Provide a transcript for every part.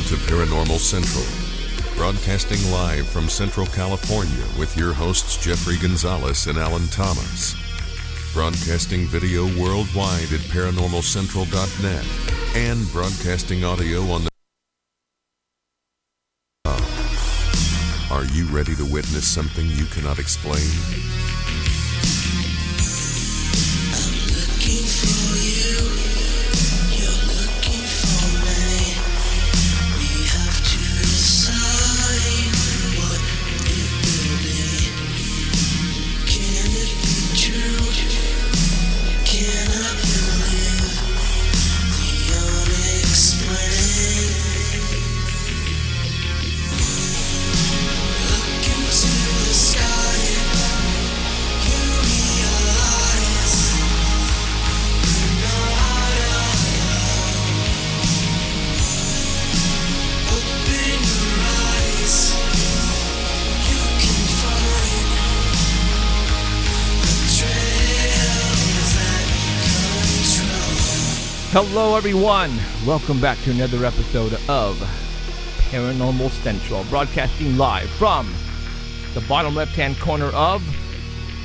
to Paranormal Central, broadcasting live from Central California with your hosts Jeffrey Gonzalez and Alan Thomas. Broadcasting video worldwide at paranormalcentral.net and broadcasting audio on the... Are you ready to witness something you cannot explain? Hello everyone, welcome back to another episode of Paranormal Central, broadcasting live from the bottom left-hand corner of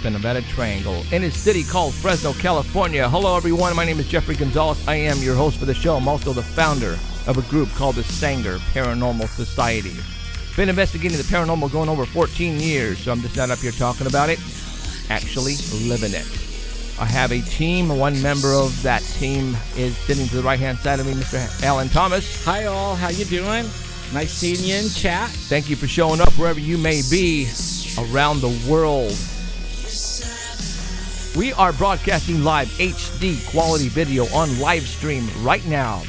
the Nevada Triangle in a city called Fresno, California. Hello everyone, my name is Jeffrey Gonzalez. I am your host for the show. I'm also the founder of a group called the Sanger Paranormal Society. Been investigating the paranormal going over 14 years, so I'm just not up here talking about it, actually living it. I have a team. One member of that team is sitting to the right-hand side of me, Mr. Alan Thomas. Hi, all. How you doing? Nice seeing you in chat. Thank you for showing up wherever you may be around the world. We are broadcasting live HD quality video on live stream right now.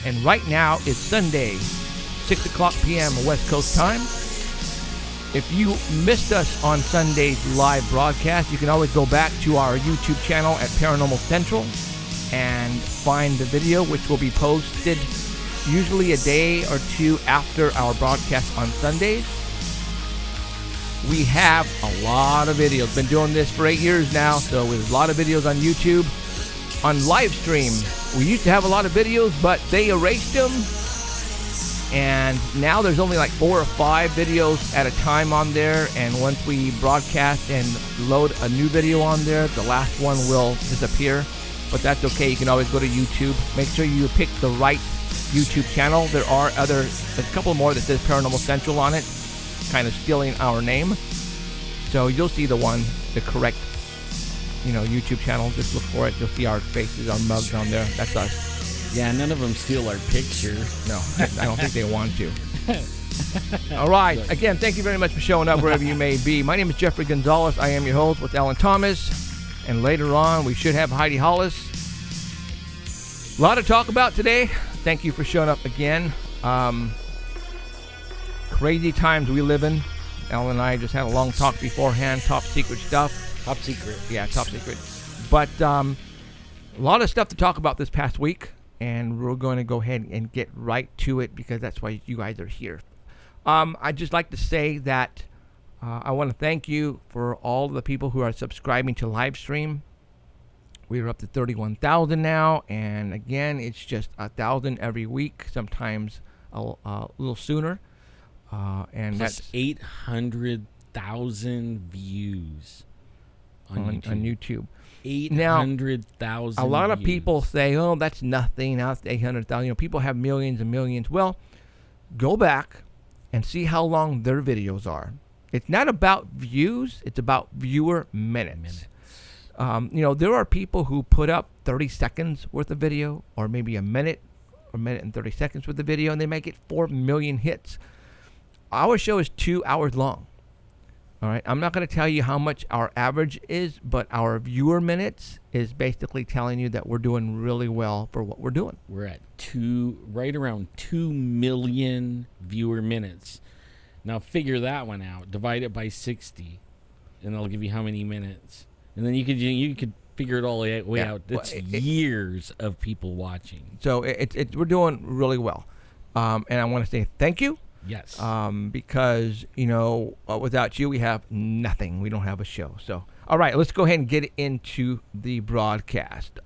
And right now is Sunday, 6 o'clock p.m. West Coast time. If you missed us on Sunday's live broadcast, you can always go back to our YouTube channel at Paranormal Central and find the video, which will be posted usually a day or two after our broadcast on Sundays. We have a lot of videos. Been doing this for 8 years now, so there's a lot of videos on YouTube. On live stream, we used to have a lot of videos, but they erased them. And now there's only like 4 or 5 videos at a time on there. And once we broadcast and load a new video on there, the last one will disappear. But that's okay. You can always go to YouTube. Make sure you pick the right YouTube channel. There's a couple more that says Paranormal Central on it, kind of stealing our name. So you'll see the correct, YouTube channel. Just look for it. You'll see our faces, our mugs on there. That's us. Yeah, none of them steal our picture. No, I don't think they want to. All right. Again, thank you very much for showing up wherever you may be. My name is Jeffrey Gonzalez. I am your host with Alan Thomas. And later on, we should have Heidi Hollis. A lot to talk about today. Thank you for showing up again. Crazy times we live in. Alan and I just had a long talk beforehand. Top secret stuff. Top secret. Yeah, top secret. But a lot of stuff to talk about this past week. And we're going to go ahead and get right to it because that's why you guys are here. I'd just like to say that I want to thank you for all the people who are subscribing to live stream. We're up to 31,000 now. And again, it's just 1,000 every week, sometimes a little sooner. And plus that's 800,000 views on YouTube. 800,000. A lot of people say, "Oh, that's nothing. That's 800,000." People have millions and millions. Well, go back and see how long their videos are. It's not about views; it's about viewer minutes. There are people who put up 30 seconds worth of video, or maybe a minute and 30 seconds worth of video, and they might get 4 million hits. Our show is 2 hours long. All right, I'm not going to tell you how much our average is, but our viewer minutes is basically telling you that we're doing really well for what we're doing. We're at right around 2 million viewer minutes. Now figure that one out. Divide it by 60, and that'll give you how many minutes. And then you could figure it all the way out. It's years of people watching. So we're doing really well, and I want to say thank you. Yes. Because, without you, we have nothing. We don't have a show. So, all right, let's go ahead and get into the broadcast.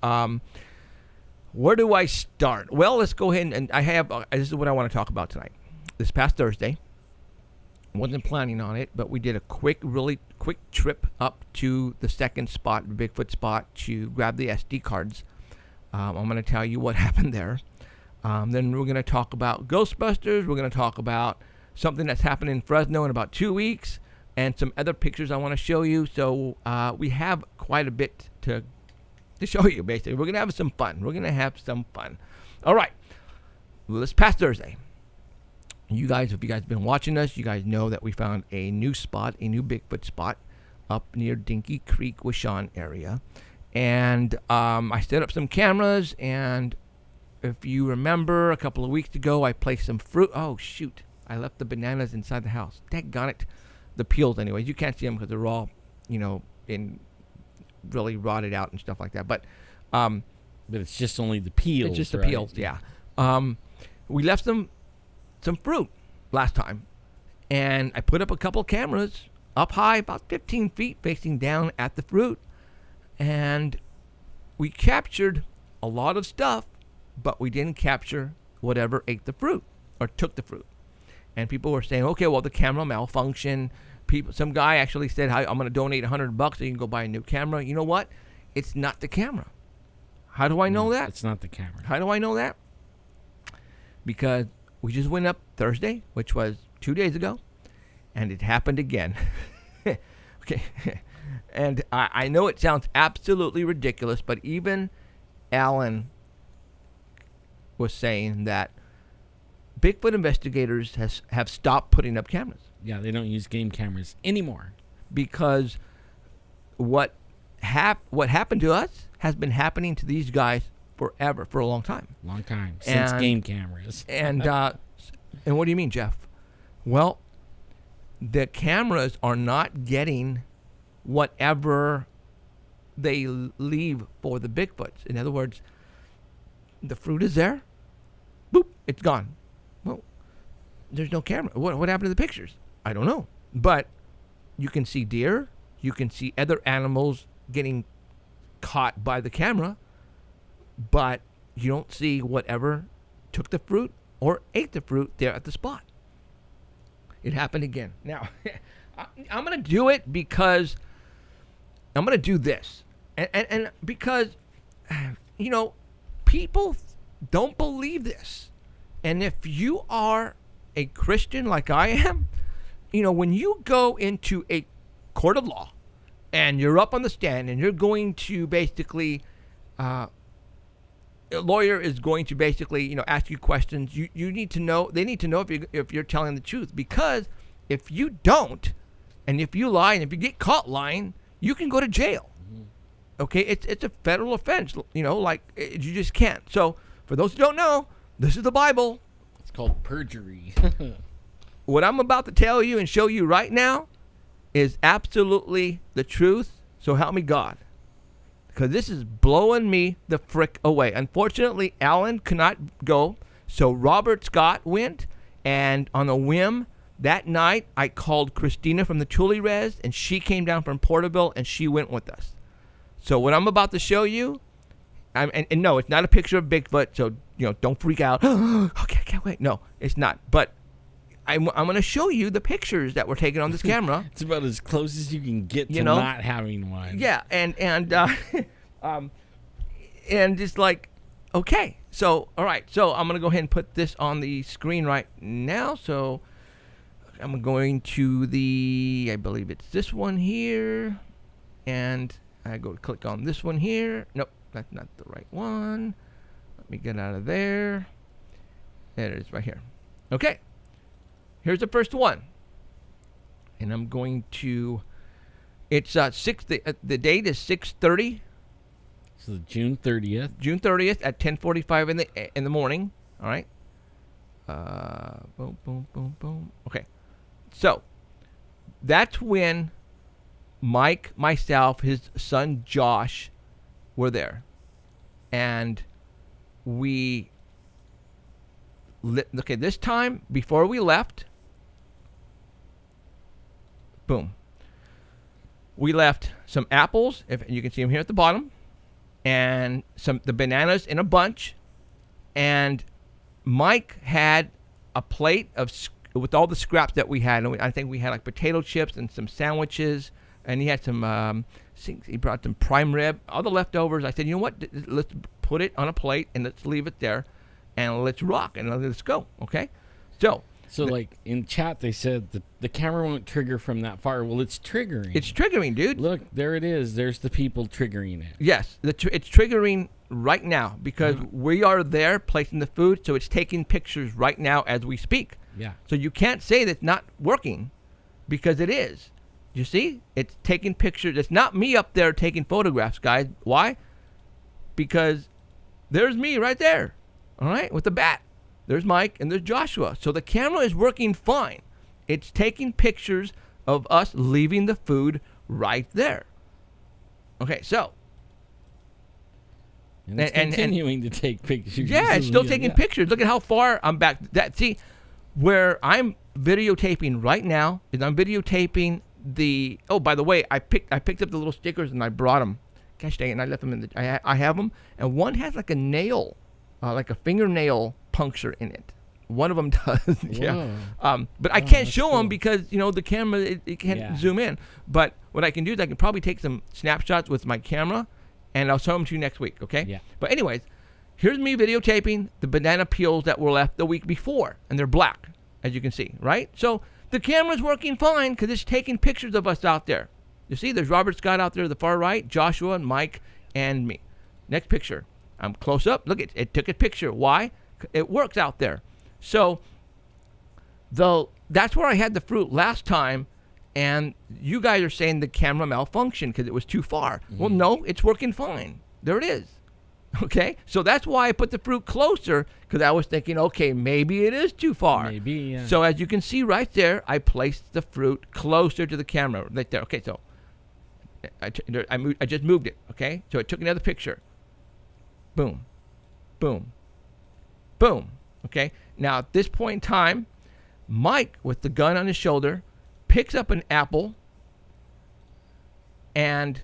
Where do I start? Well, let's go ahead and I have. This is what I want to talk about tonight. This past Thursday, wasn't planning on it, but we did a really quick trip up to the second spot, the Bigfoot spot, to grab the SD cards. I'm going to tell you what happened there. Then we're going to talk about Ghostbusters. We're going to talk about something that's happened in Fresno in about 2 weeks, and some other pictures I want to show you. So we have quite a bit to show you, basically. We're going to have some fun. All right. Well, this past Thursday, if you guys have been watching us, you guys know that we found a new Bigfoot spot up near Dinky Creek, Washawn area. And I set up some cameras, and if you remember, a couple of weeks ago, I placed some fruit. Oh, shoot. I left the bananas inside the house. Daggone it. The peels, anyways. You can't see them because they're all, in really rotted out and stuff like that. But it's just only the peels. It's just the right? peels, yeah. We left some fruit last time, and I put up a couple cameras up high, about 15 feet, facing down at the fruit, and we captured a lot of stuff, but we didn't capture whatever ate the fruit or took the fruit. And people were saying, okay, well, the camera malfunctioned. Some guy actually said, I'm going to donate $100 so you can go buy a new camera. You know what? It's not the camera. How do I know that? It's not the camera. How do I know that? Because we just went up Thursday, which was 2 days ago, and it happened again. Okay. And I know it sounds absolutely ridiculous, but even Alan was saying that Bigfoot investigators have stopped putting up cameras. Yeah, they don't use game cameras anymore. Because what happened to us has been happening to these guys forever, for a long time. Long time. Since game cameras. And what do you mean, Jeff? Well, the cameras are not getting whatever they leave for the Bigfoots. In other words, the fruit is there. Boop, it's gone. Well, there's no camera. What happened to the pictures? I don't know. But you can see deer. You can see other animals getting caught by the camera. But you don't see whatever took the fruit or ate the fruit there at the spot. It happened again. Now, I'm going to do it because I'm going to do this. And because, people don't believe this. And if you are a Christian like I am, when you go into a court of law and you're up on the stand and you're going to basically, a lawyer is going to basically, ask you questions. You need to know. They need to know if you're telling the truth, because if you don't, and if you lie, and if you get caught lying, you can go to jail. Okay, it's a federal offense. You just can't. So for those who don't know, this is the Bible. It's called perjury. What I'm about to tell you and show you right now is absolutely the truth. So help me God. Because this is blowing me the frick away. Unfortunately, Alan could not go, so Robert Scott went, and on a whim, that night, I called Christina from the Tule Res, and she came down from Porterville, and she went with us. So what I'm about to show you, and no, it's not a picture of Bigfoot, so don't freak out. Okay, I can't wait. No, it's not. But I'm going to show you the pictures that were taken on this camera. It's about as close as you can get to not having one. Yeah, and it's like, okay. So, all right. So I'm going to go ahead and put this on the screen right now. So I'm going to I believe it's this one here. And I go to click on this one here. Nope, that's not the right one. Let me get out of there. There it is right here. Okay. Here's the first one. And I'm going to, it's the date is 6:30. So June 30th. June 30th at 10:45 in the morning. All right. Boom, boom, boom, boom. Okay. So that's when Mike, myself, his son Josh were there. And this time, before we left, boom, we left some apples, if you can see them here at the bottom, and the bananas in a bunch, and Mike had a plate with all the scraps that we had. And I think we had like potato chips and some sandwiches, and he had some. He brought some prime rib, all the leftovers. I said, you know what? Let's put it on a plate and let's leave it there, and let's rock and let's go. Okay, so like in chat they said the camera won't trigger from that far. Well, it's triggering. It's triggering, dude. Look, there it is. There's the people triggering it. Yes, it's triggering right now because we are there placing the food, so it's taking pictures right now as we speak. Yeah. So you can't say that it's not working because it is. You see? It's taking pictures. It's not me up there taking photographs, guys. Why? Because there's me right there, all right, with the bat. There's Mike and there's Joshua. So the camera is working fine. It's taking pictures of us leaving the food right there. Okay, so. And it's continuing to take pictures. Yeah, it's still taking pictures. Look at how far I'm back. See, where I'm videotaping right now is I'm videotaping the. Oh, by the way, I picked up the little stickers and I brought them. Gosh dang it! And I left them in the. I have them, and one has like a nail, like a fingernail puncture in it. One of them does. Yeah. But I can't show them because the camera it can't zoom in. But what I can do is I can probably take some snapshots with my camera, and I'll show them to you next week. Okay. Yeah. But anyways, here's me videotaping the banana peels that were left the week before, and they're black, as you can see, right? So the camera's working fine because it's taking pictures of us out there. You see, there's Robert Scott out there to the far right, Joshua, Mike, and me. Next picture. I'm close up. Look, it took a picture. Why? It works out there. So that's where I had the fruit last time, and you guys are saying the camera malfunctioned because it was too far. Mm-hmm. Well, no, it's working fine. There it is. Okay? So that's why I put the fruit closer, because I was thinking, okay, maybe it is too far. Maybe, yeah. So as you can see right there, I placed the fruit closer to the camera right there. Okay, so I just moved it, okay? So it took another picture. Boom. Boom. Boom. Okay? Now, at this point in time, Mike, with the gun on his shoulder, picks up an apple, and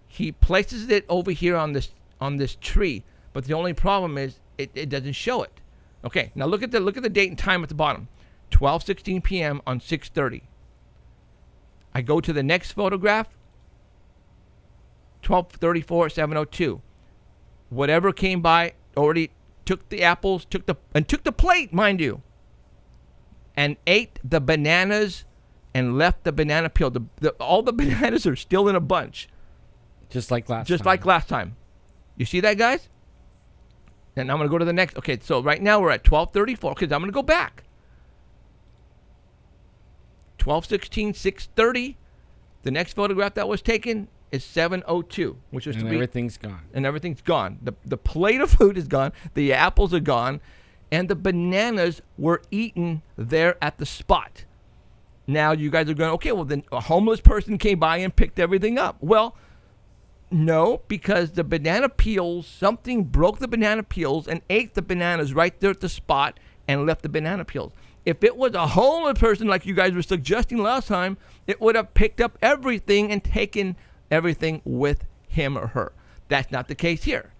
he places it over here on this tree. But the only problem is it doesn't show it. Okay, now look at the date and time at the bottom. 12:16 p.m. on 6:30. I go to the next photograph. 12:34 7:02. Whatever came by already took the apples, took the plate, mind you, and ate the bananas and left the banana peel. All the bananas are still in a bunch. Just like last time. You see that, guys? And I'm going to go to the next. Okay, so right now we're at 12:34 because I'm going to go back. 12:16, 6:30. The next photograph that was taken is 7:02, which was everything's gone. And everything's gone. The plate of food is gone. The apples are gone, and the bananas were eaten there at the spot. Now you guys are going, okay, well then a homeless person came by and picked everything up. Well, no, because the banana peels, something broke the banana peels and ate the bananas right there at the spot and left the banana peels. If it was a homeless person like you guys were suggesting last time, it would have picked up everything and taken everything with him or her. That's not the case here.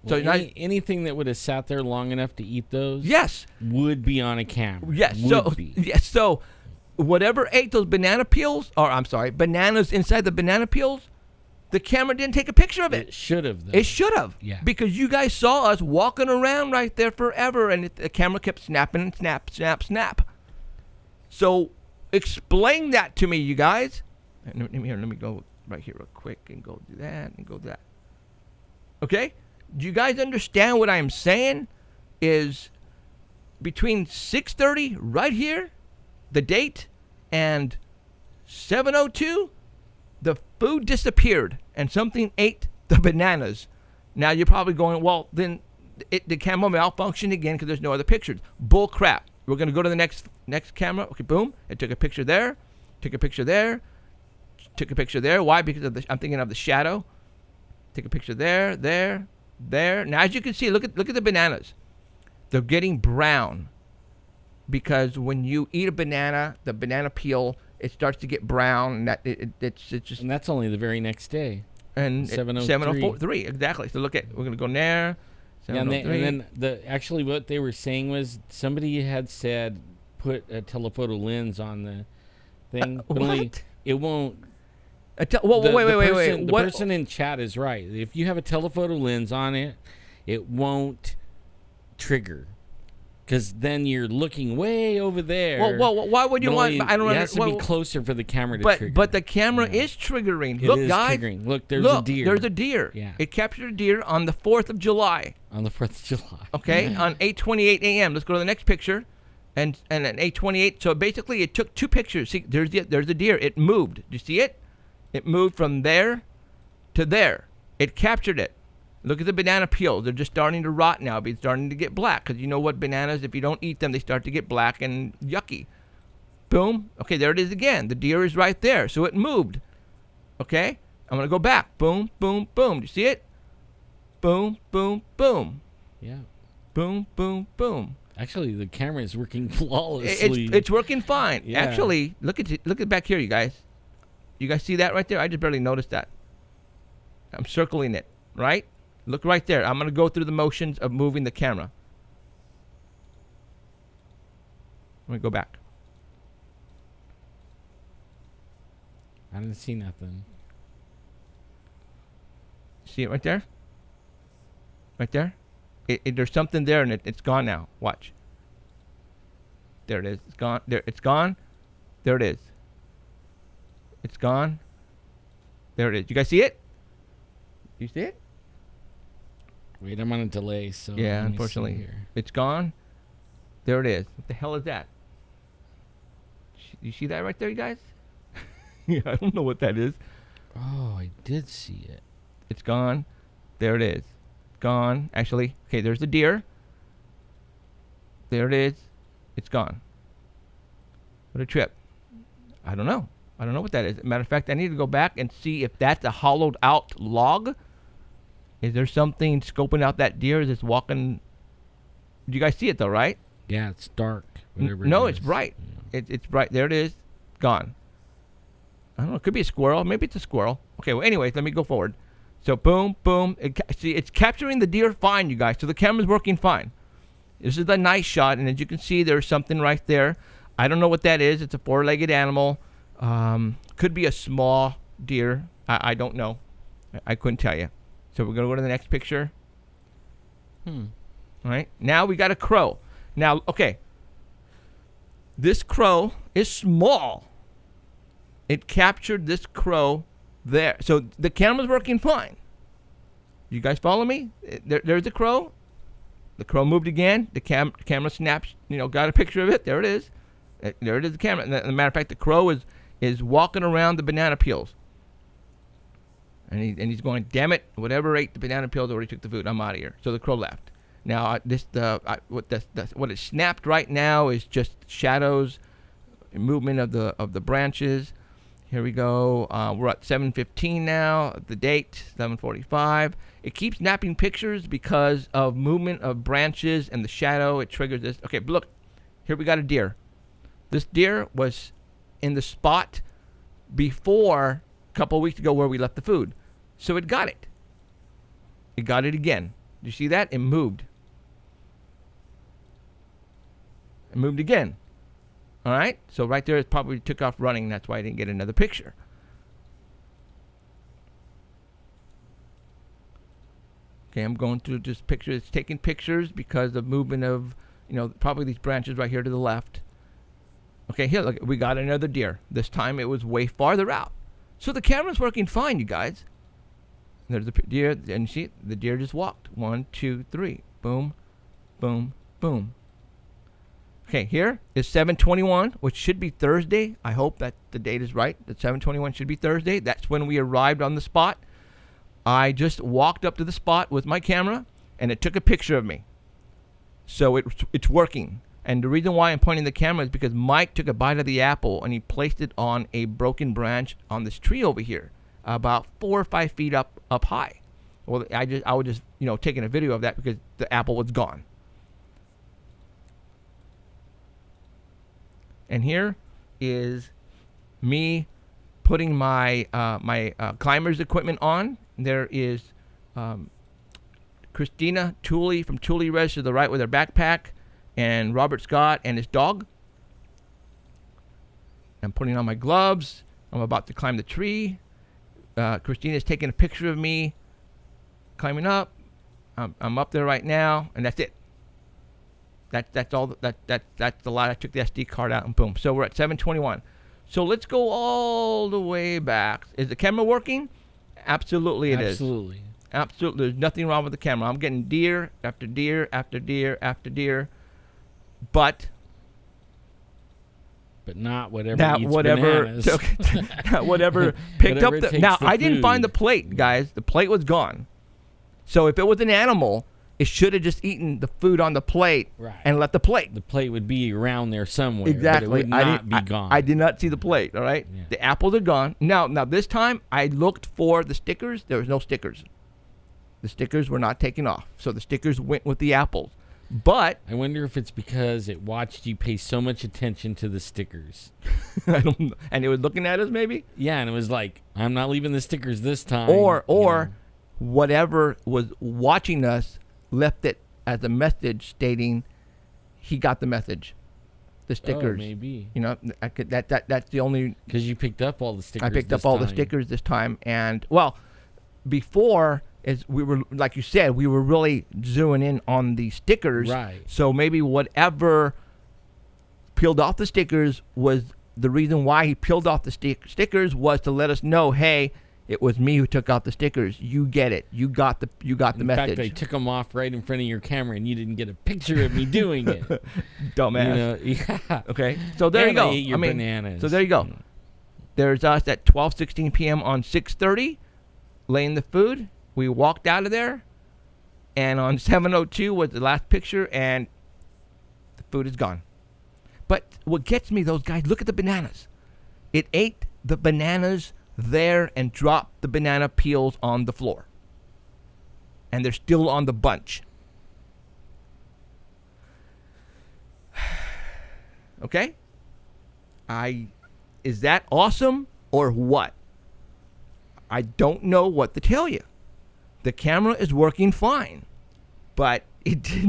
Well, so anything that would have sat there long enough to eat those, yes, would be on a camera. Yes, so whatever ate those bananas inside the banana peels, the camera didn't take a picture of it. It should have, though. It should have. Yeah. Because you guys saw us walking around right there forever, and the camera kept snapping and snap, snap, snap. So explain that to me, you guys. Let me go right here real quick and go do that and go that. Okay? Do you guys understand what I'm saying? Is between 6:30 right here, the date, and 7:02, the food disappeared and something ate the bananas. Now you're probably going, well, then the camera malfunctioned again because there's no other pictures. Bull crap. We're going to go to the next camera. Okay, boom. It took a picture there, took a picture there, took a picture there. Why? Because I'm thinking of the shadow. Take a picture there, there, there. Now, as you can see, look at the bananas. They're getting brown because when you eat a banana, the banana peel, it starts to get brown, and it's just. And that's only the very next day. and 703. 703, exactly. So we're going to go there. Yeah, and then actually what they were saying was somebody had said put a telephoto lens on the thing. But only it won't. Wait. The person in chat is right. If you have a telephoto lens on it, it won't trigger. Because then you're looking way over there. Well, why would you want? I don't know. It has to be closer for the camera to trigger. But the camera is triggering. It Look, is guys. Triggering. Look, there's a deer. There's a deer. Yeah. It captured a deer on the 4th of July. On the 4th of July. Okay, on 8:28 a.m. Let's go to the next picture, and at 8:28. So basically, it took 2 pictures. See, there's the deer. It moved. Do you see it? It moved from there to there. It captured it. Look at the banana peels. They're just starting to rot now. It's starting to get black. Because you know what? Bananas, if you don't eat them, they start to get black and yucky. Boom. Okay, there it is again. The deer is right there. So it moved. Okay? I'm going to go back. Boom, boom, boom. Do you see it? Boom, boom, boom. Yeah. Boom, boom, boom. Actually, the camera is working flawlessly. It's working fine. Yeah. Actually, look at back here, you guys. You guys see that right there? I just barely noticed that. I'm circling it, right? Look right there. I'm going to go through the motions of moving the camera. Let me go back. I didn't see nothing. See it right there? Right there? There's something there, and it's gone now. Watch. There it is. It's gone. There. It's gone. There it is. It's gone. There it is. You guys see it? You see it? Wait, I'm on a delay, so yeah, unfortunately, it's gone. There it is. What the hell is that? You see that right there, you guys? Yeah, I don't know what that is. Oh, I did see it. It's gone. There it is. Gone. Actually, okay, there's the deer. There it is. It's gone. What a trip. I don't know. I don't know what that is. Matter of fact, I need to go back and see if that's a hollowed out log. Is there something scoping out that deer as it's walking? Do you guys see it though, right? Yeah, it's dark. No, it's bright. Yeah. It's bright. There it is. Gone. I don't know. It could be a squirrel. Maybe it's a squirrel. Okay, well, anyways, let me go forward. So, boom, boom. See, it's capturing the deer fine, you guys. So the camera's working fine. This is the nice shot, and as you can see, there's something right there. I don't know what that is. It's a 4-legged animal. Could be a small deer. I don't know. I couldn't tell you. So we're going to go to the next picture. All right. Now we got a crow. Now, okay. This crow is small. It captured this crow there. So the camera's working fine. You guys follow me? There's the crow. The crow moved again. The camera snaps, got a picture of it. There it is. There it is, the camera. And as a matter of fact, the crow is walking around the banana peels. And he's going, damn it, whatever ate the banana peels already took the food. I'm out of here. So the crow left. Now, what it snapped right now is just shadows, movement of the branches. Here we go. We're at 7:15 now. The date, 7:45. It keeps snapping pictures because of movement of branches and the shadow. It triggers this. Okay, but look. Here we got a deer. This deer was in the spot before a couple of weeks ago where we left the food. So it got it. It got it again. You see that? It moved. It moved again. All right? So right there, it probably took off running. That's why I didn't get another picture. Okay, I'm going through this picture. It's taking pictures because of movement of, probably these branches right here to the left. Okay, here, look, we got another deer. This time it was way farther out. So the camera's working fine, you guys. There's the deer, and you see the deer just walked. 1, 2, 3. Boom, boom, boom. Okay, here is 7:21, which should be Thursday. I hope that the date is right. That 7:21 should be Thursday. That's when we arrived on the spot. I just walked up to the spot with my camera, and it took a picture of me. So it's working. And the reason why I'm pointing the camera is because Mike took a bite of the apple, and he placed it on a broken branch on this tree over here, about 4 or 5 feet up high. Well, I was just taking a video of that because the apple was gone. And here is me putting my climber's equipment on There is Christina Tooley from Tooley Res to the right with her backpack, and Robert Scott and his dog. I'm putting on my gloves. I'm about to climb the tree. Christina's taking a picture of me climbing up. I'm up there right now, and that's it. That's all. That's the lot. I took the SD card out and boom. So we're at 7:21. So let's go all the way back. Is the camera working? Absolutely, it is. Absolutely. There's nothing wrong with the camera. I'm getting deer after deer after deer after deer, but not whatever eats bananas. Whatever picked Whatever up the. Now I didn't find the food. plate, guys. The plate was gone. So if it was an animal, it should have just eaten the food on the plate and left the plate. The plate would be around there somewhere. Exactly. But it would not be gone. I did not see the plate. All right. Yeah. The apples are gone. Now this time I looked for the stickers. There was no stickers. The stickers were not taken off. So the stickers went with the apples. But I wonder if it's because it watched you pay so much attention to the stickers. I don't know. And it was looking at us maybe? Yeah, and it was like, I'm not leaving the stickers this time. Or whatever was watching us left it as a message stating he got the message. The stickers. Oh, maybe. You know, that's the only. Because you picked up all the stickers. I picked up all the stickers this time, and well, before as we were, like you said, we were really zooming in on the stickers. Right. So maybe whatever peeled off the stickers was the reason why he peeled off the stickers was to let us know, hey, it was me who took out the stickers. You get it. You got the message. In fact, I took them off right in front of your camera, and you didn't get a picture of me doing it. Dumbass. Yeah. Okay. So there you go. I ate your bananas. So there you go. There's us at 12:16 p.m. on 6:30, laying the food. We walked out of there, and on 7:02 was the last picture, and the food is gone. But what gets me, those guys, look at the bananas. It ate the bananas there and dropped the banana peels on the floor. And they're still on the bunch. Okay? Is that awesome or what? I don't know what to tell you. The camera is working fine, but it did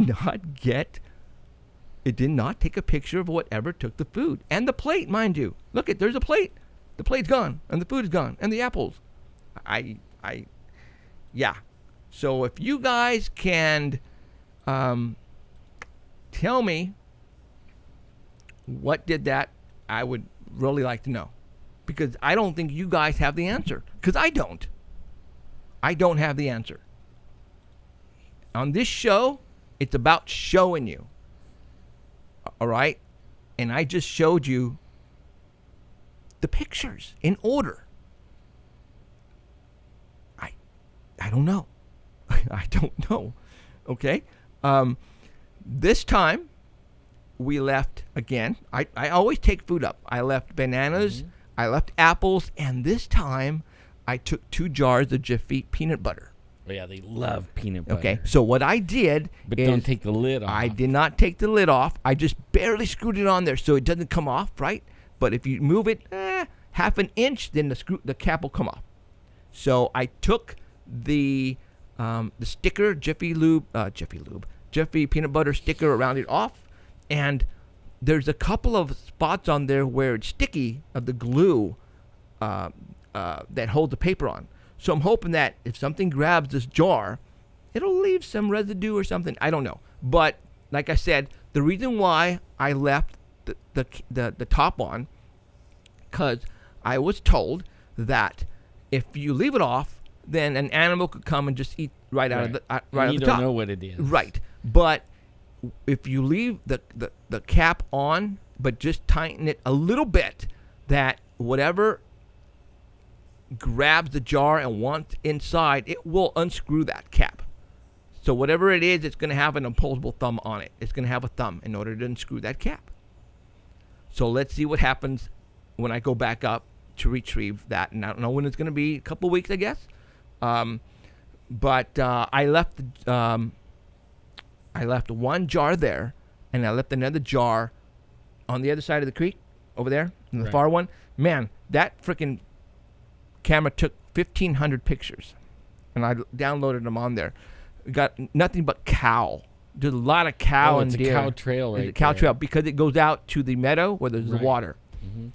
not take a picture of whatever took the food. And the plate, mind you. Look, there's a plate. The plate's gone, and the food is gone, and the apples. Yeah. So if you guys can tell me what did that, I would really like to know. Because I don't think you guys have the answer. Because I don't. I don't have the answer. On this show, it's about showing you. All right? And I just showed you the pictures in order. I don't know. I don't know. Okay? This time, we left again. I always take food up. I left bananas. Mm-hmm. I left apples. And this time, I took 2 jars of Jiffy peanut butter. Oh, yeah, they love peanut butter. Okay, so what I did But is don't take the lid off. I did not take the lid off. I just barely screwed it on there so it doesn't come off, right? But if you move it half an inch, then the cap will come off. So I took the sticker, Jiffy peanut butter sticker around it off, and there's a couple of spots on there where it's sticky of the glue that holds the paper on. So I'm hoping that if something grabs this jar, it'll leave some residue or something. I don't know. But like I said, the reason why I left the top on, because I was told that if you leave it off, then an animal could come and just eat right out of the out of the top. You don't know what it is. Right. But if you leave the cap on, but just tighten it a little bit, that whatever grabs the jar and wants inside, it will unscrew that cap. So whatever it is, it's going to have an opposable thumb on it. It's going to have a thumb in order to unscrew that cap. So let's see what happens when I go back up to retrieve that. And I don't know when it's going to be, a couple weeks, I guess. But I left one jar there, and I left another jar on the other side of the creek over there, in the far one. Man, that freaking camera took 1,500 pictures. and I downloaded them on there. We got nothing but cow. There's a lot of cow and deer. It's a cow trail, right? It's a cow trail because it goes out to the meadow where there's the water. Mm-hmm.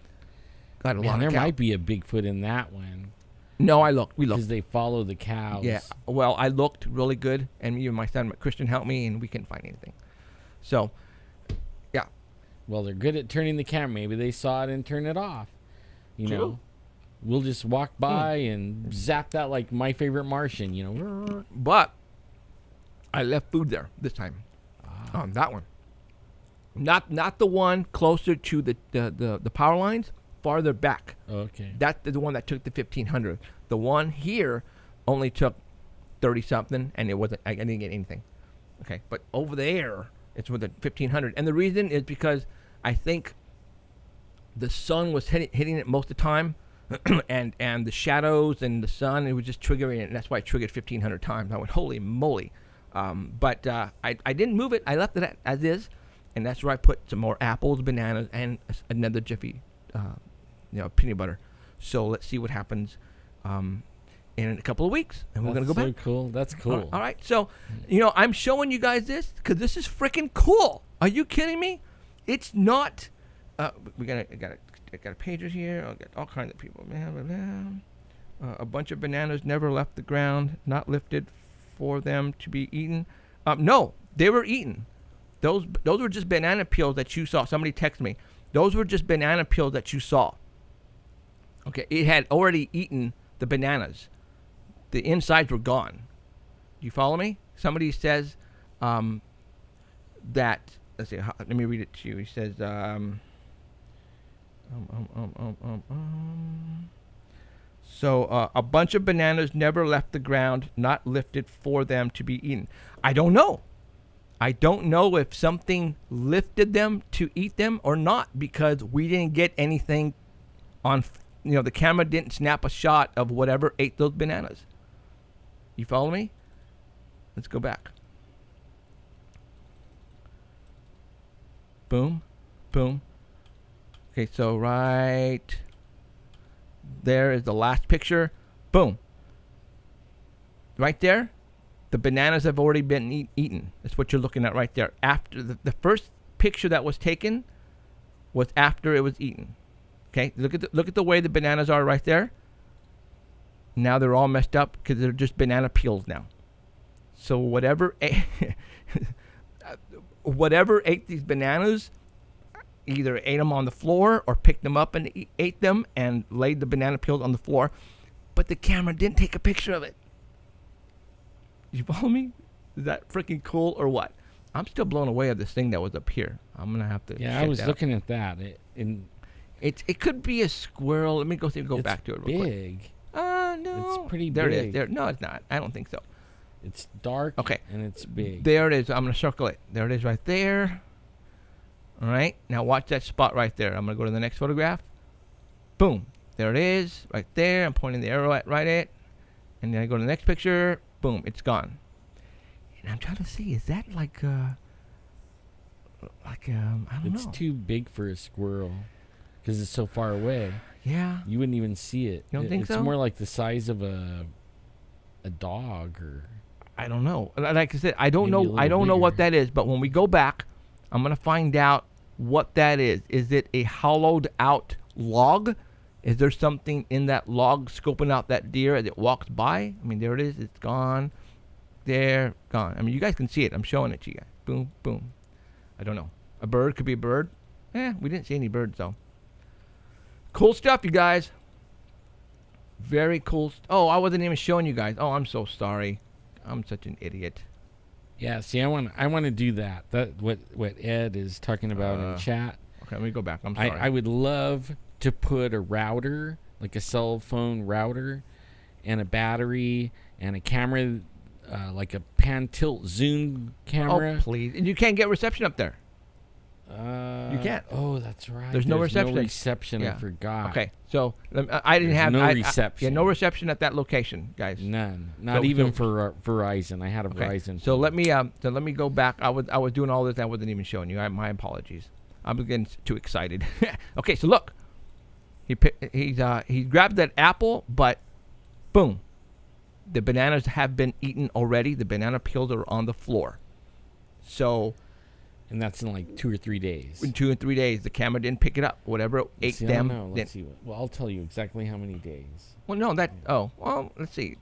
Got a lot of there cow. might be a Bigfoot in that one. No, I looked. We looked. Because they follow the cows. Yeah. Well, I looked really good, and me and my son Christian helped me, and we couldn't find anything. So, yeah. Well, they're good at turning the camera. Maybe they saw it and turned it off. You know, we'll just walk by and zap that like My Favorite Martian. You know, but I left food there this time. On that one. Not the one closer to the power lines. Farther back. Okay. That's the one that took the 1,500. The one here only took 30 something, and it wasn't. I didn't get anything. Okay, but over there it's with the 1,500, and the reason is because I think the sun was hitting it most of the time, and the shadows and the sun, it was just triggering it, and that's why it triggered 1,500 times. I went, holy moly! But I didn't move it. I left it as is, and that's where I put some more apples, bananas, and another Jiffy. Peanut butter. So let's see what happens in a couple of weeks, and we're gonna go back. That's so cool. That's cool. All right. So, I'm showing you guys this because this is freaking cool. Are you kidding me? It's not. I got a pager here. I'll get all kinds of people. A bunch of bananas never left the ground, not lifted for them to be eaten. No, they were eaten. Those were just banana peels that you saw. Somebody texted me. Those were just banana peels that you saw. Okay, it had already eaten the bananas. The insides were gone. You follow me? Somebody says that. Let's see. Let me read it to you. He says, So a bunch of bananas never left the ground, not lifted for them to be eaten. I don't know. I don't know if something lifted them to eat them or not because we didn't get anything on, the camera didn't snap a shot of whatever ate those bananas. You follow me? Let's go back. Boom, boom. Okay, so right there is the last picture. Boom. Right there. The bananas have already been eaten. That's what you're looking at right there. After the first picture that was taken was after it was eaten. Okay, look at the way the bananas are right there. Now they're all messed up because they're just banana peels now. So whatever ate these bananas, either ate them on the floor or picked them up and ate them and laid the banana peels on the floor. But the camera didn't take a picture of it. You follow me? Is that freaking cool or what? I'm still blown away at this thing that was up here. I'm gonna have to. Yeah, I was looking at that. It could be a squirrel. Let me go back to it real quick. Big. No. It's pretty there big. It is. There. No, it's not. I don't think so. It's dark. Okay. And it's big. There it is. I'm gonna circle it. There it is, right there. All right. Now watch that spot right there. I'm gonna go to the next photograph. Boom. There it is, right there. I'm pointing the arrow at it, and then I go to the next picture. Boom, it's gone. And I'm trying to see, is that I don't know. It's too big for a squirrel because it's so far away. Yeah. You wouldn't even see it. You don't think so? It's more like the size of a dog or. I don't know. Like I said, I don't know. I don't know bigger. what that is. But when we go back, I'm gonna find out what that is. Is it a hollowed out log? Is there something in that log scoping out that deer as it walks by? I mean, there it is. It's gone. There, gone. I mean, you guys can see it. I'm showing it to you guys. Boom, boom. I don't know. A bird could be a bird. We didn't see any birds, though. Cool stuff, you guys. Very cool. Oh, I wasn't even showing you guys. Oh, I'm so sorry. I'm such an idiot. Yeah, see, I want to do that. That what Ed is talking about in chat. Okay, let me go back. I'm sorry. I would love to put a router, like a cell phone router, and a battery and a camera, like a pan tilt zoom camera. Oh, please. And you can't get reception up there. You can't. Oh, that's right. There's no reception. No reception. Yeah. I forgot. Okay, so I didn't have no reception. Yeah, no reception at that location, guys. None. Not even for Verizon. I had a okay. Verizon. So let me go back. I was doing all this. I wasn't even showing you. My apologies. I'm getting too excited. Okay, so look. He grabbed that apple, but boom. The bananas have been eaten already. The banana peels are on the floor. So, and that's in like 2 or 3 days. In 2 or 3 days, the camera didn't pick it up. Whatever it ate them. I don't know. Let's see. Well, I'll tell you exactly how many days. Well, no, let's see.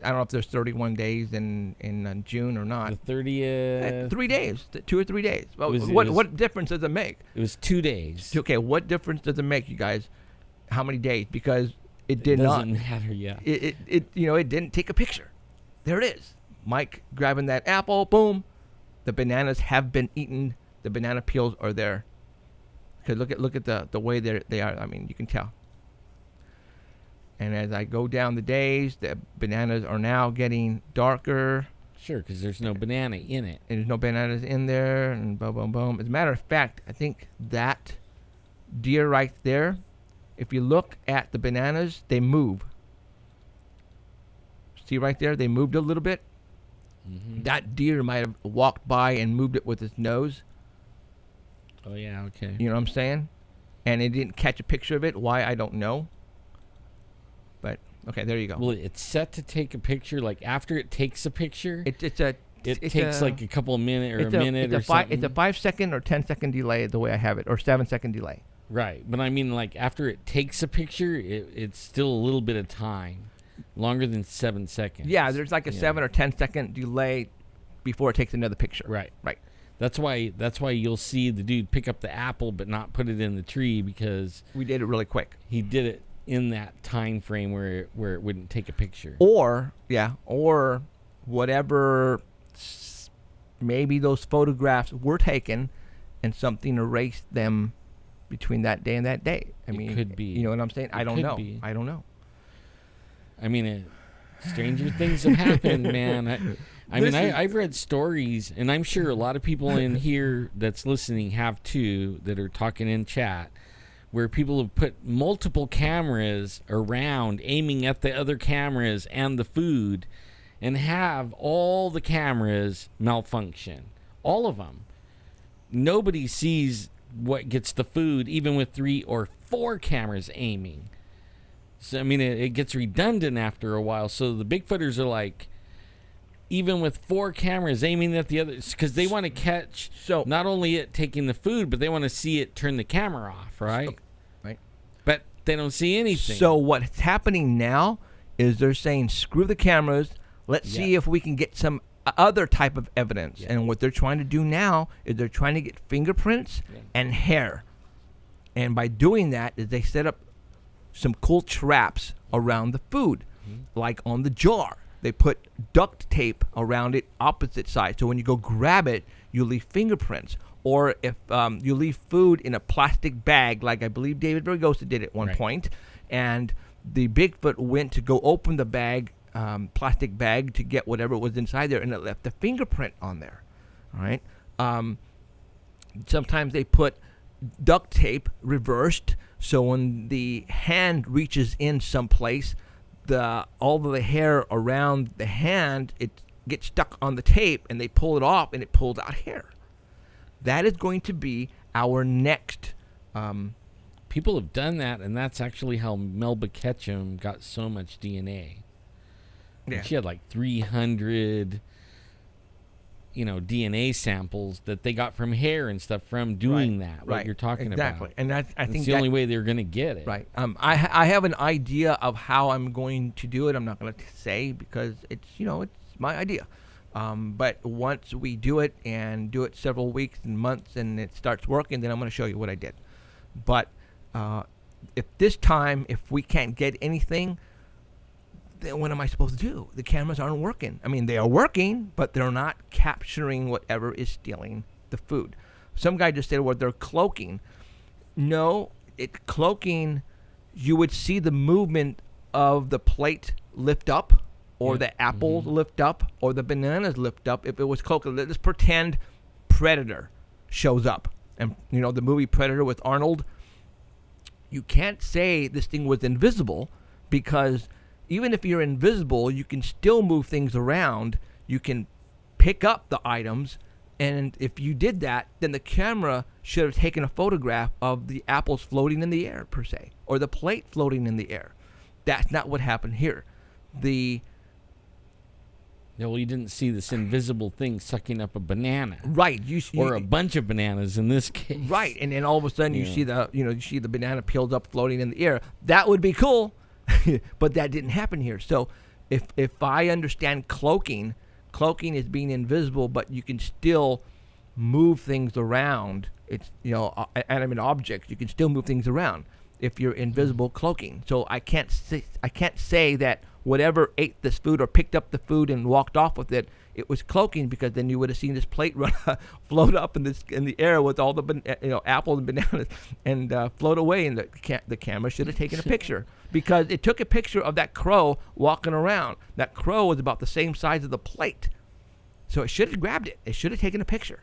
I don't know if there's 31 days in June or not. The 30th. 3 days, 2 or 3 days. Well, what difference does it make? It was 2 days. Okay, what difference does it make, you guys? How many days? Because it did not. It doesn't matter yet. It didn't take a picture. There it is. Mike grabbing that apple. Boom. The bananas have been eaten. The banana peels are there. Because look at the way they are. I mean, you can tell. And as I go down the days, the bananas are now getting darker. Sure, because there's no banana in it. And there's no bananas in there, and boom, boom, boom. As a matter of fact, I think that deer right there, if you look at the bananas, they move. See right there? They moved a little bit. Mm-hmm. That deer might have walked by and moved it with his nose. Oh, yeah, okay. You know what I'm saying? And it didn't catch a picture of it. Why, I don't know. But, okay, there you go. Well, it's set to take a picture. Like, after it takes a picture, it takes like a couple of minutes or a minute or something. It's a 5-second or 10-second delay the way I have it, or 7-second delay. Right. But I mean, like, after it takes a picture, it's still a little bit of time. Longer than 7 seconds. Yeah, there's like a 7 or 10-second delay before it takes another picture. Right. Right. That's why you'll see the dude pick up the apple but not put it in the tree, because we did it really quick. He did it in that time frame where it wouldn't take a picture. Or whatever, maybe those photographs were taken and something erased them between that day and that day. I mean, it could be. You know what I'm saying? I don't know. I don't know. I mean, stranger things have happened, man. I've read stories, and I'm sure a lot of people in here that's listening have too, that are talking in chat, where people have put multiple cameras around aiming at the other cameras and the food, and have all the cameras malfunction. All of them. Nobody sees what gets the food, even with 3 or 4 cameras aiming. So, I mean, it gets redundant after a while. So the Bigfooters are like, even with 4 cameras aiming at the others, because they want to catch not only it taking the food, but they want to see it turn the camera off, right? Okay. Right. But they don't see anything. So what's happening now is they're saying, screw the cameras. Let's see if we can get some other type of evidence. Yeah. And what they're trying to do now is they're trying to get fingerprints and hair. And by doing that, is they set up some cool traps around the food, like on the jar. They put duct tape around it opposite side. So when you go grab it, you leave fingerprints. Or if you leave food in a plastic bag, like I believe David Vergosa did at one point, and the Bigfoot went to go open the bag, plastic bag, to get whatever was inside there, and it left the fingerprint on there. All right. Sometimes they put duct tape reversed, so when the hand reaches in someplace, all of the hair around the hand, it gets stuck on the tape, and they pull it off, and it pulls out hair. That is going to be our next. People have done that, and that's actually how Melba Ketchum got so much DNA. Yeah. She had like 300, DNA samples that they got from hair and stuff from doing that. What you're talking about. Exactly. And I think that's the only way they're going to get it. Right. I have an idea of how I'm going to do it. I'm not going to say because it's my idea. But once we do it and do it several weeks and months and it starts working, then I'm going to show you what I did. But if we can't get anything, then what am I supposed to do? The cameras aren't working. I mean, they are working, but they're not capturing whatever is stealing the food. Some guy just said, well, they're cloaking. No, cloaking, you would see the movement of the plate lift up, or the apples lift up, or the bananas lift up. If it was cloaking, let's pretend Predator shows up. And, the movie Predator with Arnold, you can't say this thing was invisible, because even if you're invisible, you can still move things around. You can pick up the items, and if you did that, then the camera should have taken a photograph of the apples floating in the air, per se, or the plate floating in the air. That's not what happened here. the No, well, you didn't see this invisible thing sucking up a banana. right, Or a bunch of bananas in this case. right, and then all of a sudden you Yeah. see the banana peeled up floating in the air. That would be cool, but that didn't happen here. So if I understand cloaking is being invisible, but you can still move things around. It's animate objects. You can still move things around if you're invisible cloaking. So I can't say that whatever ate this food or picked up the food and walked off with it, it was cloaking, because then you would have seen this plate float up in the air with all the apples and bananas and float away, and the camera should have taken a picture, because it took a picture of that crow walking around. That crow was about the same size as the plate, so it should have grabbed it. It should have taken a picture.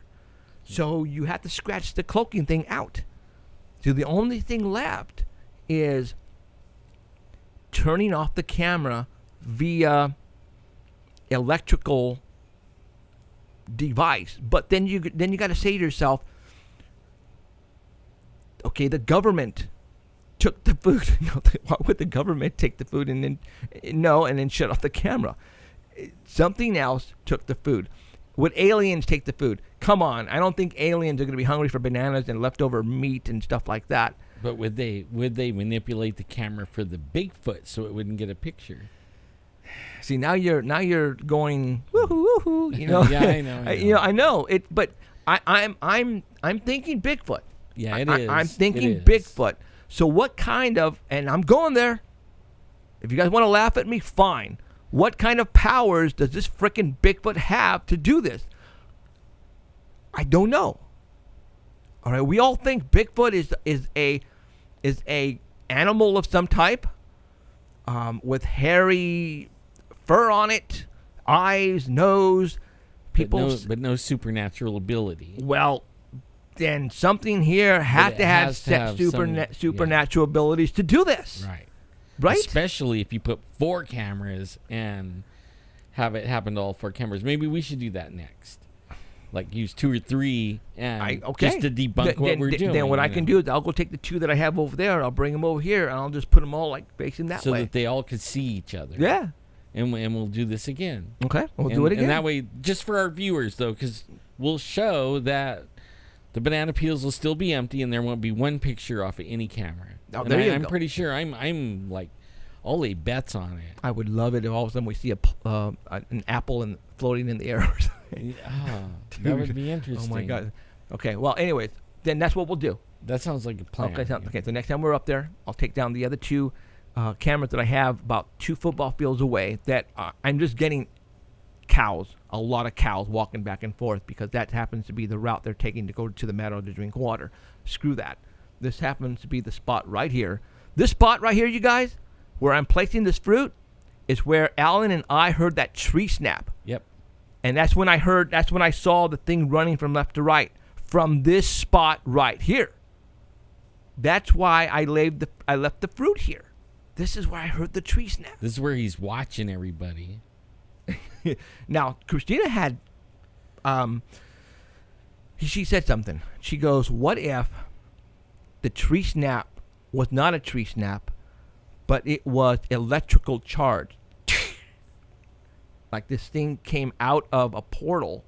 So you have to scratch the cloaking thing out. So the only thing left is turning off the camera via electrical device. But then you got to say to yourself, okay, the government took the food. No, why would the government take the food and then shut off the camera? Something else took the food. Would aliens take the food? Come on, I don't think aliens are going to be hungry for bananas and leftover meat and stuff like that. But would they manipulate the camera for the Bigfoot so it wouldn't get a picture? See, now you're going woohoo woohoo. Yeah, I know. it, but I'm thinking Bigfoot. Yeah, it is. I'm thinking It is. Bigfoot. So what kind of, and I'm going there. If you guys want to laugh at me, fine. What kind of powers does this frickin' Bigfoot have to do this? I don't know. All right, we all think Bigfoot is a animal of some type, with hairy fur on it, eyes, nose. But no supernatural ability. Well, then something here had to have supernatural abilities to do this. Right? Especially if you put 4 cameras and have it happen to all 4 cameras. Maybe we should do that next. Like use 2 or 3 and just to debunk what we're doing. Then what I can do is I'll go take the 2 that I have over there and I'll bring them over here and I'll just put them all like facing that way. So that they all could see each other. Yeah. And we'll do this again. Okay. We'll do it again. And that way, just for our viewers, though, because we'll show that the banana peels will still be empty and there won't be one picture off of any camera. Oh, there you go. I'm pretty sure I'm like, I'll lay bets on it. I would love it if all of a sudden we see an apple floating in the air or something. That would be interesting. Oh my God. Okay. Well, anyways, then that's what we'll do. That sounds like a plan. Okay. So next time we're up there, I'll take down the other 2 cameras that I have about 2 football fields away. That I'm just getting a lot of cows walking back and forth, because that happens to be the route they're taking to go to the meadow to drink water. Screw that. This happens to be the spot right here. This spot right here, you guys, where I'm placing this fruit, is where Alan and I heard that tree snap. Yep. And that's when I saw the thing running from left to right, from this spot right here. That's why I left the fruit here. This is where I heard the tree snap. This is where he's watching everybody. Now, Christina had, she said something. She goes, what if the tree snap was not a tree snap, but it was electrical charge? Like this thing came out of a portal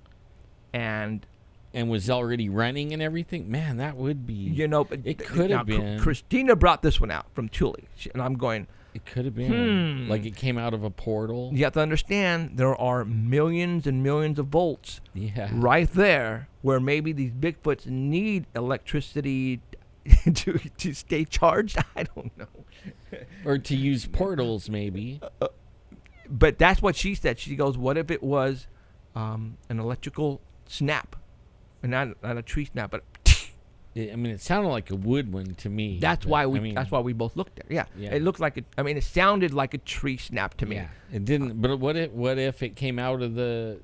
and was already running and everything. Man, that would be. But it could have been. Christina brought this one out from Thule, and I'm going. It could have been like it came out of a portal. You have to understand there are millions and millions of volts. Yeah. Right there, where maybe these Bigfoots need electricity to stay charged. I don't know. Or to use portals, maybe. But that's what she said. She goes, "What if it was an electrical snap, and not a tree snap, but." It sounded like a wood one to me. That's why we both looked at it. Yeah. It looked like it sounded like a tree snap to me. Yeah, it didn't. But what if it came out of the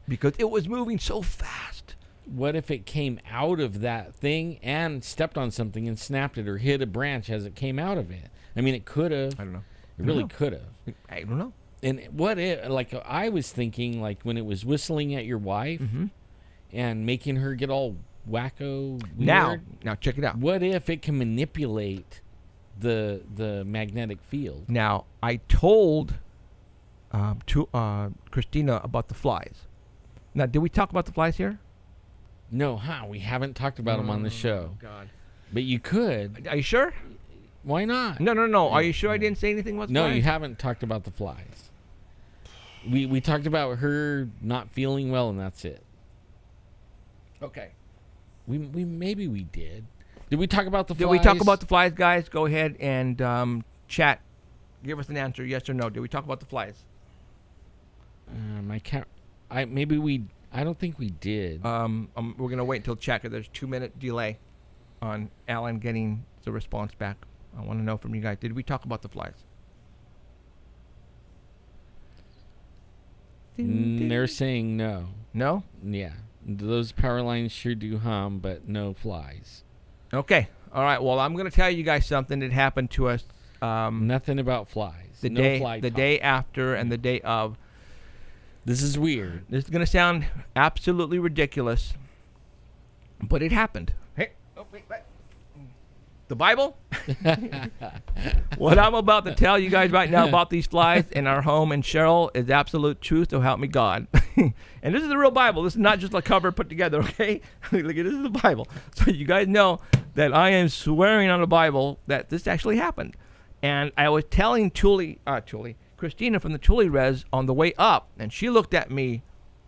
because it was moving so fast. What if it came out of that thing and stepped on something and snapped it, or hit a branch as it came out of it? I mean, it could have. I don't know. It really could have. I don't know. And what if, like, I was thinking, like, when it was whistling at your wife and making her get all wacko weird. Now check it out. What if it can manipulate the magnetic field? Now, I told to Christina about the flies. Now, did we talk about the flies here? No, we haven't talked about them on the show. God. But you could. Are you sure? Why not? No. Are you sure I didn't say anything about the flies? No, you haven't talked about the flies. We talked about her not feeling well, and that's it. Okay. We maybe we did. Did we talk about the flies? Did we talk about the flies, guys? Go ahead and chat. Give us an answer, yes or no. Did we talk about the flies? I don't think we did. We're gonna wait until chat because there's 2-minute delay on Alan getting the response back. I want to know from you guys. Did we talk about the flies? They're saying no. No? Yeah. Those power lines sure do hum, but no flies. Okay. All right. Well, I'm going to tell you guys something that happened to us. Nothing about flies. The day after and the day of. This is weird. This is going to sound absolutely ridiculous, but it happened. Hey. Oh, wait. The Bible? What I'm about to tell you guys right now about these flies in our home and Cheryl is absolute truth, so help me God. And this is the real Bible. This is not just a cover put together, okay? Look, this is the Bible. So you guys know that I am swearing on the Bible that this actually happened. And I was telling Christina from the Thule Res on the way up, and she looked at me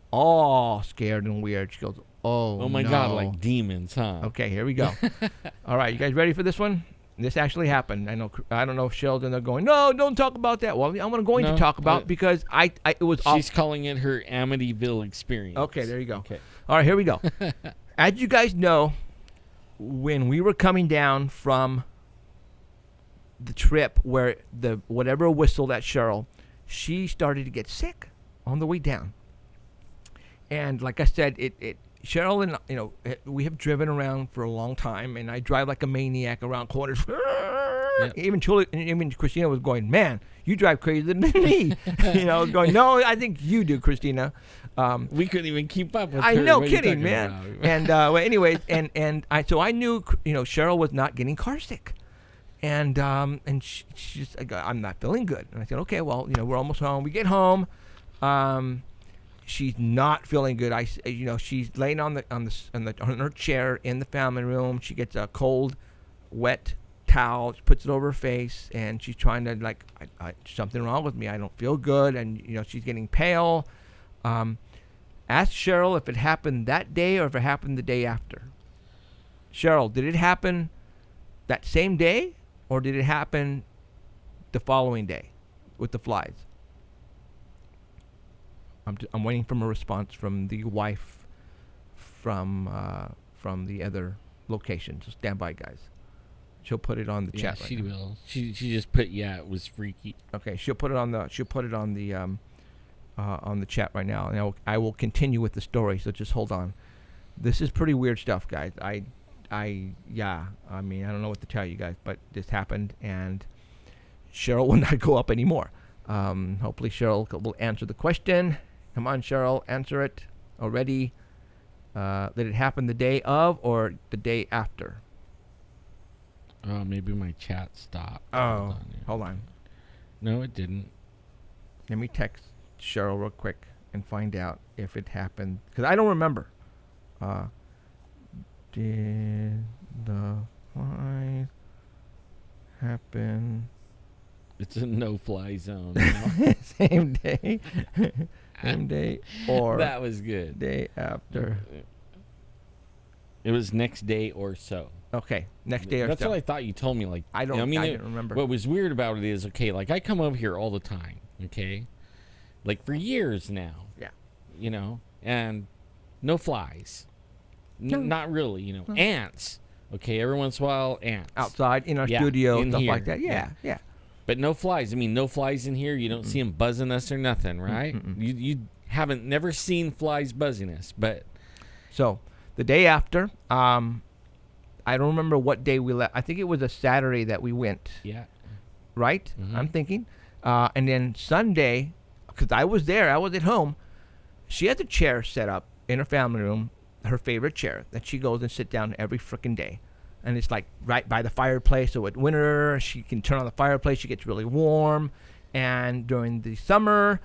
all scared and weird. She goes, Oh my no. God, like demons, huh? Okay, here we go. All right, you guys ready for this one? This actually happened. I don't know if Sheldon are going, no, don't talk about that. Well, I'm going to talk about it because it was She's calling it her Amityville experience. Okay, there you go. Okay. All right, here we go. As you guys know, when we were coming down from the trip where whatever whistled at Cheryl, she started to get sick on the way down. And like I said, Cheryl and we have driven around for a long time, and I drive like a maniac around corners. Yep. Even Christina was going, man, you drive crazier than me. Going, no, I think you do, Christina. We couldn't even keep up with her. I know, kidding, man. And anyways, so I knew Cheryl was not getting car sick, and she's like, I'm not feeling good, and I said, okay, well, we're almost home. We get home. She's not feeling good. She's laying on her chair in the family room. She gets a cold, wet towel, she puts it over her face, and she's trying to something wrong with me. I don't feel good, and she's getting pale. Ask Cheryl if it happened that day or if it happened the day after. Cheryl, did it happen that same day or did it happen the following day with the flies? I'm waiting for a response from the wife from the other location. So stand by, guys. She'll put it on the chat. She will. She just put it was freaky. Okay, she'll put it on the chat right now, and I will continue with the story. So just hold on. This is pretty weird stuff, guys. I don't know what to tell you guys, but this happened, and Cheryl will not go up anymore. Hopefully Cheryl will answer the question. Come on, Cheryl, answer it already. Did it happen the day of or the day after? Maybe my chat stopped. Oh, hold on. No, it didn't. Let me text Cheryl real quick and find out if it happened. Because I don't remember. Did the flies happen? It's a no-fly zone. Same day. Same day or that was good. Day after. It was next day or so. Okay, next day or so. That's what I thought you told me. I didn't remember. What was weird about it is, I come over here all the time, for years now. Yeah. And no flies. Not really, ants. Okay, every once in a while, ants. Outside, in our studio, stuff here. like that. Yeah. But no flies. No flies in here. You don't see them buzzing us or nothing, right? You haven't never seen flies buzzing us, but. So, the day after, I don't remember what day we left. I think it was a Saturday that we went. Yeah. Right? Mm-hmm. I'm thinking. And then Sunday, because I was there, I was at home, she had the chair set up in her family room, her favorite chair, that she goes and sit down every freaking day. And it's right by the fireplace. So at winter, she can turn on the fireplace. She gets really warm. And during the summer,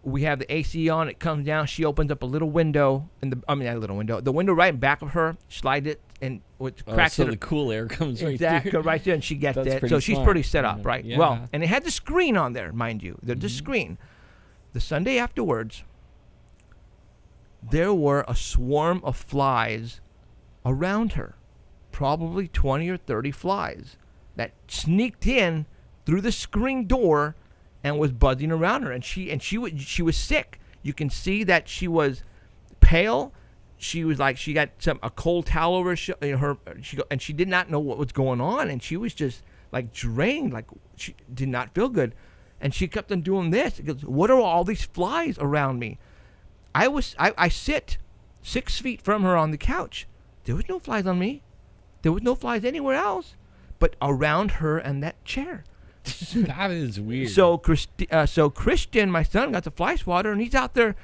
we have the AC on. It comes down. She opens up a little window, not a little window. The window right in back of her. Slide it and cracks so it. the cool air comes right Exactly, through. right there, and she gets That's it. pretty So she's smart. pretty set up, right? Yeah. Well, and it had the screen on there, mind you. The screen. The Sunday afterwards, there were a swarm of flies around her, probably 20 or 30 flies that sneaked in through the screen door and was buzzing around her. And she was sick. You can see that she was pale. She was like she got a cold towel over her. And she did not know what was going on, and she was just like drained, like she did not feel good. And she kept on doing this. It goes, what are all these flies around me? I sit 6 feet from her on the couch. There was no flies on me. There was no flies anywhere else, but around her and that chair. That is weird. So Christian, my son, got the fly swatter, and he's out there,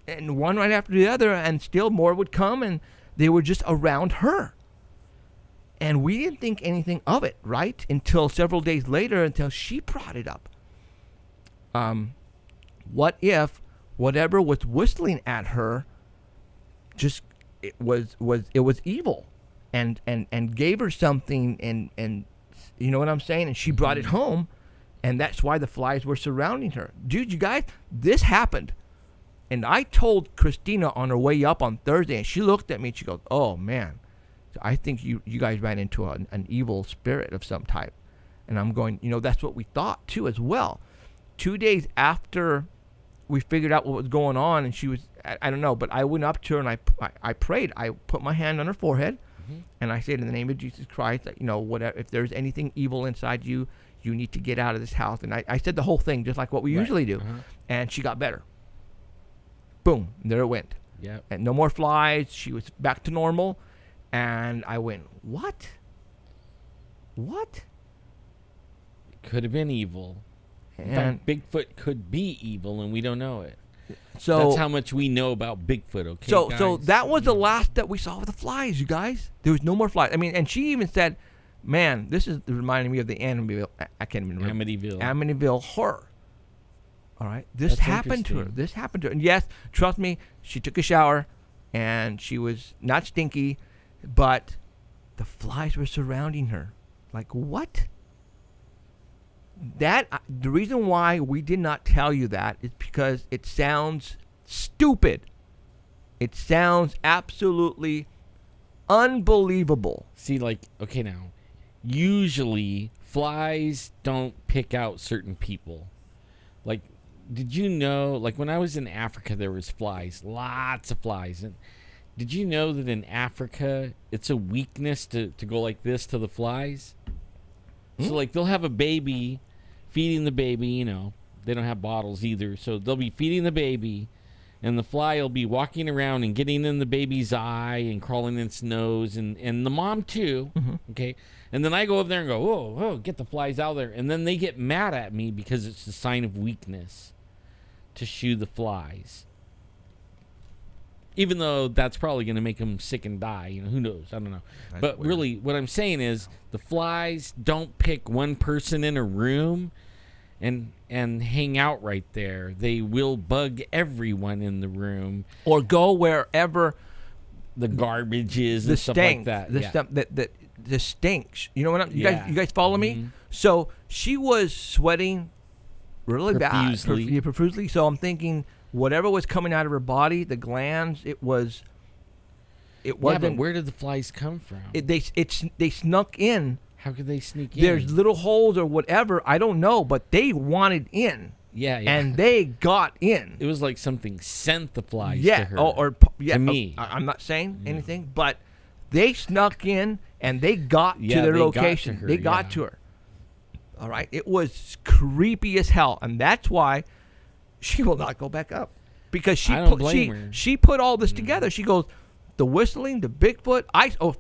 and one right after the other, and still more would come, and they were just around her. And we didn't think anything of it, right? Until several days later, until she brought it up. What if whatever was whistling at her it was evil and gave her something and you know what I'm saying? And she brought it home, and that's why the flies were surrounding her. Dude, you guys, this happened. And I told Christina on her way up on Thursday, and she looked at me and she goes, oh man, I think you guys ran into an evil spirit of some type. And I'm going, that's what we thought too as well. 2 days after we figured out what was going on, and she was, I don't know, but I went up to her and I prayed. I put my hand on her forehead, and I said, in the name of Jesus Christ, that, whatever, if there's anything evil inside you, you need to get out of this house. And I said the whole thing just like what we usually do. And she got better. Boom, there it went. Yeah. And no more flies. She was back to normal. And I went, what? Could have been evil. In fact, Bigfoot could be evil, and we don't know it. So that's how much we know about Bigfoot. Okay. So that was the last that we saw of the flies, you guys. There was no more flies. I mean, and she even said, "Man, this is reminding me of the Amityville. I can't even remember Amityville horror." All right, this happened to her. And yes, trust me, she took a shower, and she was not stinky, but the flies were surrounding her. Like what? The reason why we did not tell you that is because it sounds stupid. It sounds absolutely unbelievable. See, okay, now, usually flies don't pick out certain people. Did you know, when I was in Africa, there was flies, lots of flies. And did you know that in Africa, it's a weakness to go like this to the flies? So, they'll have a baby, feeding the baby, they don't have bottles either. So they'll be feeding the baby, and the fly will be walking around and getting in the baby's eye and crawling in its nose, and the mom too, okay? And then I go over there and go, whoa, get the flies out of there. And then they get mad at me because it's a sign of weakness to shoo the flies. Even though that's probably going to make them sick and die. Who knows? I don't know. That's but weird. Really, what I'm saying is the flies don't pick one person in a room and hang out right there. They will bug everyone in the room. Or go wherever the garbage is and stuff like that. The stinks. You know what you guys follow me? So she was sweating really profusely. So I'm thinking whatever was coming out of her body, the glands, it wasn't. Yeah, but where did the flies come from? They snuck in. How could they sneak in? There's little holes or whatever. I don't know, but they wanted in. Yeah. And they got in. It was like something sent the flies to her. To me. I'm not saying anything, but they snuck in and they got to their location. They got to her. All right. It was creepy as hell, and that's why she will not go back up, because she put all this together. She goes, the whistling, the Bigfoot.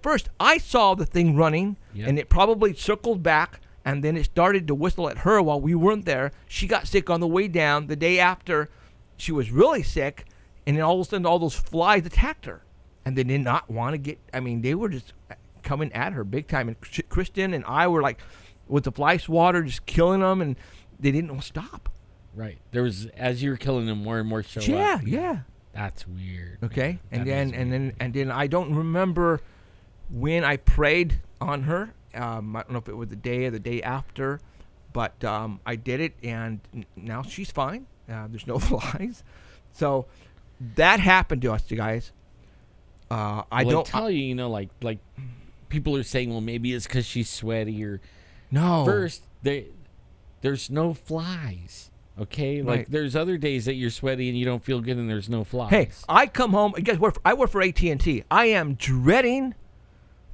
First I saw the thing running, and it probably circled back, and then it started to whistle at her while we weren't there. She got sick on the way down. The day after, she was really sick, and then all of a sudden all those flies attacked her, and they did not want to get. I mean, they were just coming at her big time. And Kristen and I were like, with the fly swatter just killing them, and they didn't stop. Right. There was, as you were killing them, more and more show Yeah, up. yeah. That's weird. Okay, and That is then I don't remember when I prayed on her. I don't know if it was the day or the day after, but I did it, and now she's fine. There's no flies. So that happened to us, you guys. I tell you, you know, like people are saying, well, maybe it's because she's sweaty or. No. First, there's no flies. Okay, like Right. there's other days that you're sweaty and you don't feel good and there's no flies. Hey, I come home. Guess what? I work for AT&T. I am dreading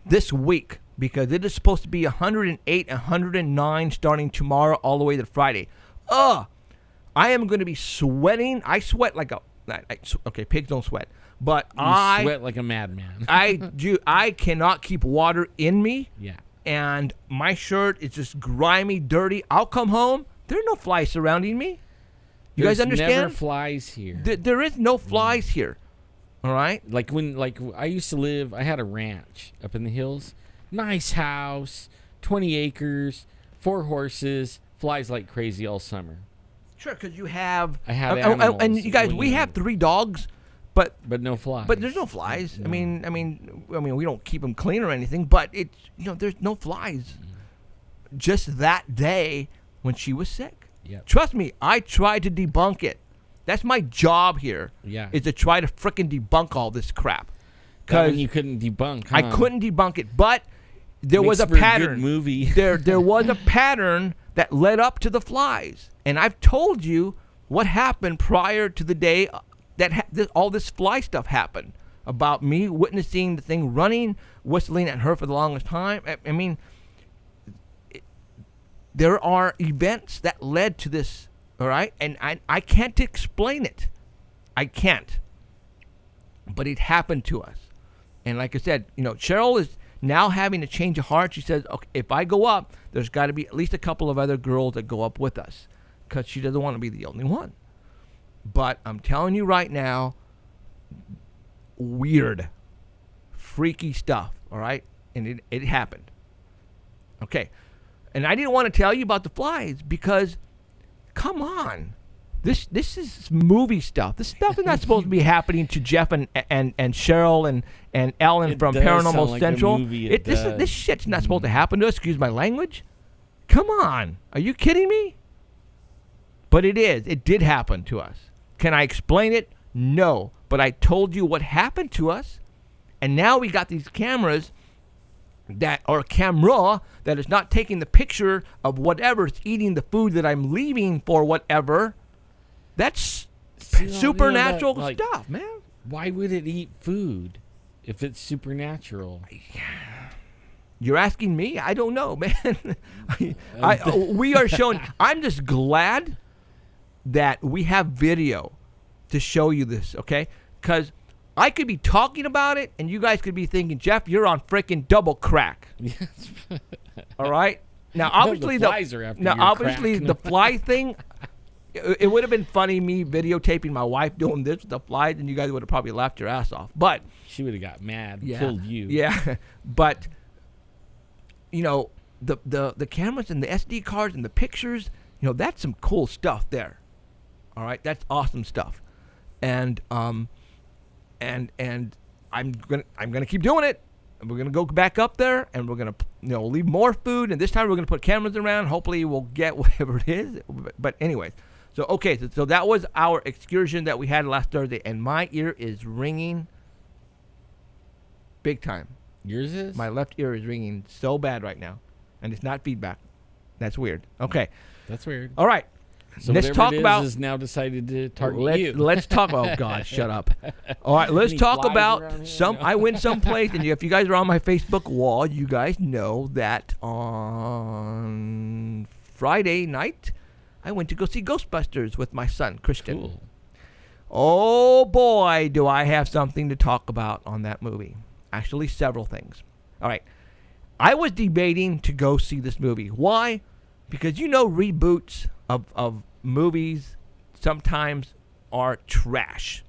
this week because it is supposed to be 108, 109 starting tomorrow all the way to Friday. I am going to be sweating. I sweat like okay, pigs don't sweat, but you sweat like a madman. I cannot keep water in me. Yeah. And my shirt is just grimy, dirty. I'll come home. There are no flies surrounding me. You guys understand? Never flies here. There is no flies here. All right? Like I used to live, I had a ranch up in the hills. Nice house, 20 acres, 4 horses, flies like crazy all summer. Sure, because you have... I have animals. And you guys, we have 3 dogs, but no flies. But there's no flies. No. I mean, we don't keep them clean or anything, but it's, there's no flies. Just that day when she was sick. Yep. Trust me, I tried to debunk it. That's my job here. Yeah. Is to try to frickin' debunk all this crap. That one you couldn't debunk, huh? I couldn't debunk it, but there was a for pattern. A good movie. there was a pattern that led up to the flies, and I've told you what happened prior to the day that all this fly stuff happened. About me witnessing the thing running, whistling at her for the longest time. I mean, there are events that led to this, all right? And I can't explain it. I can't. But it happened to us. And like I said, Cheryl is now having a change of heart. She says, okay, if I go up, there's got to be at least a couple of other girls that go up with us because she doesn't want to be the only one. But I'm telling you right now, weird, freaky stuff, all right? And it happened. Okay. And I didn't want to tell you about the flies because, come on. This is movie stuff. This stuff is not supposed to be happening to Jeff and Cheryl and Ellen from Paranormal Central. This shit's not supposed to happen to us. Excuse my language. Come on. Are you kidding me? But it is. It did happen to us. Can I explain it? No. But I told you what happened to us. And now we got these cameras camera that is not taking the picture of whatever is eating the food that I'm leaving for whatever. That's supernatural stuff, man. Why would it eat food if it's supernatural? You're asking me? I don't know, man. We are showing. I'm just glad that we have video to show you this, okay? Because I could be talking about it, and you guys could be thinking, Jeff, you're on freaking double crack. Yes. All right? Now, obviously, the flies are after your crack. The fly thing, it would have been funny me videotaping my wife doing this with the flies, and you guys would have probably laughed your ass off. But she would have got mad, killed you. Yeah, but the cameras and the SD cards and the pictures, that's some cool stuff there. All right, that's awesome stuff, and I'm gonna keep doing it. And we're gonna go back up there, and we're gonna leave more food, and this time we're gonna put cameras around. Hopefully, we'll get whatever it is. But anyways, so that was our excursion that we had last Thursday, and my ear is ringing big time. Yours is? My left ear is ringing so bad right now, and it's not feedback. That's weird. Okay. That's weird. All right. So let's talk about. Is now decided to target you. Let's talk. Oh God, shut up! All right, let's talk about some. I went someplace, and if you guys are on my Facebook wall, you guys know that on Friday night, I went to go see Ghostbusters with my son Christian. Cool. Oh boy, do I have something to talk about on that movie. Actually, several things. All right, I was debating to go see this movie. Why? Because reboots of movies sometimes are trash.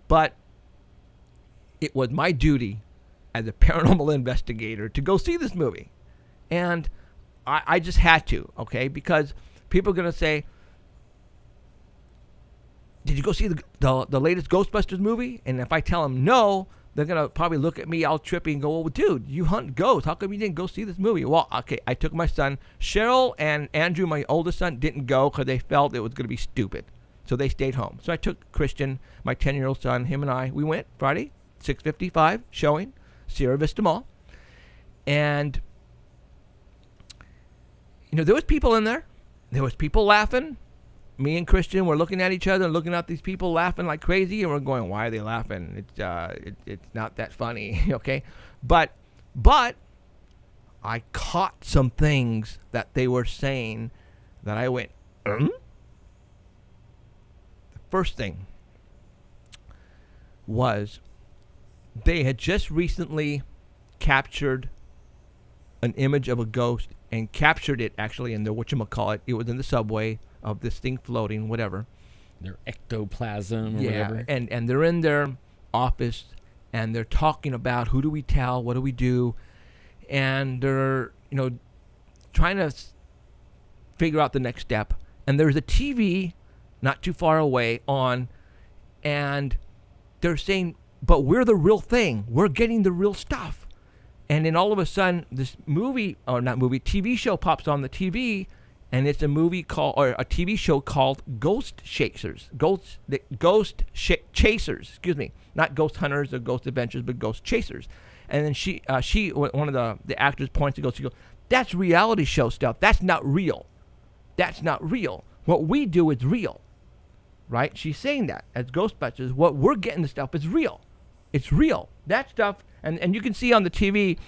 But it was my duty as a paranormal investigator to go see this movie. And I just had to, okay? Because people are going to say, did you go see the latest Ghostbusters movie? And if I tell them no, they're going to probably look at me all trippy and go, well, dude, you hunt ghosts. How come you didn't go see this movie? Well, okay, I took my son. Cheryl and Andrew, my oldest son, didn't go because they felt it was going to be stupid. So they stayed home. So I took Christian, my 10-year-old son, him and I. We went Friday, 6:55, showing, Sierra Vista Mall. And, there was people in there. There was people laughing. Me and Christian were looking at each other, looking at these people laughing like crazy, and we're going, why are they laughing? It's not that funny, okay? But I caught some things that they were saying that I went, The first thing was they had just recently captured an image of a ghost and captured it actually in the whatchamacallit. It was in the subway of this thing floating, whatever. Their ectoplasm or whatever. And they're in their office and they're talking about who do we tell, what do we do, and they're trying to figure out the next step. And there's a TV not too far away on, and they're saying, but we're the real thing. We're getting the real stuff. And then all of a sudden, this TV show pops on the TV, and it's a TV show called Ghost Chasers. Chasers, excuse me. Not Ghost Hunters or Ghost Adventures, but Ghost Chasers. And then one of the actors points to she goes, that's reality show stuff. That's not real. That's not real. What we do is real. Right? She's saying that as Ghostbusters, what we're getting the stuff is real. It's real. That stuff, and you can see on the TV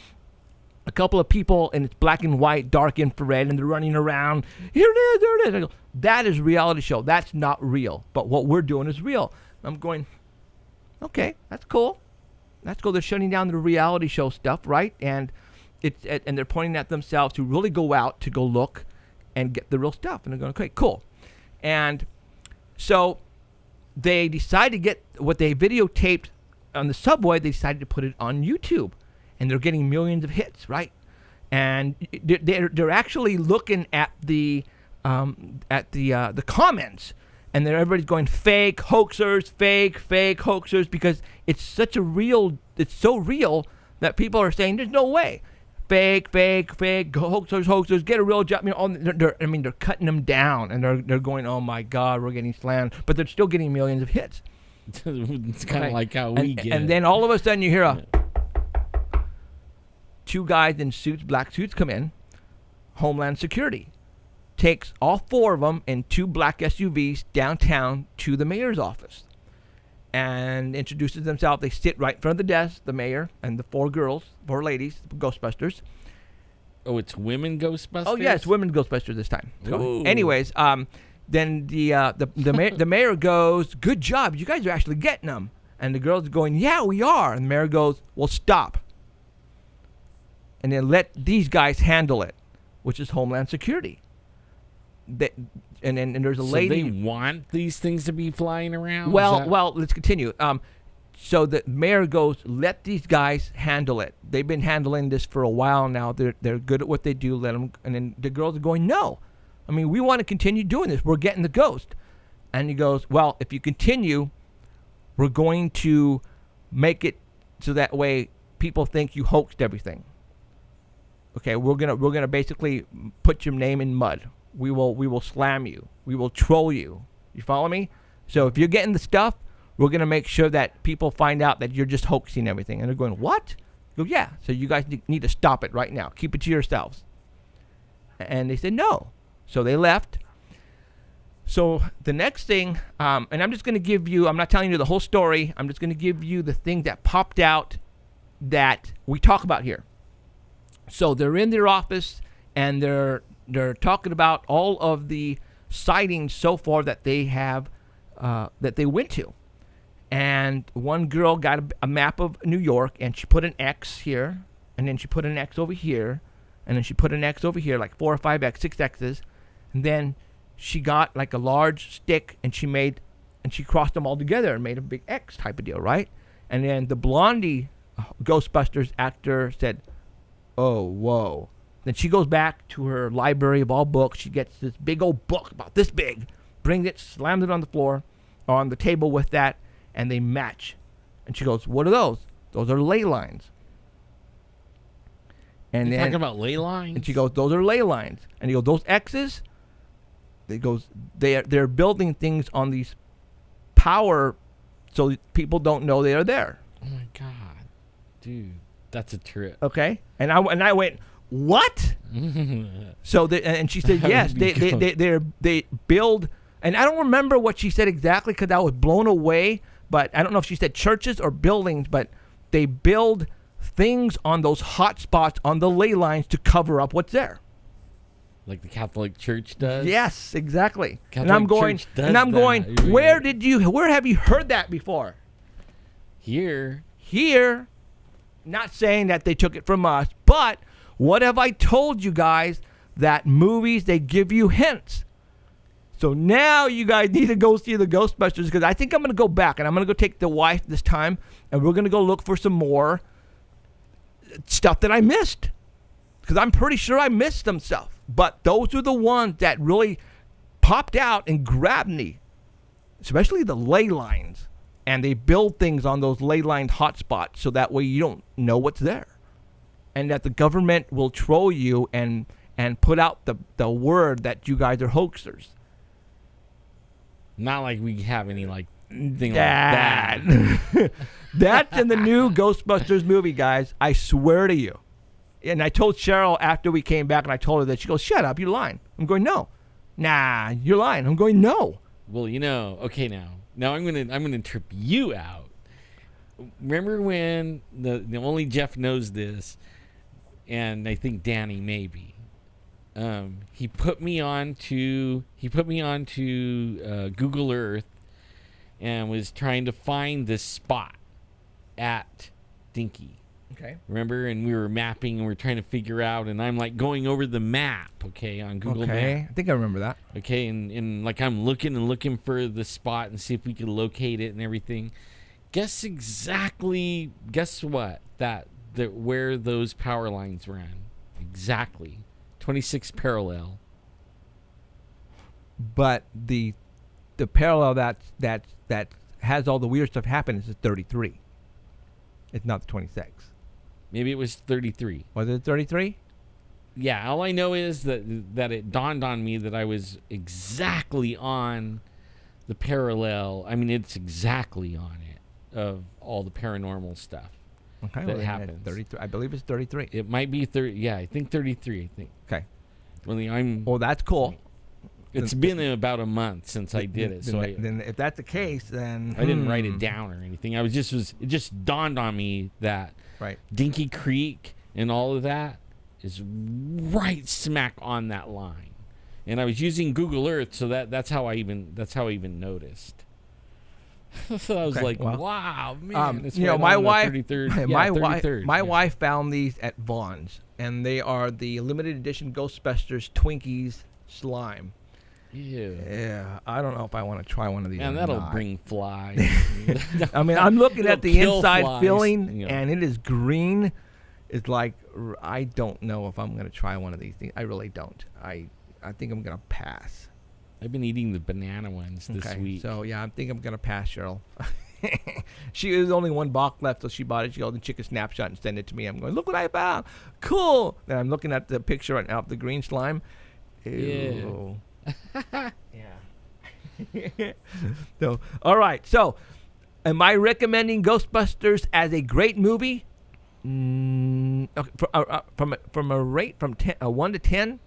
a couple of people, and it's black and white, dark infrared, and they're running around. Here it is, there it is. I go, that is reality show. That's not real. But what we're doing is real. I'm going, okay, that's cool. That's cool. They're shutting down the reality show stuff, right? And and they're pointing at themselves to really go out to go look and get the real stuff. And they're going, okay, cool. And so they decided to get what they videotaped on the subway. They decided to put it on YouTube, and they're getting millions of hits, right? And they're actually looking at the comments, and everybody's going fake hoaxers, fake hoaxers, because it's so real that people are saying there's no way. Fake, hoaxers, get a real job. They're cutting them down, and they're going, oh my God, we're getting slammed, but they're still getting millions of hits. It's kind of like how we get. And then all of a sudden you hear two guys in suits, black suits, come in. Homeland Security takes all four of them in two black SUVs downtown to the mayor's office and introduces themselves. They sit right in front of the desk, the mayor and the four ladies, Ghostbusters. Oh, it's women Ghostbusters? Oh, yeah, it's women Ghostbusters this time. Ooh. Anyways, then the mayor goes, good job, you guys are actually getting them. And the girls are going, yeah, we are. And the mayor goes, well, stop. And then let these guys handle it, which is Homeland Security. And there's a lady. So they want these things to be flying around? Well, let's continue. So the mayor goes, let these guys handle it. They've been handling this for a while now. They're good at what they do. Let them. And then the girls are going, no. I mean, we want to continue doing this. We're getting the ghost. And he goes, well, if you continue, we're going to make it so that way people think you hoaxed everything. Okay, we're gonna basically put your name in mud. We will slam you. We will troll you. You follow me? So if you're getting the stuff, we're gonna make sure that people find out that you're just hoaxing everything. And they're going, what? I go, yeah. So you guys need to stop it right now. Keep it to yourselves. And they said no. So they left. So the next thing, and I'm just gonna give you. I'm not telling you the whole story. I'm just gonna give you the thing that popped out that we talk about here. So they're in their office and they're talking about all of the sightings so far that they have that they went to. And one girl got a map of New York, and she put an X here, and then she put an X over here, and then she put an X over here, like 4 or 5 X, 6 X's, and then she got like a large stick, and she crossed them all together and made a big X type of deal, right? And then the Blondie Ghostbusters actor said, oh, whoa, Then she goes back to her library of all books. She gets this big old book about this big, brings it, slams it on the floor, on the table with that, and they match. And she goes, "What are those?" "Those are ley lines." And You're then talking about ley lines? and she goes, "Those are ley lines." And he goes, "Those X's?" They goes, they're building things on these power, so people don't know they are there. Oh my God, dude, that's a trip. Okay, and I went, "What?" So and she said, "Yes, they build." And I don't remember what she said exactly because I was blown away. But I don't know if she said churches or buildings, but they build things on those hot spots on the ley lines to cover up what's there. Like the Catholic Church does? Yes, exactly. Catholic and I'm going, Church does and I'm that. going. Where have you heard that before? Here. Not saying that they took it from us, but what have I told you guys? That movies, they give you hints. So now you guys need to go see the Ghostbusters, because I think I'm going to go back and I'm going to go take the wife this time and we're going to go look for some more stuff that I missed, because I'm pretty sure I missed some stuff. But those are the ones that really popped out and grabbed me, especially the ley lines. And they build things on those ley line hotspots so that way you don't know what's there. And that the government will troll you and put out the word that you guys are hoaxers. Not like we have any thing like that. That's in the new Ghostbusters movie, guys. I swear to you. And I told Cheryl after we came back, and I told her that. She goes, "Shut up, you're lying." I'm going, "No." "Nah, you're lying." I'm going, "No." Well, okay, now I'm gonna trip you out. Remember when the only Jeff knows this, and I think Danny maybe. He put me on to Google Earth and was trying to find this spot at Dinky. Okay. Remember? And we were mapping and we are trying to figure out, and I'm like going over the map, okay, on Google Maps. I think I remember that. Okay, and like I'm looking for the spot and see if we could locate it and everything. Guess what? That where those power lines ran. Exactly. 26 parallel. But the parallel that has all the weird stuff happen is 33. It's not the 26. Maybe it was 33. Was it 33? Yeah, all I know is that it dawned on me that I was exactly on the parallel. I mean, it's exactly on it of all the paranormal stuff that happens. 33. I believe it's 33. It might be 30. Yeah, I think 33. I think. Okay. Well, that's cool. It's been about a month since I did it, then if that's the case, then I didn't write it down or anything. It just dawned on me that Dinky Creek and all of that is right smack on that line, and I was using Google Earth, so that's how I even noticed. So I was wow, man! It's right my on wife, the 33rd. My wife found these at Vaughn's, and they are the limited edition Ghostbusters Twinkies slime. Ew. Yeah, I don't know if I want to try one of these. And that'll bring flies. I mean, I'm looking at the inside flies, filling, and it is green. It's like, I don't know if I'm going to try one of these things. I really don't. I think I'm going to pass. I've been eating the banana ones this week. So, yeah, I think I'm going to pass, Cheryl. There's only one box left, so she bought it. She goes and took a snapshot and sent it to me. I'm going, "Look what I found. Cool." And I'm looking at the picture right now of the green slime. Ew. Yeah. So, all right. So, am I recommending Ghostbusters as a great movie? Okay, from a rate from 1 to 10,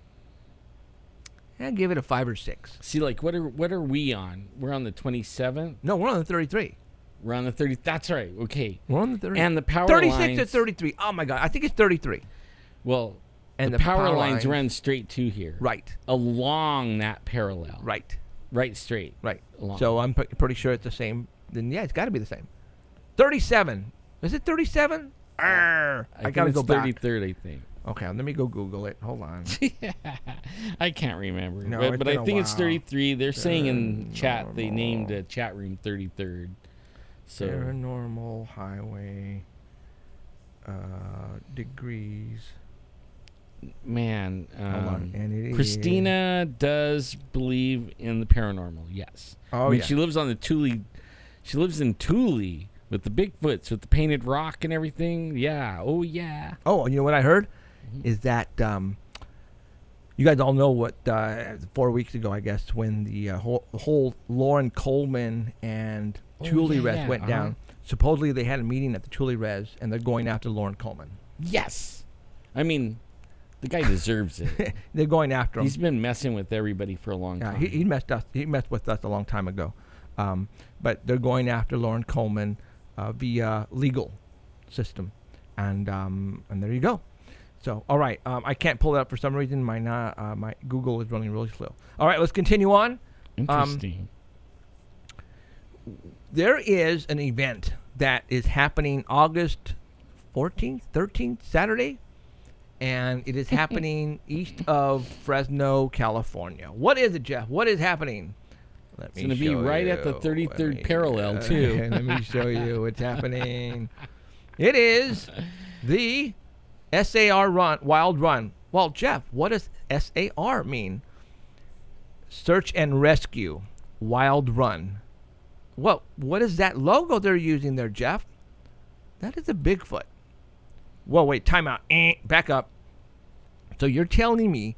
I'd give it a 5 or 6. See, like, what are we on? We're on the 27th. No, we're on the 33. We're on the 30. That's right. Okay. We're on the 30. And the power 36 lines, to 33. Oh my God, I think it's 33. Well, and the power lines run straight to here. Right. Along that parallel. Right. Right straight. Right. Along. So I'm pretty sure it's the same. Then yeah, it's got to be the same. 37. Is it 37? I got to go back. 33rd, I think. Okay, let me go Google it. Hold on. I can't remember. No, but I think it's 33. They're saying in chat they named the chat room 33rd. So Paranormal Highway degrees Man, Hold on. And Christina does believe in the paranormal. Yes. Oh, I mean, yeah. she lives on the Thule. She lives in Thule with the Bigfoots, with the painted rock and everything. Yeah. Oh, yeah. Oh, and you know what I heard? Is that you guys all know what 4 weeks ago, I guess, when the whole Lauren Coleman and Thule Res went down. Supposedly they had a meeting at the Thule Res, and they're going after Lauren Coleman. Yes. I mean, the guy deserves it. They're going after him. He's been messing with everybody for a long time. He messed us. He messed with us a long time ago. But they're going after Lauren Coleman via legal system, and there you go. So, all right, I can't pull it up for some reason. My Google is running really slow. All right, let's continue on. Interesting. There is an event that is happening August 14th, 13th, Saturday, and it is happening east of Fresno, California. What is it, Jeff? What is happening? It's going to be right at the 33rd parallel, too. Let me show you what's happening. It is the SAR Run, Wild Run. Well, Jeff, what does SAR mean? Search and Rescue Wild Run. Well, what is that logo they're using there, Jeff? That is a Bigfoot. Whoa, wait, time out. Back up. So you're telling me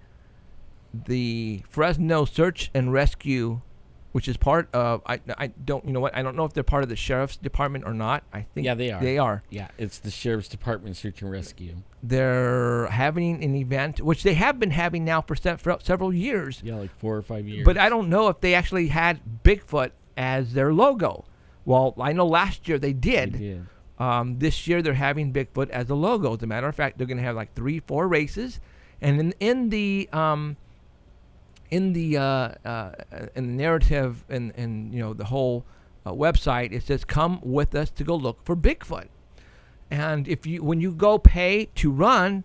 the Fresno Search and Rescue, which is part of, I don't, you know what, I don't know if they're part of the Sheriff's Department or not. I think they are. They are. Yeah, it's the Sheriff's Department Search and Rescue. They're having an event, which they have been having now for several years. Yeah, like 4 or 5 years. But I don't know if they actually had Bigfoot as their logo. Well, I know last year they did. They did. This year they're having Bigfoot as a logo. As a matter of fact, they're going to have like 3-4 races, and in the narrative and you know the whole website, it says come with us to go look for Bigfoot. And when you go pay to run,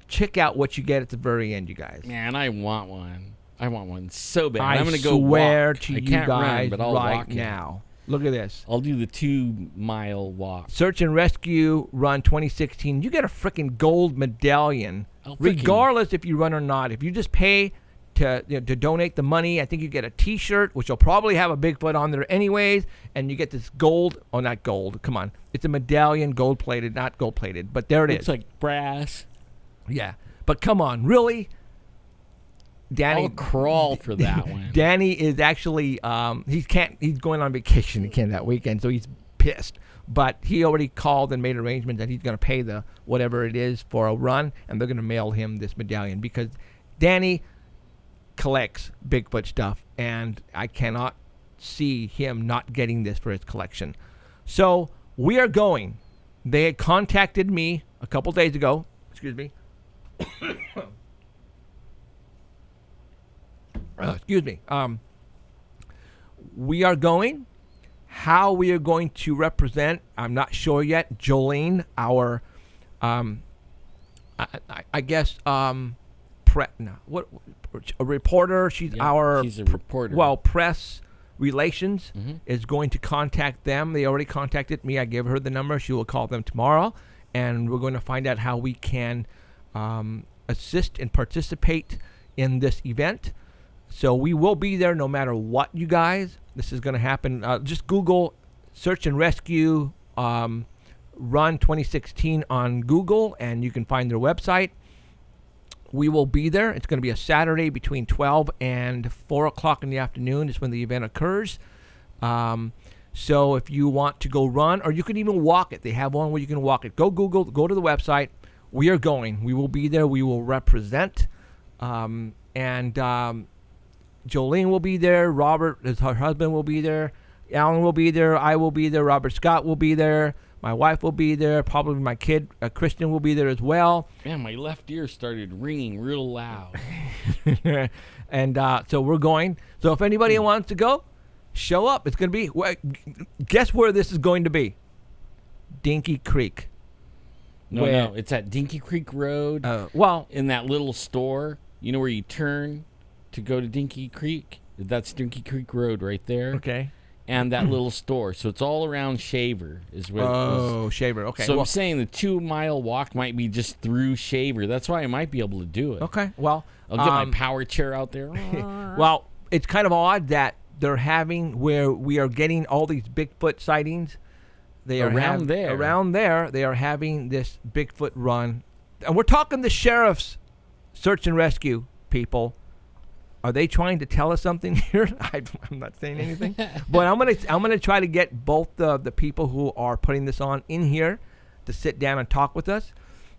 check out what you get at the very end, you guys. Man, I want one. I want one so bad. I I'm going to go swear walk. to I you can't guys run, but I'll right walk now. Look at this. I'll do the 2-mile walk. Search and Rescue Run 2016. You get a freaking gold medallion, regardless if you run or not. If you just pay to donate the money, I think you get a T-shirt, which will probably have a Bigfoot on there anyways, and you get this gold. Oh, not gold. Come on. It's a medallion, gold-plated, not gold-plated, but there it is. It's like brass. Yeah. But come on, really? Danny, I'll crawl for that one. Danny is actually he's going on vacation again that weekend, so he's pissed. But he already called and made arrangements that he's going to pay the whatever it is for a run, and they're going to mail him this medallion because Danny collects Bigfoot stuff, and I cannot see him not getting this for his collection. So we are going. They had contacted me a couple days ago. Excuse me. Excuse me. We are going. How we are going to represent, I'm not sure yet. Jolene, our, I guess, a reporter. She's a reporter. Well, press relations is going to contact them. They already contacted me. I gave her the number. She will call them tomorrow, and we're going to find out how we can assist and participate in this event. So we will be there no matter what, you guys. This is going to happen. Just Google Search and Rescue Run 2016 on Google, and you can find their website. We will be there. It's going to be a Saturday between 12 and 4 o'clock in the afternoon is when the event occurs. So if you want to go run, or you can even walk it. They have one where you can walk it. Go Google, go to the website. We are going. We will be there. We will represent. Jolene will be there. Robert, her husband, will be there. Alan will be there. I will be there. Robert Scott will be there. My wife will be there. Probably my kid, Christian, will be there as well. Man, my left ear started ringing real loud. And so we're going. So if anybody wants to go, show up. It's going to be, guess where this is going to be? Dinky Creek. No, it's at Dinky Creek Road. In that little store, you know where you turn to go to Dinky Creek? That's Dinky Creek Road right there. Okay. and that little store. So it's all around Shaver is where. Oh, Shaver. Okay. So I'm saying the 2-mile walk might be just through Shaver. That's why I might be able to do it. Okay. Well, I'll get my power chair out there. well, it's kind of odd that they're having where we are getting all these Bigfoot sightings. They are around there. They are having this Bigfoot run, and we're talking the sheriff's search and rescue people. Are they trying to tell us something here? I'm not saying anything, but I'm gonna try to get both the people who are putting this on in here to sit down and talk with us.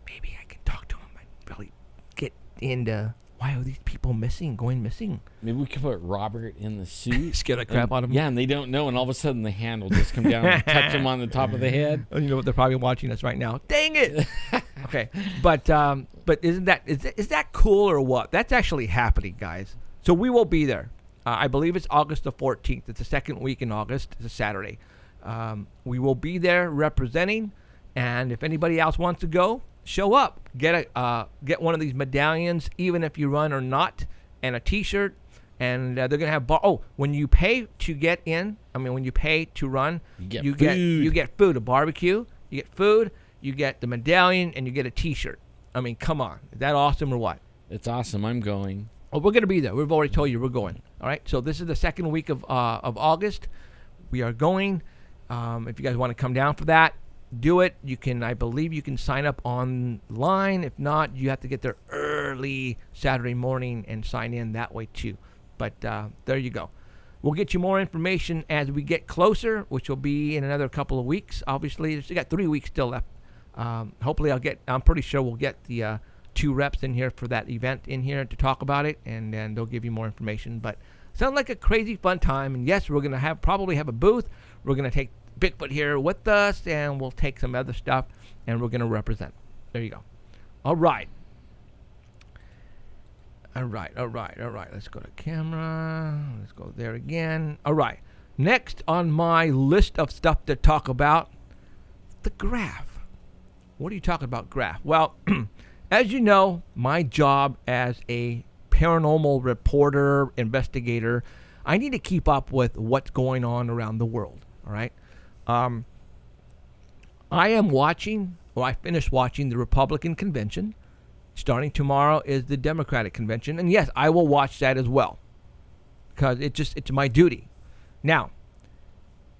Maybe I can talk to them and really get into why are these people going missing. Maybe we could put Robert in the suit. Scare the crap out of him. Yeah, and they don't know, and all of a sudden the hand will just come down and touch him on the top of the head. Oh, you know what? They're probably watching us right now. Dang it! Okay, but isn't that cool or what? That's actually happening, guys. So we will be there. I believe it's August the 14th. It's the second week in August. It's a Saturday. We will be there representing, and if anybody else wants to go, show up. Get one of these medallions, even if you run or not, and a T-shirt. And they're gonna have when you pay to get in. When you pay to run, you get food, a barbecue. You get food. You get the medallion, and you get a T-shirt. Come on, is that awesome or what? It's awesome. I'm going. Oh, we're gonna be there. We've already told you we're going. All right. So this is the second week of August. We are going. If you guys want to come down for that, do it. You can. I believe you can sign up online. If not, you have to get there early Saturday morning and sign in that way too. But there you go. We'll get you more information as we get closer, which will be in another couple of weeks. Obviously, we got 3 weeks still left. Hopefully, I'm pretty sure we'll get the 2 reps in here for that event in here to talk about it, and then they'll give you more information. But sounds like a crazy fun time. And yes, we're gonna probably have a booth. We're gonna take Bigfoot here with us, and we'll take some other stuff, and we're gonna represent. There you go. All right. Let's go to camera. Let's go there again. All right. Next on my list of stuff to talk about, the graph. What are you talking about, graph? Well, as you know, my job as a paranormal reporter, investigator, I need to keep up with what's going on around the world. All right. I finished watching the Republican convention. Starting tomorrow is the Democratic convention. And yes, I will watch that as well, because it's my duty. Now,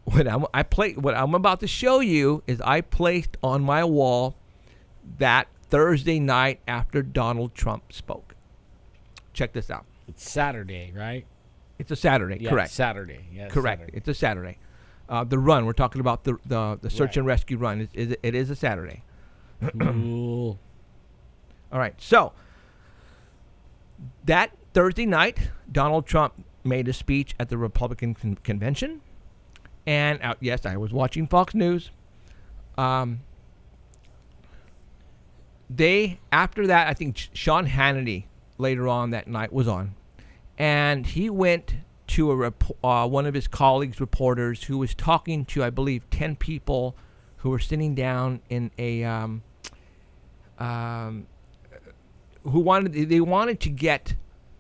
what I'm about to show you is I placed on my wall that Thursday night after Donald Trump spoke. Check this out. It's Saturday, right? It's a Saturday, yeah, correct? Saturday, yeah. Correct. Saturday. It's a Saturday. The run, we're talking about the search and rescue run. It is a Saturday. Cool. All right. So that Thursday night, Donald Trump made a speech at the Republican convention, and yes, I was watching Fox News. After that, I think Sean Hannity later on that night was on, and he went to one of his colleagues, reporters, who was talking to, I believe, 10 people who were sitting down in a they wanted to get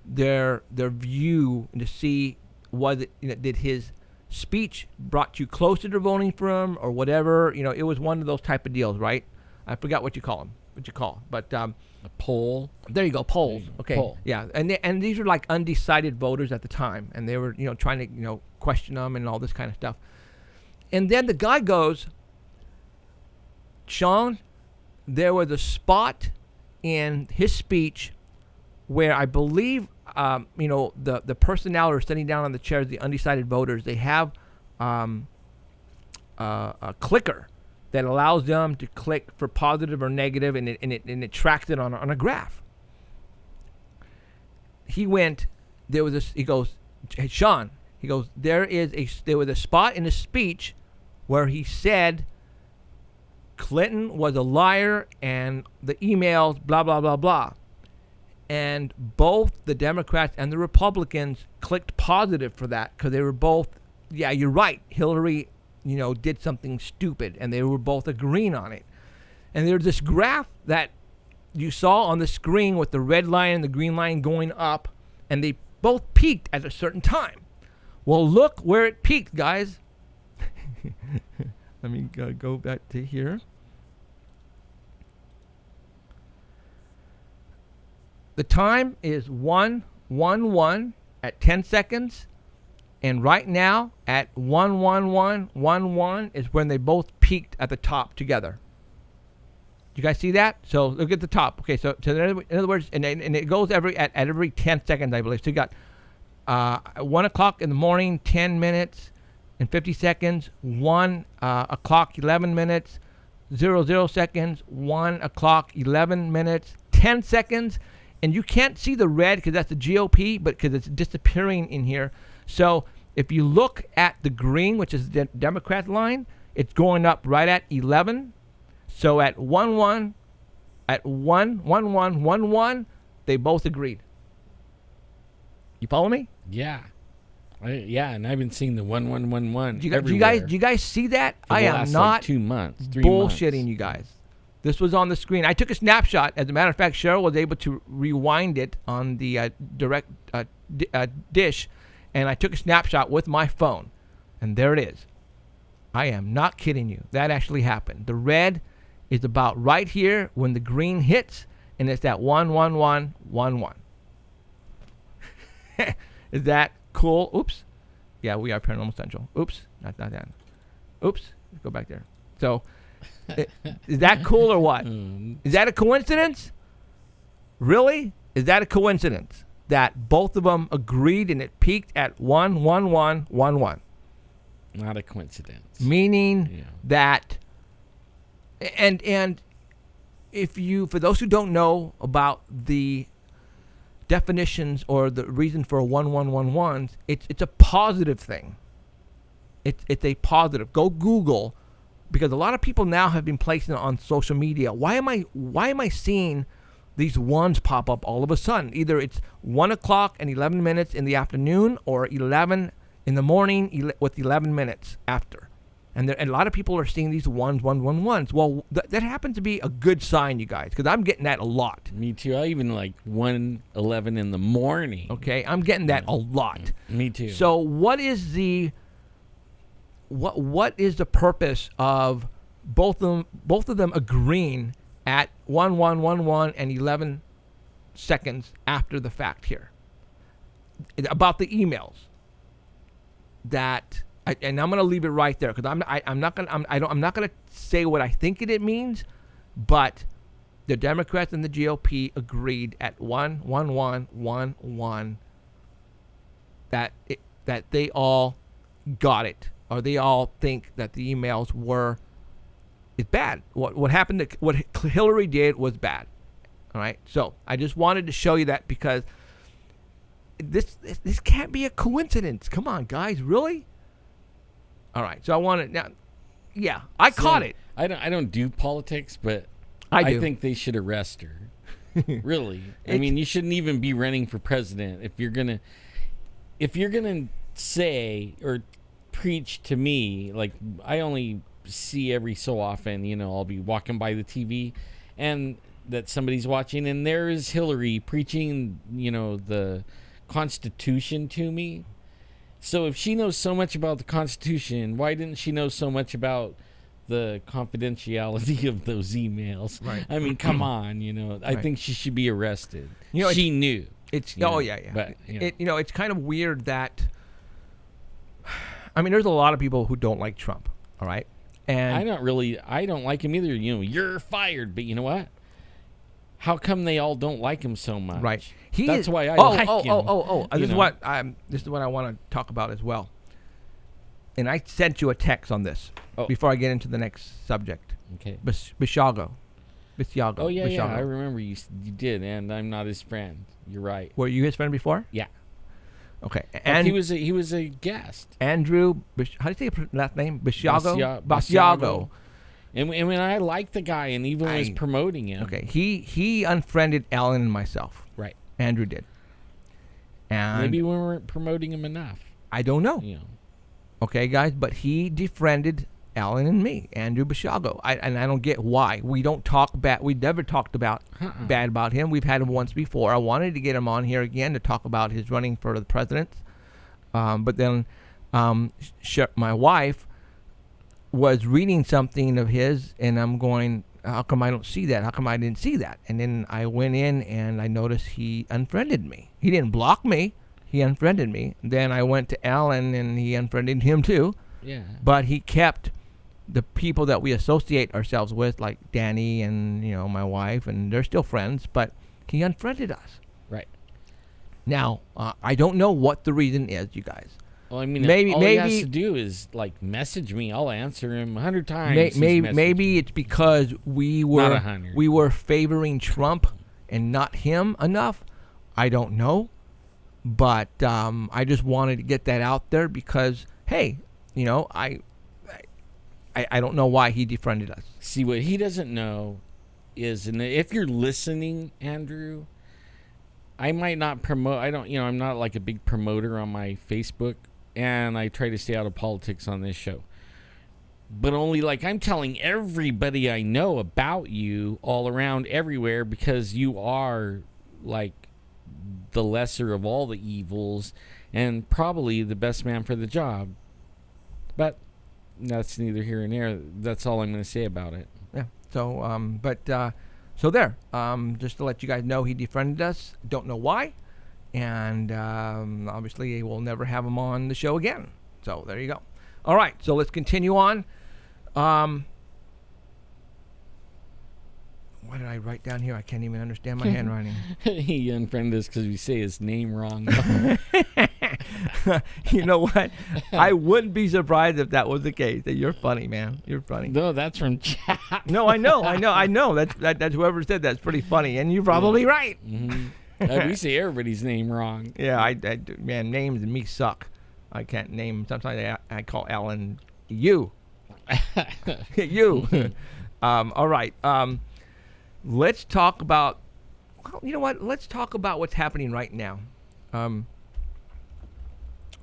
their view to see did his speech brought you closer to voting for him or whatever. It was one of those type of deals, right? I forgot what you call them. But a poll. There you go, polls. Okay, poll. Yeah, and these are like undecided voters at the time, and they were trying to question them and all this kind of stuff. And then the guy goes, Sean, there was a spot in his speech where I believe the personnel are sitting down on the chairs, the undecided voters, they have a clicker that allows them to click for positive or negative, and it tracks it on a graph. He went, there was this, he goes, hey, Sean, he goes, there was a spot in his speech where he said Clinton was a liar and the emails, blah, blah, blah, blah. And both the Democrats and the Republicans clicked positive for that, because they were both, yeah, you're right, Hillary, did something stupid, and they were both agreeing on it. And there's this graph that you saw on the screen with the red line and the green line going up, and they both peaked at a certain time. Well, look where it peaked, guys. Let me go back to here. The time is 1:11 at 10 seconds. And right now, at 1:11:11 is when they both peaked at the top together. You guys see that? So look at the top. Okay, so in other words, and it goes at every 10 seconds, I believe. So you got 1 o'clock in the morning, 10 minutes and 50 seconds. 1 o'clock, 11 minutes, 00 seconds. 1 o'clock, 11 minutes, 10 seconds. And you can't see the red because that's the GOP, but because it's disappearing in here. So if you look at the green, which is the Democrat line, it's going up right at 11. So at 1:11:11, they both agreed. You follow me? Yeah. And I've been seeing the 1111 Do everywhere. you guys see that? For the I am last, not like 2 months, 3 bullshitting months. you guys. This was on the screen. I took a snapshot. As a matter of fact, Cheryl was able to rewind it on the direct dish, and I took a snapshot with my phone, and there it is. I am not kidding you. That actually happened. The red is about right here when the green hits, and it's at 1:11:11. Is that cool? Oops. Yeah, we are Paranormal Central. Oops. Not that. Oops. Let's go back there. So, is that cool or what? Is that a coincidence? Really? Is that a coincidence that both of them agreed and it peaked at 1:11:11? Not a coincidence. Meaning that, and if you, for those who don't know about the definitions or the reason for 1:11:11, it's a positive thing. It's a positive. Go Google, because a lot of people now have been placing it on social media. Why am I seeing these ones pop up all of a sudden? Either it's 1 o'clock and 11 minutes in the afternoon, or 11 in the morning with 11 minutes after. And a lot of people are seeing these ones. Well, that happens to be a good sign, you guys, because I'm getting that a lot. Me too. I even like 1:11 in the morning. Okay, I'm getting that a lot. Me too. So what is the purpose of both of them agreeing at 1:11:11 and 11 seconds after the fact here about the emails? And I'm going to leave it right there, because I'm not going to say what I think it means, but the Democrats and the GOP agreed at 1:11:11 that they all got it, or they all think that the emails it's bad. What happened? What Hillary did was bad. All right. So I just wanted to show you that, because this can't be a coincidence. Come on, guys, really? All right. So I want to now. Yeah, I caught it. I don't do politics, but I do. I think they should arrest her. Really. I mean, you shouldn't even be running for president if you're gonna say or preach to me. Like, I only see every so often, I'll be walking by the TV and that somebody's watching, and there is Hillary preaching, the Constitution to me. So if she knows so much about the Constitution, why didn't she know so much about the confidentiality of those emails? Right. I mean, come on, I think she should be arrested. She knew. It's yeah. But it's kind of weird that, I mean, there's a lot of people who don't like Trump. All right. And I don't like him either. You're fired, but you know what? How come they all don't like him so much? Right. That's why I like him. This is what I want to talk about as well. And I sent you a text on this before I get into the next subject. Okay. Bisiago. Oh yeah. I remember you did, and I'm not his friend. You're right. Were you his friend before? Yeah. Okay. And he was a guest. Andrew. How do you say your last name? Bisiago. Basiago. And when I liked the guy and even was promoting him. Okay. He unfriended Alan and myself. Right. Andrew did. And maybe we weren't promoting him enough. I don't know. Okay, guys, but he defriended Alan and me, Andrew Bisiago. And I don't get why. We don't talk bad. We never talked about bad about him. We've had him once before. I wanted to get him on here again to talk about his running for the president. But then my wife was reading something of his, and I'm going, how come I don't see that? How come I didn't see that? And then I went in and I noticed he unfriended me. He didn't block me. He unfriended me. Then I went to Alan and he unfriended him too. Yeah. But he kept the people that we associate ourselves with, like Danny and, my wife, and they're still friends, but he unfriended us. Right. Now, I don't know what the reason is, you guys. Well, I mean, all he has to do is message me. I'll answer him 100 times. Maybe it's because we were favoring Trump and not him enough. I don't know, but I just wanted to get that out there because, hey, I don't know why he defriended us. See, what he doesn't know is, and if you're listening, Andrew, I might not promote. I'm not like a big promoter on my Facebook. And I try to stay out of politics on this show. But only I'm telling everybody I know about you all around everywhere because you are the lesser of all the evils and probably the best man for the job. But that's neither here nor there. That's all I'm going to say about it. Yeah. So, so there. Just to let you guys know, he defriended us. Don't know why. And obviously, we'll never have him on the show again. So there you go. All right, so let's continue on. What did I write down here? I can't even understand my handwriting. He unfriended us because we say his name wrong. You know what? I wouldn't be surprised if that was the case. You're funny, man. You're funny. No, that's from chat. No, I know. That's whoever said that's pretty funny, and you're probably right. Mm-hmm. We say everybody's name wrong. Yeah, man, names and me suck. I can't name. Sometimes I call Alan you. You. All right. Let's talk about. Well, you know what? Let's talk about what's happening right now.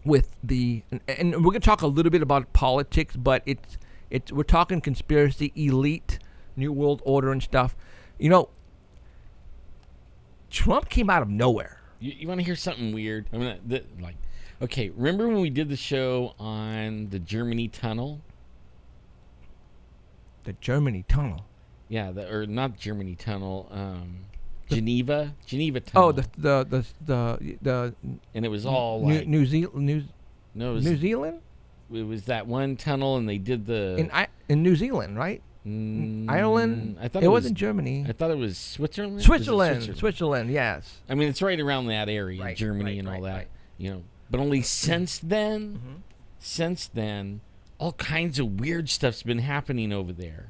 With and we're gonna talk a little bit about politics, but we're talking conspiracy, elite, New World Order, and stuff. Trump came out of nowhere. You want to hear something weird? I mean, okay, remember when we did the show on the Germany tunnel? The Germany tunnel? Yeah, or not Germany tunnel, Geneva tunnel. Oh, the and it was all New Zealand. New Zealand? It was that one tunnel, and they did the in New Zealand, right? Ireland. I thought it wasn't Germany. I thought it was Switzerland. Switzerland. Yes. I mean, it's right around that area, right, Germany, and all that. Right. But only since then, all kinds of weird stuff's been happening over there.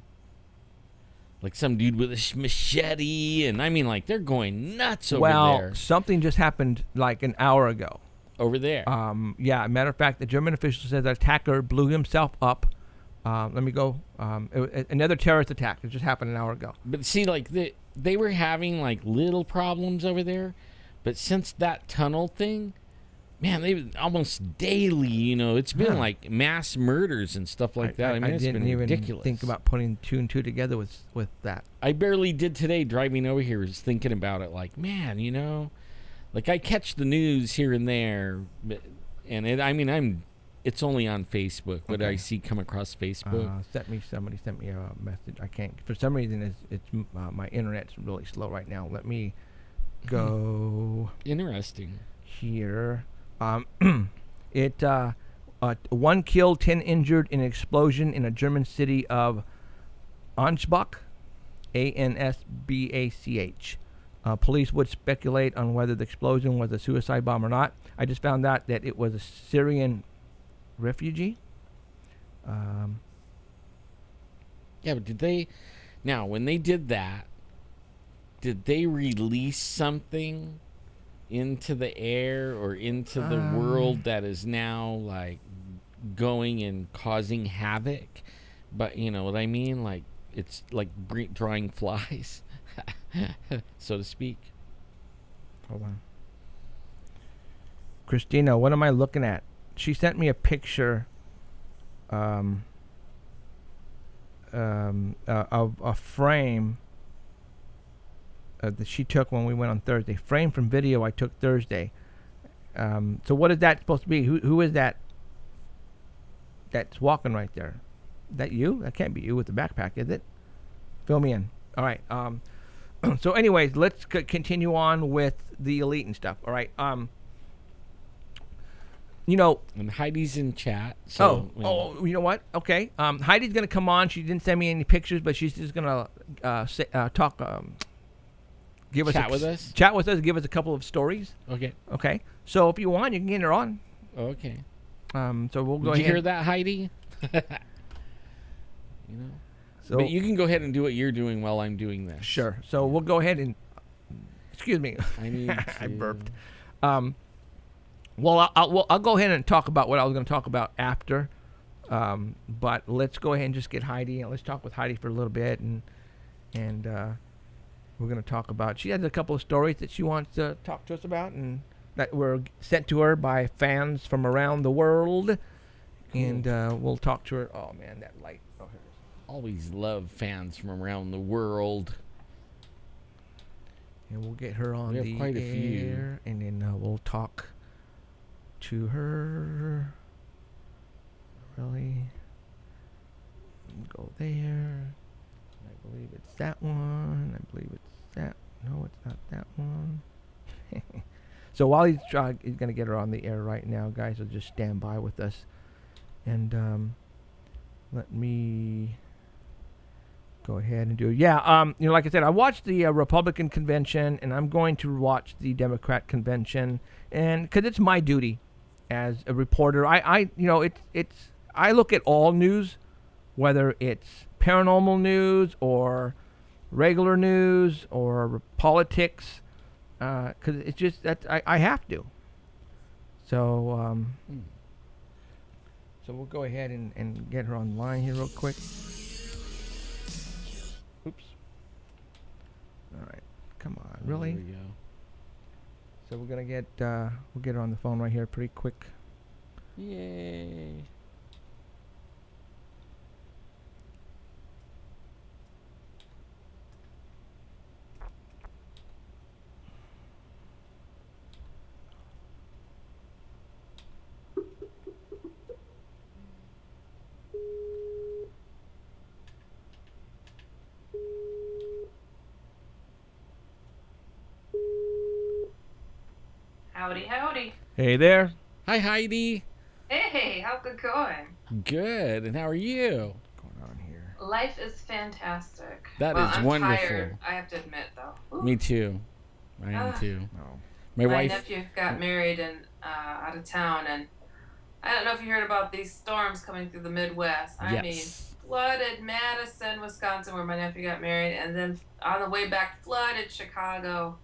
Like some dude with a machete, and I mean, they're going nuts over there. Well, something just happened an hour ago. Over there. Yeah. Matter of fact, the German official said the attacker blew himself up. Let me go. Another terrorist attack. It just happened an hour ago. But see, they were having little problems over there, but since that tunnel thing, man, they almost daily. It's been mass murders and stuff like that. I mean, it's been ridiculous. I didn't even think about putting two and two together with that. I barely did today. Driving over here, was thinking about it. Man, I catch the news here and there, and it's only on Facebook. What I see come across Facebook. Somebody sent me a message. I can't. For some reason, it's my internet's really slow right now. Let me go. Interesting. Here, 1 killed, 10 injured in an explosion in a German city of Ansbach, Ansbach. Police would speculate on whether the explosion was a suicide bomb or not. I just found out that it was a Syrian refugee. Yeah, but when they did that, did they release something into the air or into the world that is now going and causing havoc? But you know what I mean? It's drawing flies, so to speak. Hold on. Christina, what am I looking at? She sent me a picture of a frame that she took when we went on Thursday. Frame from video I took Thursday. So what is that supposed to be? Who is that? That's walking right there. That you? That can't be you with the backpack, is it? Fill me in. All right. So anyways, let's continue on with the elite and stuff. All right. And Heidi's in chat. So, you know what? Okay. Heidi's gonna come on. She didn't send me any pictures, but she's just gonna talk. Chat with us. Give us a couple of stories. Okay. Okay. So if you want, you can get her on. Okay. So we'll go Did ahead. you hear that, Heidi? So, but you can go ahead and do what you're doing while I'm doing this. Sure. So we'll go ahead and. Excuse me. I need to... I burped. Well, I'll go ahead and talk about what I was going to talk about after. But let's go ahead and just get Heidi, and let's talk with Heidi for a little bit, and we're going to talk about. She has a couple of stories that she wants to talk to us about, and that were sent to her by fans from around the world. Cool. And we'll talk to her. Oh man, that light. Oh, here it is. Always love fans from around the world. And we'll get her on the quite a air, few. and then we'll talk to her. Really? Go there. I believe it's that one. I believe it's that. No, it's not that one. So while he's going to get her on the air right now, guys, will just stand by with us. And let me go ahead and do it. Yeah, like I said, I watched the Republican convention, and I'm going to watch the Democrat convention, and because it's my duty as a reporter. I look at all news, whether it's paranormal news or regular news or politics, because it's just that I have to. So so we'll go ahead and get her online here real quick. Oops. All right. Come on. Really? There we go. So we're gonna get we'll get her on the phone right here pretty quick. Yay. Howdy, howdy. Hey there. Hi, Heidi. Hey, how's it going? Good. And how are you? What's going on here? Life is fantastic. That well, is I'm wonderful. Tired, I have to admit, though. Ooh. Me too. I am too. No. My wife. nephew got married and out of town, and I don't know if you heard about these storms coming through the Midwest. I mean, flooded Madison, Wisconsin, where my nephew got married, and then on the way back, flooded Chicago.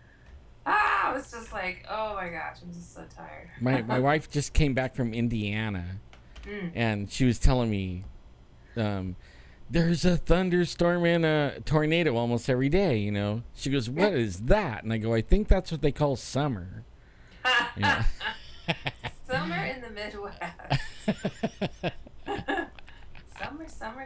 I was just like, oh my gosh, I'm just so tired. My wife just came back from Indiana, and she was telling me, there's a thunderstorm and a tornado almost every day, you know. She goes, what is that? And I go, I think that's what they call summer. Summer in the Midwest. Summer.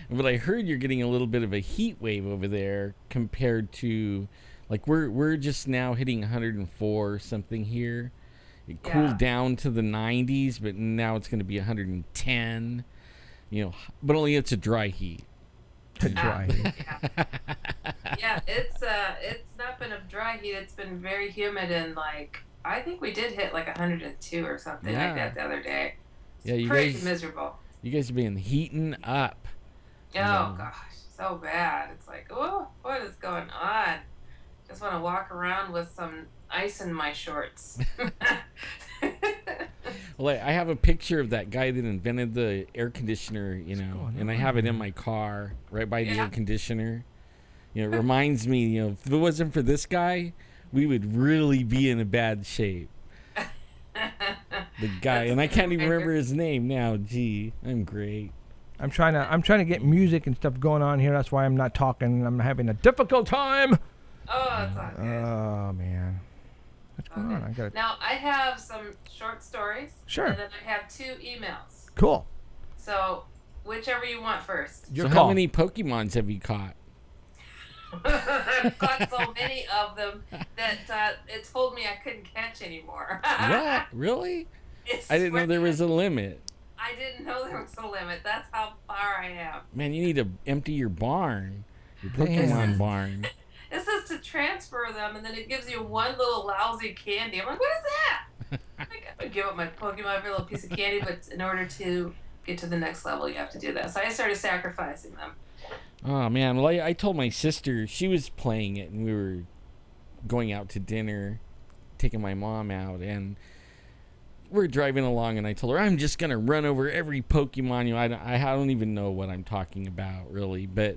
But I heard you're getting a little bit of a heat wave over there compared to... Like, we're just now hitting 104 or something here. It cooled down to the 90s, but now it's going to be 110. You know, but only it's a dry heat. Dry heat. Yeah, it's not been a dry heat. It's been very humid, and like I think we did hit like 102 or something like that the other day. It's pretty miserable. You guys have been heating up. Oh gosh, so bad. It's like, oh, what is going on? Just want to walk around with some ice in my shorts. Well, I have a picture of that guy that invented the air conditioner, you know, and I have it in my car right by the air conditioner. You know, it reminds me, you know, if it wasn't for this guy, we would really be in a bad shape. The guy, and I can't even remember his name now. Gee, I'm great. I'm trying to get music and stuff going on here. That's why I'm not talking. I'm having a difficult time. Oh, it's all good. Oh, man. What's going on? Now, I have some short stories. Sure. And then I have 2 emails. Cool. So, whichever you want first. So how many Pokemons have you caught? I've caught so many of them that it told me I couldn't catch anymore. What? Really? I didn't know there was a limit. I didn't know there was a limit. That's how far I am. Man, you need to empty your barn. Your Pokemon barn. This is to transfer them, and then it gives you one little lousy candy. I'm like, what is that? I would give up my Pokemon for a little piece of candy, but in order to get to the next level, you have to do that. So I started sacrificing them. Oh, man. Well, I told my sister, she was playing it, and we were going out to dinner, taking my mom out, and we're driving along, and I told her, I'm just going to run over every Pokemon. You know, I don't even know what I'm talking about, really, but...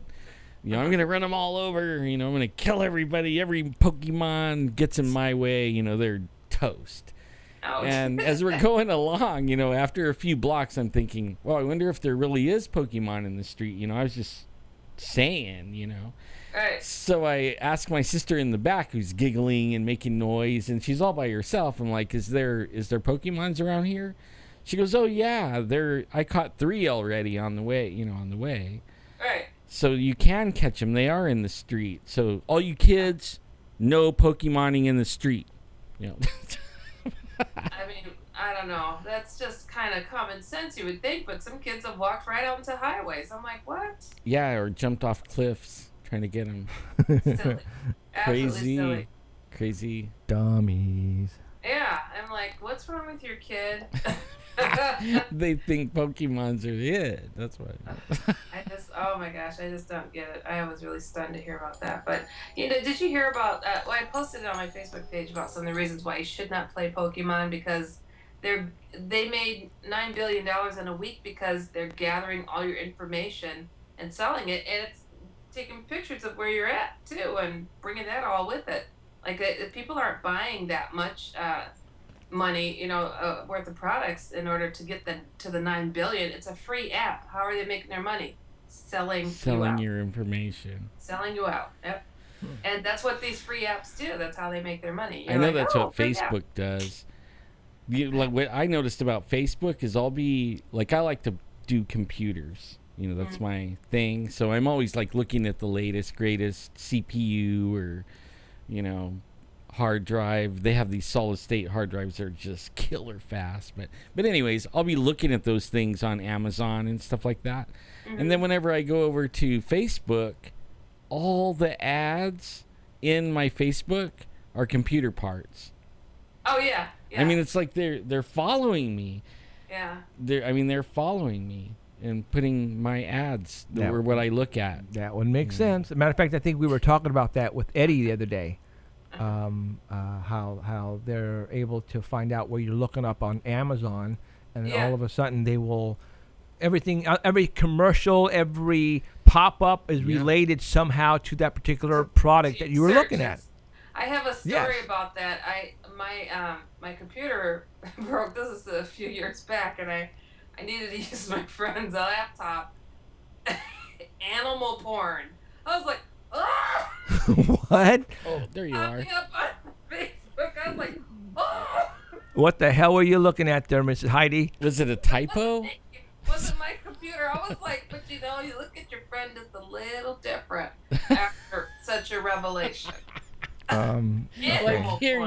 You know, I'm going to run them all over. You know, I'm going to kill everybody. Every Pokemon gets in my way. You know, they're toast. Ouch. And as we're going along, you know, after a few blocks, I'm thinking, well, I wonder if there really is Pokemon in the street. You know, I was just saying, you know. Right. So I asked my sister in the back who's giggling and making noise, and she's all by herself. I'm like, is there Pokemons around here? She goes, oh, yeah. I caught 3 already on the way, Right. So you can catch them. They are in the street. So all you kids, no Pokemoning in the street. You know. I mean, I don't know. That's just kind of common sense, you would think, but some kids have walked right out into highways. I'm like, what? Yeah, or jumped off cliffs trying to get them. Silly. Crazy. Silly. Crazy. Dummies. Yeah, I'm like, what's wrong with your kid? They think Pokemons are it. That's why. Oh my gosh, I just don't get it. I was really stunned to hear about that. But, you know, did you hear about, well, I posted it on my Facebook page about some of the reasons why you should not play Pokemon, because they made $9 billion in a week because they're gathering all your information and selling it, and it's taking pictures of where you're at, too, and bringing that all with it. Like, people aren't buying that much money, you know, worth of products in order to get to the 9 billion. It's a free app. How are they making their money? Selling your information. Selling you out. Yep. And that's what these free apps do. That's how they make their money. I know that's what Facebook does. Like what I noticed about Facebook is I like to do computers. You know, that's my thing. So I'm always like looking at the latest, greatest CPU or, you know, hard drive. They have these solid state hard drives that are just killer fast. But anyways, I'll be looking at those things on Amazon and stuff like that. Mm-hmm. And then whenever I go over to Facebook, all the ads in my Facebook are computer parts. Oh yeah. I mean, it's like they're following me. Yeah. They're following me and putting my ads or what I look at. That would make sense. As a matter of fact, I think we were talking about that with Eddie the other day. How they're able to find out where you're looking up on Amazon, and then all of a sudden they will every commercial, every pop-up is related somehow to that particular product that you were looking at. I have a story about that. My computer broke. This is a few years back, and I needed to use my friend's laptop. Animal porn. I was like, ah! What? Oh, there you are. Up on Facebook. I was like, oh! What the hell were you looking at there, Mrs. Heidi? Was it a typo? Wasn't my computer. I was like, but you know, you look at your friend just a little different after such a revelation. Like here,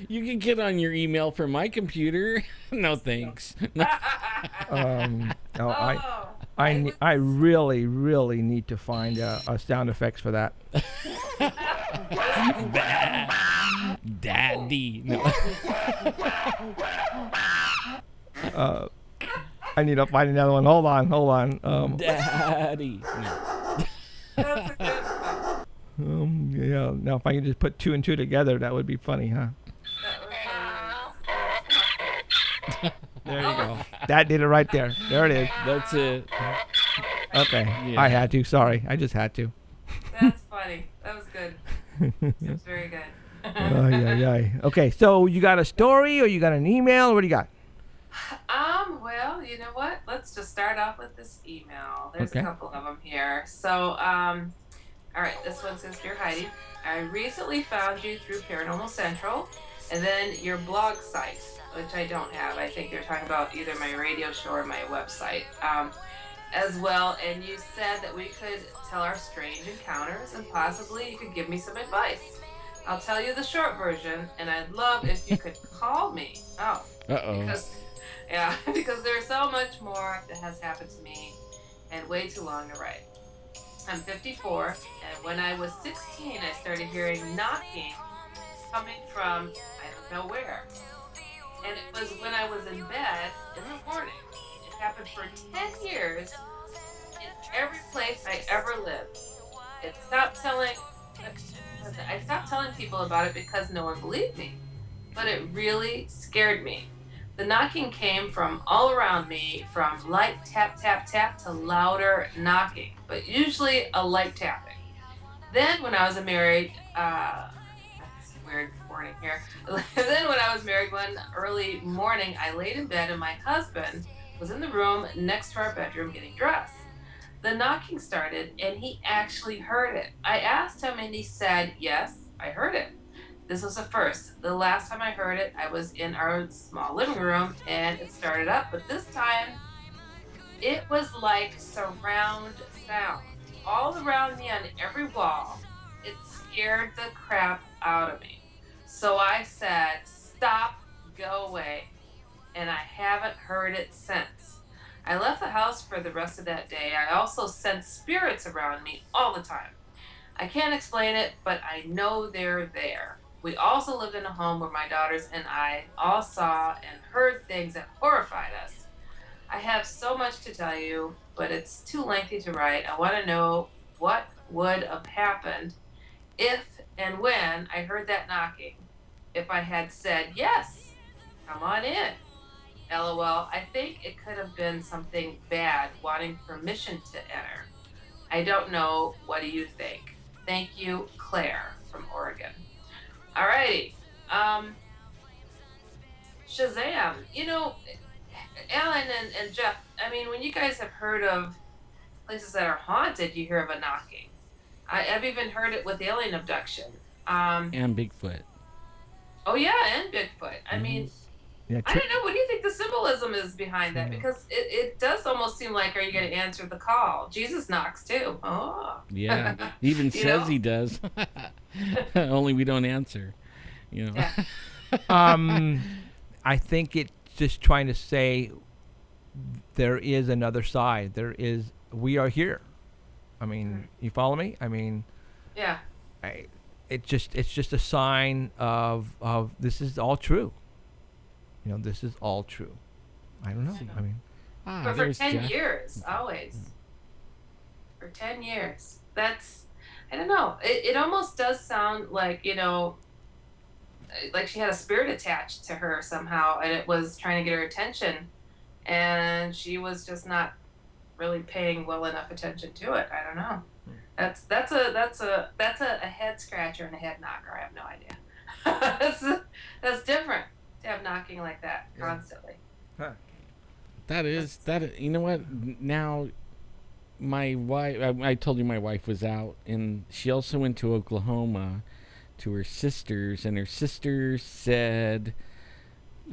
you can get on your email from my computer. No thanks. I really need to find a sound effects for that. Daddy. No. I need to find another one. Hold on. Daddy. That's a good one. Yeah. Now, if I could just put 2 and 2 together, that would be funny, huh? There you go. That did it right there. There it is. That's it. Okay. Yeah. I had to. Sorry. I just had to. That's funny. That was good. It was very good. Yeah. Okay. So you got a story or you got an email? What do you got? Well, you know what? Let's just start off with this email. There's a couple of them here. So, all right, this one says, Dear Heidi, I recently found you through Paranormal Central and then your blog site, which I don't have. I think they're talking about either my radio show or my website. as well, and you said that we could tell our strange encounters and possibly you could give me some advice. I'll tell you the short version, and I'd love if you could call me. Oh, Uh-oh. because, yeah, because there's so much more that has happened to me and way too long to write. I'm 54, and when I was 16, I started hearing knocking coming from I don't know where. And it was when I was in bed in the morning. It happened for 10 years in every place I ever lived. It stopped telling, I stopped telling people about it because no one believed me. But it really scared me. The knocking came from all around me, from light tap, tap, tap to louder knocking, but usually a light tapping. Then when I was married, that's weird wording here. Then when I was married one early morning, I laid in bed and my husband was in the room next to our bedroom getting dressed. The knocking started and he actually heard it. I asked him and he said, yes, I heard it. This was a first. The last time I heard it, I was in our small living room and it started up, but this time it was like surround sound all around me on every wall. It scared the crap out of me. So I said, stop, go away. And I haven't heard it since. I left the house for the rest of that day. I also sensed spirits around me all the time. I can't explain it, but I know they're there. We also lived in a home where my daughters and I all saw and heard things that horrified us. I have so much to tell you, but it's too lengthy to write. I want to know what would have happened if and when I heard that knocking. If I had said, yes, come on in. LOL, I think it could have been something bad wanting permission to enter. I don't know. What do you think? Thank you, Claire from Oregon. Alrighty. Shazam. Alan and Jeff, I mean, when you guys have heard of places that are haunted, you hear of a knocking. I've even heard it with alien abduction. And Bigfoot. Oh, yeah, and Bigfoot. I mean, Yeah, I don't know. What do you think the symbolism is behind that? Because it does almost seem like, are you going to answer the call? Jesus knocks too. Oh. Yeah, he even says he does. Only we don't answer. Yeah. I think it's just trying to say there is another side. We are here. I mean, you follow me? I mean, Yeah. it's just a sign of this is all true. This is all true. I don't know. I mean, But for 10 years, always. For 10 years. That's, I don't know. It almost does sound like, like she had a spirit attached to her somehow and it was trying to get her attention and she was just not really paying well enough attention to it. I don't know. That's a head scratcher and a head knocker. I have no idea. That's different to have knocking like that constantly. huh. That is. You know what? Now, my wife. I told you my wife was out, and she also went to Oklahoma to her sisters, and her sisters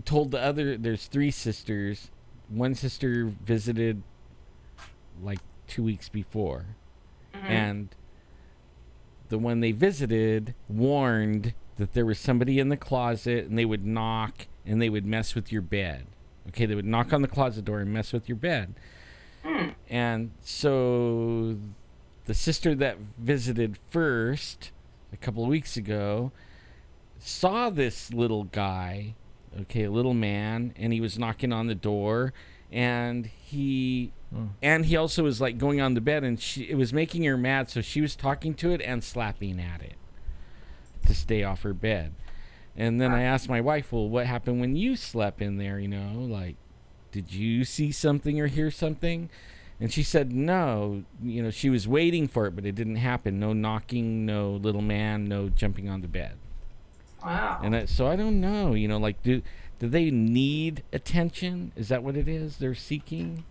told the other. There's 3 sisters. One sister visited like 2 weeks before, and the one they visited warned that there was somebody in the closet and they would knock and they would mess with your bed. Okay, they would knock on the closet door and mess with your bed. And so the sister that visited first a couple of weeks ago saw this little guy, a little man, and he was knocking on the door, and he also was like going on the bed, and it was making her mad, so she was talking to it and slapping at it to stay off her bed. And then I asked my wife, well, what happened when you slept in there? Like, did you see something or hear something? And she said no. She was waiting for it, but it didn't happen. No knocking, no little man, no jumping on the bed. Wow. And so I don't know. Like, do they need attention? Is that what it is they're seeking?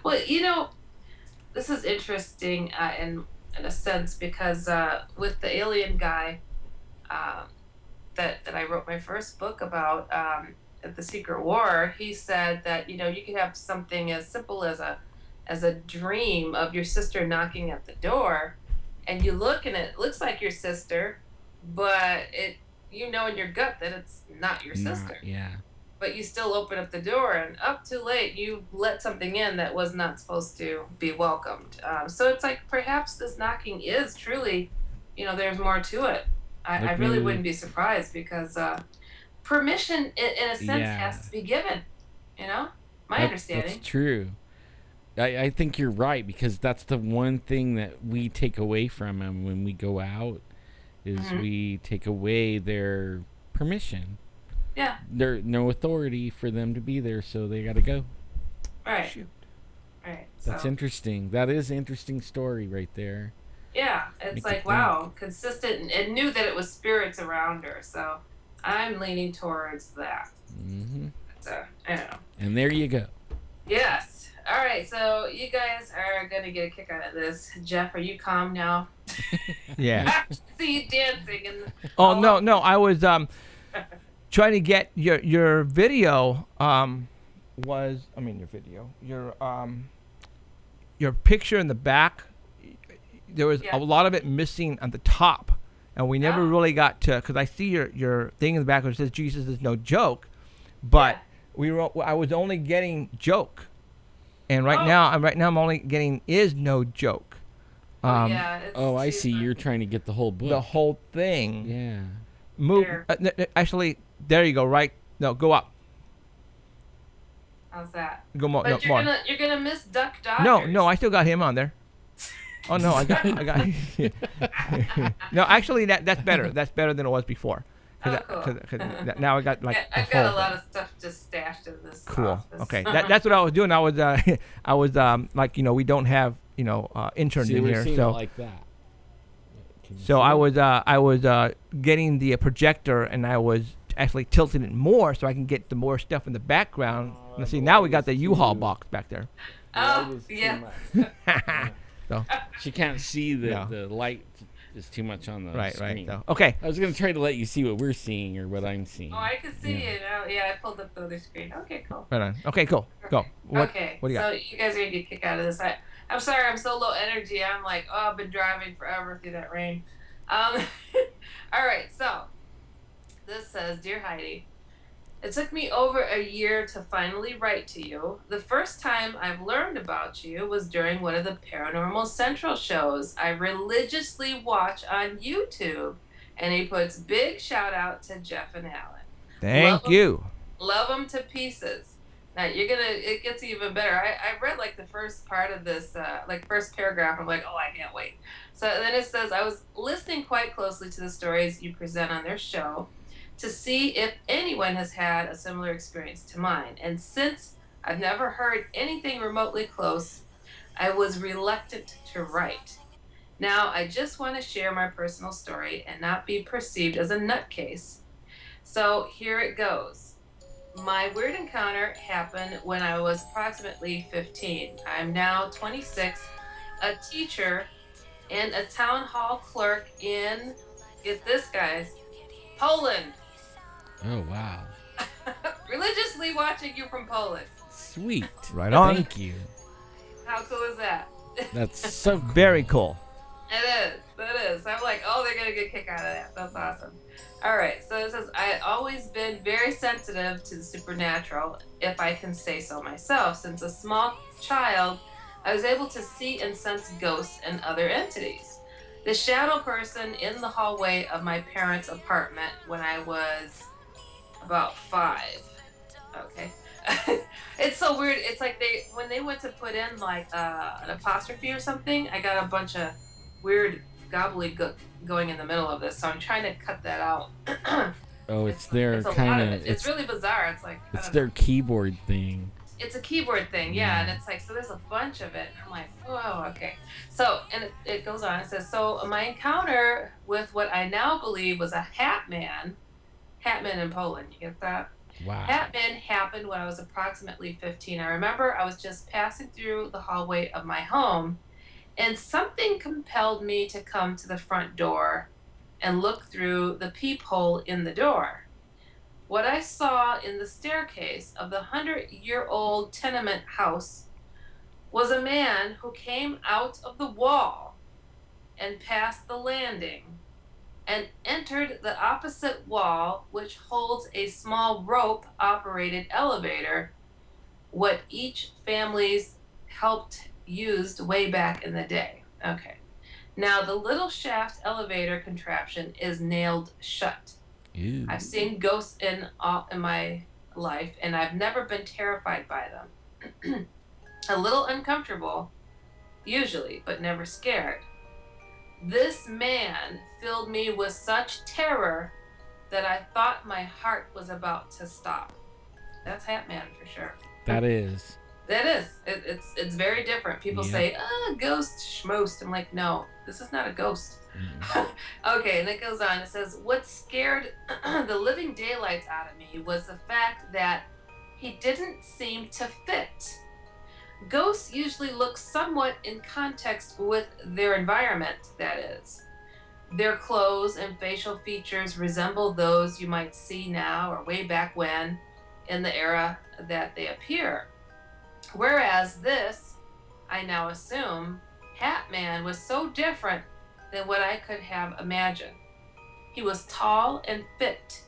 Well, this is interesting in a sense because with the alien guy that I wrote my first book about, The Secret War, he said that you could have something as simple as a as a dream of your sister knocking at the door, and you look and it looks like your sister, but you know in your gut that it's not your sister. Yeah. But you still open up the door, and up too late, you let something in that was not supposed to be welcomed. So it's like perhaps this knocking is truly, there's more to it. I really wouldn't be surprised because permission, in a sense, has to be given. My understanding. That's true. I think you're right, because that's the one thing that we take away from them when we go out is we take away their permission. Yeah. There's no authority for them to be there, so they got to go. Right. Shoot. Right. That's interesting. That is an interesting story right there. Yeah. It's like, wow, consistent, and knew that it was spirits around her. So I'm leaning towards that. Mm-hmm. So, I don't know. And there you go. Yes. All right. So you guys are going to get a kick out of this. Jeff, are you calm now? Yeah. I see you dancing. No. I was trying to get your video. Your picture in the back. There was a lot of it missing at the top, and we never really got to, because I see your thing in the back which says Jesus is no joke, but I was only getting joke, and right now I'm only getting is no joke. I see. You're trying to get the whole book. The whole thing. Yeah. Move. Actually, there you go. Right. No, go up. How's that? Go more. But more. You're gonna miss Duck Dodgers. No, I still got him on there. Oh no, I got. No, actually, that's better. That's better than it was before. Cool. Now I got I've got a lot of stuff just stashed in this. Cool. Office. Okay, that's what I was doing. I was like, we don't have interns in here, so like that. So I was getting the projector, and I was actually tilting it more so I can get the more stuff in the background. See, now we got the U-Haul box back there. Oh, yeah. So she can't see the light is too much on the screen. So, okay. I was going to try to let you see what we're seeing or what I'm seeing. Oh, I can see it. Oh, yeah, I pulled up the other screen. Okay, cool. Right on. Okay, cool. Go. What do you got? So you guys are going to get a kick out of this. I'm sorry, I'm so low energy. I'm like, I've been driving forever through that rain. All right, so this says, Dear Heidi, it took me over a year to finally write to you. The first time I've learned about you was during one of the Paranormal Central shows I religiously watch on YouTube. And he puts big shout out to Jeff and Alan. Thank you. Love them to pieces. Now it gets even better. I read like the first part of this, first paragraph. I'm like, I can't wait. So then it says, I was listening quite closely to the stories you present on their show to see if anyone has had a similar experience to mine. And since I've never heard anything remotely close, I was reluctant to write. Now, I just want to share my personal story and not be perceived as a nutcase. So here it goes. My weird encounter happened when I was approximately 15. I'm now 26, a teacher, and a town hall clerk in, get this guys, Poland. Oh, wow. Religiously watching you from Poland. Sweet. Right on. Thank you. How cool is that? That's so cool. Very cool. It is. I'm like, they're going to get a kick out of that. That's awesome. All right. So it says, I've always been very sensitive to the supernatural, if I can say so myself. Since a small child, I was able to see and sense ghosts and other entities. The shadow person in the hallway of my parents' apartment when I was about 5. Okay. It's so weird. It's like when they went to put in like an apostrophe or something, I got a bunch of weird gobbledygook going in the middle of this, so I'm trying to cut that out. It's their kind of. It's really bizarre. It's like it's their keyboard thing. It's a keyboard thing, yeah, and it's like, so there's a bunch of it. I'm like, whoa, okay. So, and it goes on. It says, so my encounter with what I now believe was a Hatman in Poland. You get that? Wow. Hatman happened when I was approximately 15. I remember I was just passing through the hallway of my home, and something compelled me to come to the front door and look through the peephole in the door. What I saw in the staircase of the 100-year-old tenement house was a man who came out of the wall and passed the landing and entered the opposite wall, which holds a small rope-operated elevator, what each family's helped used way back in the day. Okay. Now, the little shaft elevator contraption is nailed shut. Ew. I've seen ghosts in my life, and I've never been terrified by them. A little uncomfortable, usually, but never scared. This man filled me with such terror that I thought my heart was about to stop. That's Hat Man for sure. That is. That is. It's very different. People say, ghost schmost. I'm like, no, this is not a ghost. Okay, and it goes on. It says, what scared the living daylights out of me was the fact that he didn't seem to fit. Ghosts usually look somewhat in context with their environment, that is. Their clothes and facial features resemble those you might see now or way back when in the era that they appear. Whereas this, I now assume, Hat Man was so different than what I could have imagined. He was tall and fit.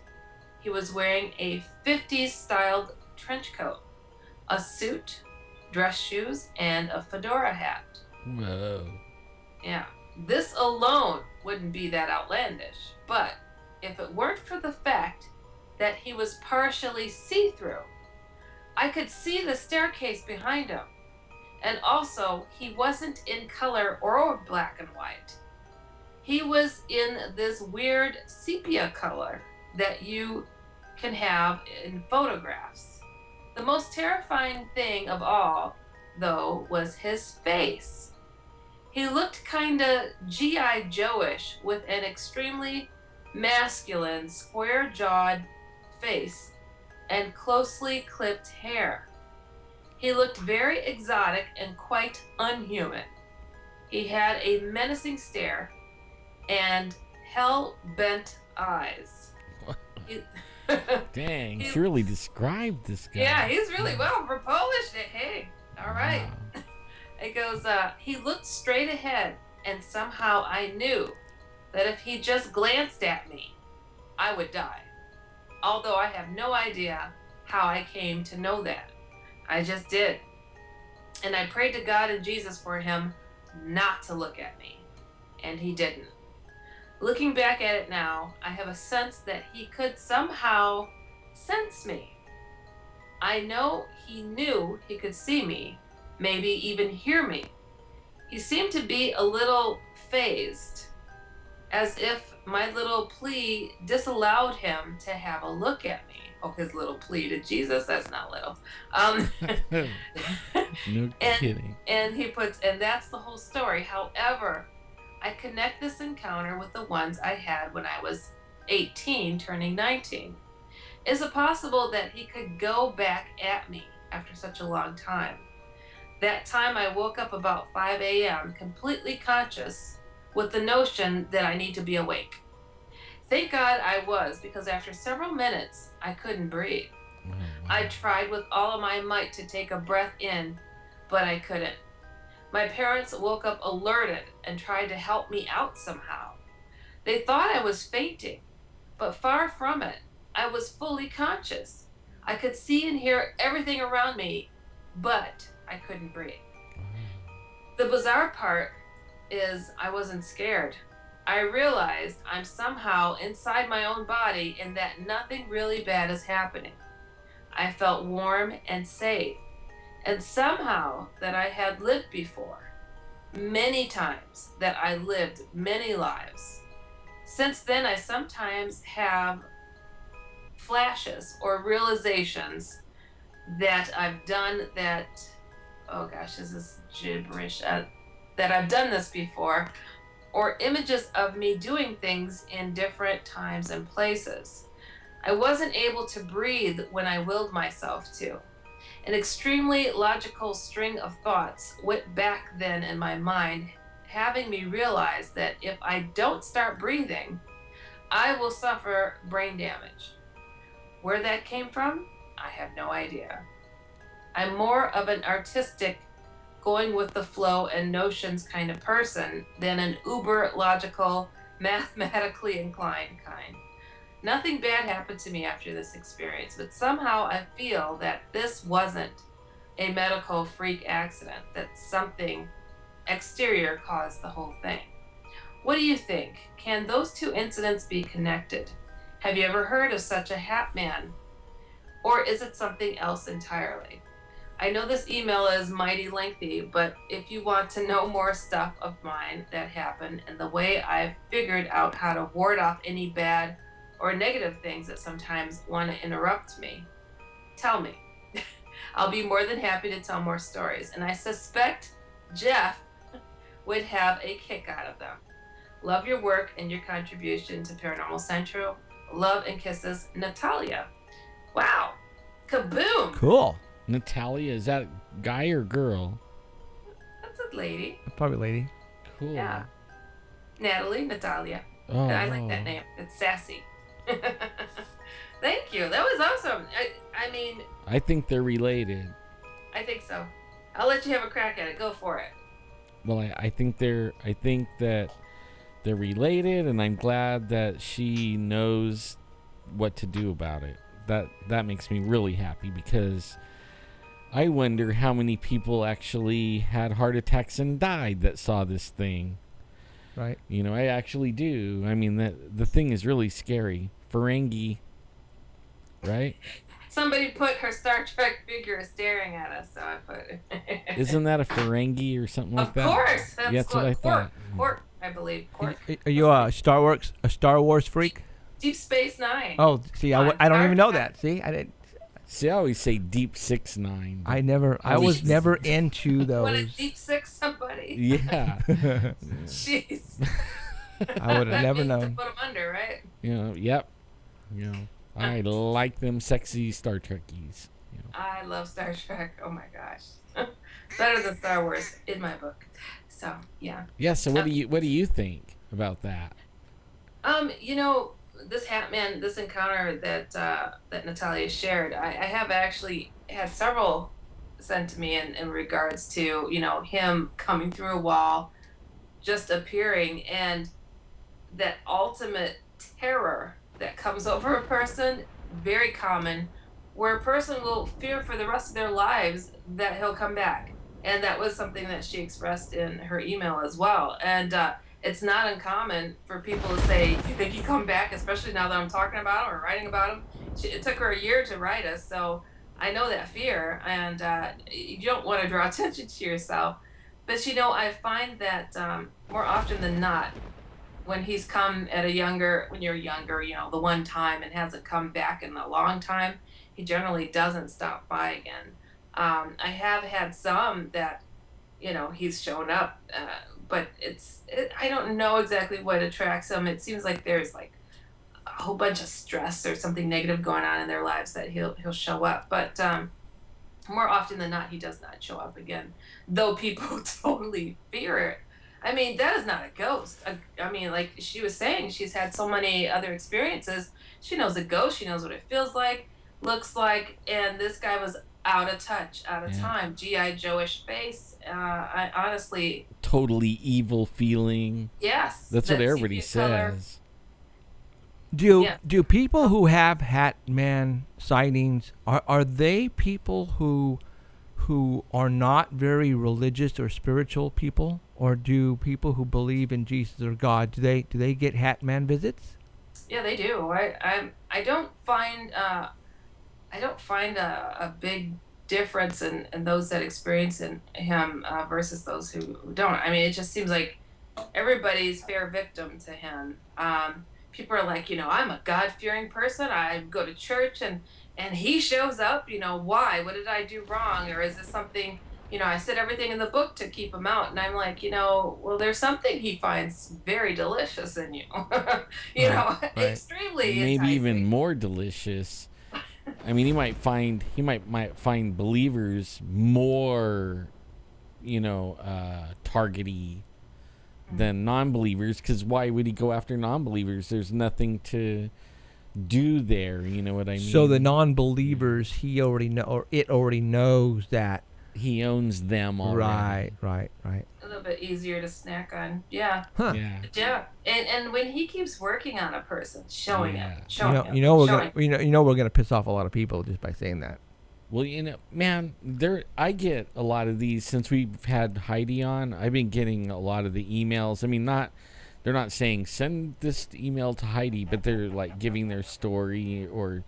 He was wearing a 50s styled trench coat, a suit, dress shoes, and a fedora hat. Whoa. Yeah. This alone wouldn't be that outlandish, but if it weren't for the fact that he was partially see-through, I could see the staircase behind him. And also, he wasn't in color or black and white. He was in this weird sepia color that you can have in photographs. The most terrifying thing of all, though, was his face. He looked kinda G.I. Joe-ish with an extremely masculine, square-jawed face and closely clipped hair. He looked very exotic and quite unhuman. He had a menacing stare and hell-bent eyes. Dang, he really described this guy. Yeah, he's really well for Polish. Hey, all right. Wow. It goes, he looked straight ahead, and somehow I knew that if he just glanced at me, I would die. Although I have no idea how I came to know that. I just did. And I prayed to God and Jesus for him not to look at me. And he didn't. Looking back at it now, I have a sense that he could somehow sense me. I know he knew he could see me, maybe even hear me. He seemed to be a little phased, as if my little plea disallowed him to have a look at me. Oh, his little plea to Jesus, that's not little. No kidding. And he puts, and that's the whole story. However, I connect this encounter with the ones I had when I was 18, turning 19. Is it possible that he could go back at me after such a long time? That time I woke up about 5 a.m., completely conscious, with the notion that I need to be awake. Thank God I was, because after several minutes, I couldn't breathe. Oh, wow. I tried with all of my might to take a breath in, but I couldn't. My parents woke up alerted and tried to help me out somehow. They thought I was fainting, but far from it. I was fully conscious. I could see and hear everything around me, but I couldn't breathe. The bizarre part is I wasn't scared. I realized I'm somehow inside my own body and that nothing really bad is happening. I felt warm and safe, and somehow that I had lived before. Many times that I lived many lives. Since then, I sometimes have flashes or realizations that I've done that, oh gosh, this is gibberish, that I've done this before, or images of me doing things in different times and places. I wasn't able to breathe when I willed myself to. An extremely logical string of thoughts went back then in my mind, having me realize that if I don't start breathing, I will suffer brain damage. Where that came from, I have no idea. I'm more of an artistic going with the flow and notions kind of person than an uber logical, mathematically inclined kind. Nothing bad happened to me after this experience, but somehow I feel that this wasn't a medical freak accident, that something exterior caused the whole thing. What do you think? Can those two incidents be connected? Have you ever heard of such a hat man? Or is it something else entirely? I know this email is mighty lengthy, but if you want to know more stuff of mine that happened and the way I've figured out how to ward off any bad or negative things that sometimes want to interrupt me, tell me. I'll be more than happy to tell more stories, and I suspect Jeff would have a kick out of them. Love your work and your contribution to Paranormal Central. Love and kisses, Natalia. Wow. Kaboom. Cool. Natalia, is that guy or girl? That's a lady. Probably lady. Cool. Yeah. Natalie, Natalia. Oh, I like that name. It's sassy. Thank you. That was awesome. I mean, I think they're related. I think so. I'll let you have a crack at it. Go for it. Well, I think that they're related, and I'm glad that she knows what to do about it. That makes me really happy, because I wonder how many people actually had heart attacks and died that saw this thing. Right. You know, I actually do. I mean, the thing is really scary. Ferengi, right? Somebody put her Star Trek figure staring at us, so I put it. Isn't that a Ferengi or something like that? Of course. That's what I thought. Quark, I believe. Quark. Are you a Star Wars freak? Deep Space Nine. Oh, see, I don't even know that. See, I didn't. See, I always say Deep 6'9". I was never into those. Want to deep six somebody? Yeah. Jeez. I would have never To known. put them under, right? You know, yep. You know, I like them sexy Star Trekkies. You know. I love Star Trek. Oh my gosh. Better than Star Wars in my book. So, yeah. Yeah, so what do you think about that? You know, this hat man, this encounter that Natalia shared, I have actually had several sent to me in regards to, you know, him coming through a wall, just appearing, and that ultimate terror that comes over a person, very common, where a person will fear for the rest of their lives that he'll come back. And that was something that she expressed in her email as well. And it's not uncommon for people to say, "You think he'd come back?" Especially now that I'm talking about him or writing about him. It took her a year to write us, so I know that fear, and you don't want to draw attention to yourself. But you know, I find that more often than not, when he's come when you're younger, you know, the one time, and hasn't come back in a long time, he generally doesn't stop by again. I have had some that, you know, he's shown up, but I don't know exactly what attracts him. It seems like there's like a whole bunch of stress or something negative going on in their lives that he'll show up. But more often than not, he does not show up again, though people totally fear it. I mean, that is not a ghost. I mean, like she was saying, she's had so many other experiences. She knows a ghost. She knows what it feels like, looks like, and this guy was out of touch, out of time. G.I. Joe-ish face. I honestly... Totally evil feeling. Yes. That's what everybody says. Do people who have Hat Man sightings, are they people who are not very religious or spiritual people? Or do people who believe in Jesus or God, do they get Hat Man visits? Yeah, they do. I don't find a big difference in those that experience him versus those who don't. I mean, it just seems like everybody's fair victim to him. People are like, you know, I'm a God-fearing person. I go to church, and he shows up. You know, why? What did I do wrong? Or is this something? You know, I said everything in the book to keep him out, and I'm like, you know, well, there's something he finds very delicious in you. you know, extremely maybe enticing. Even more delicious. I mean, he might find believers more, you know, targety than non-believers. Because why would he go after non-believers? There's nothing to do there. You know what I mean? So the non-believers, he already know, or it already knows that he owns them already. Right. A little bit easier to snack on. Yeah. Huh. Yeah. Yeah. And when he keeps working on a person, showing Yeah. it, showing it, We're showing gonna piss off a lot of people just by saying that. Well, man, I get a lot of these since we've had Heidi on. I've been getting a lot of the emails. I mean, they're not saying send this email to Heidi, but they're like giving their story, or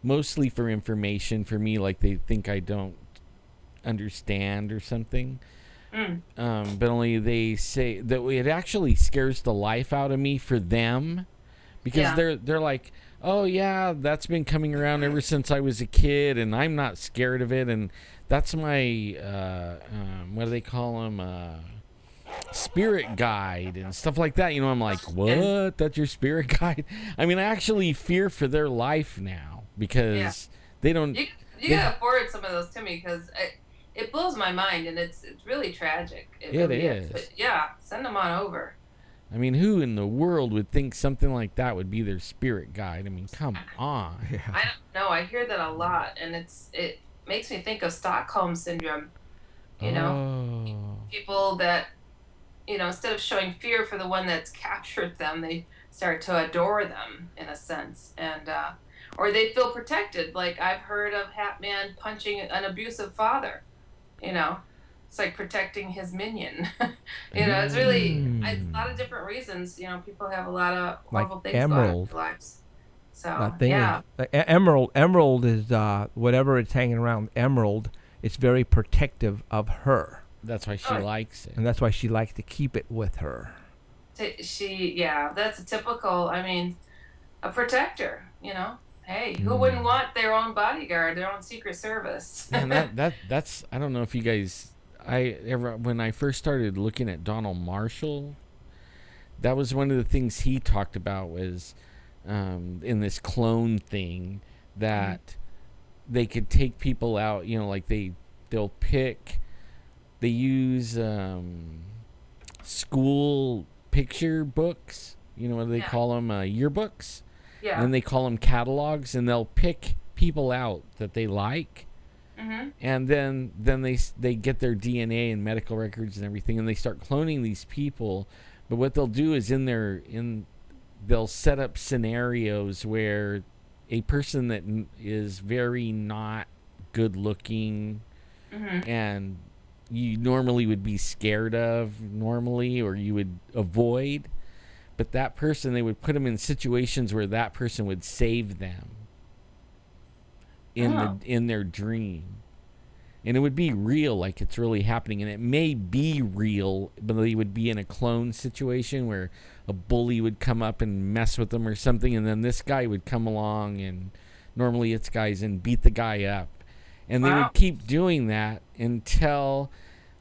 mostly for information for me, like they think I don't understand or something. But only they say that it actually scares the life out of me for them, because they're like, oh yeah, that's been coming around ever since I was a kid, and I'm not scared of it, and that's my what do they call them, spirit guide and stuff like that. I'm like, what? That's your spirit guide? I mean, I actually fear for their life now, because they don't. You gotta forward some of those to me, because it blows my mind, and it's really tragic. It really is. But yeah, send them on over. I mean, who in the world would think something like that would be their spirit guide? I mean, come on. Yeah. I don't know. I hear that a lot, and it makes me think of Stockholm syndrome. People that, instead of showing fear for the one that's captured them, they start to adore them in a sense, and or they feel protected. Like I've heard of Hat Man punching an abusive father. It's like protecting his minion. It's really a lot of different reasons. People have a lot of horrible things going on in their lives. So Emerald is whatever it's hanging around. Emerald, it's very protective of her. That's why she likes it, and that's why she likes to keep it with her. That's a typical. I mean, a protector. Hey, who wouldn't want their own bodyguard, their own Secret Service? And that's I don't know if you guys. When I first started looking at Donald Marshall, that was one of the things he talked about was in this clone thing that they could take people out. Like they'll pick. They use school picture books. What do they call them? Yearbooks. Yeah. And they call them catalogs, and they'll pick people out that they like. Mm-hmm. And then they get their DNA and medical records and everything, and they start cloning these people. But what they'll do is they'll set up scenarios where a person that is very not good looking, and you normally would be scared of or you would avoid, but that person, they would put them in situations where that person would save them in their dream, and it would be real, like it's really happening. And it may be real, but they would be in a clone situation where a bully would come up and mess with them or something, and then this guy would come along, and normally it's guys, and beat the guy up. And they would keep doing that until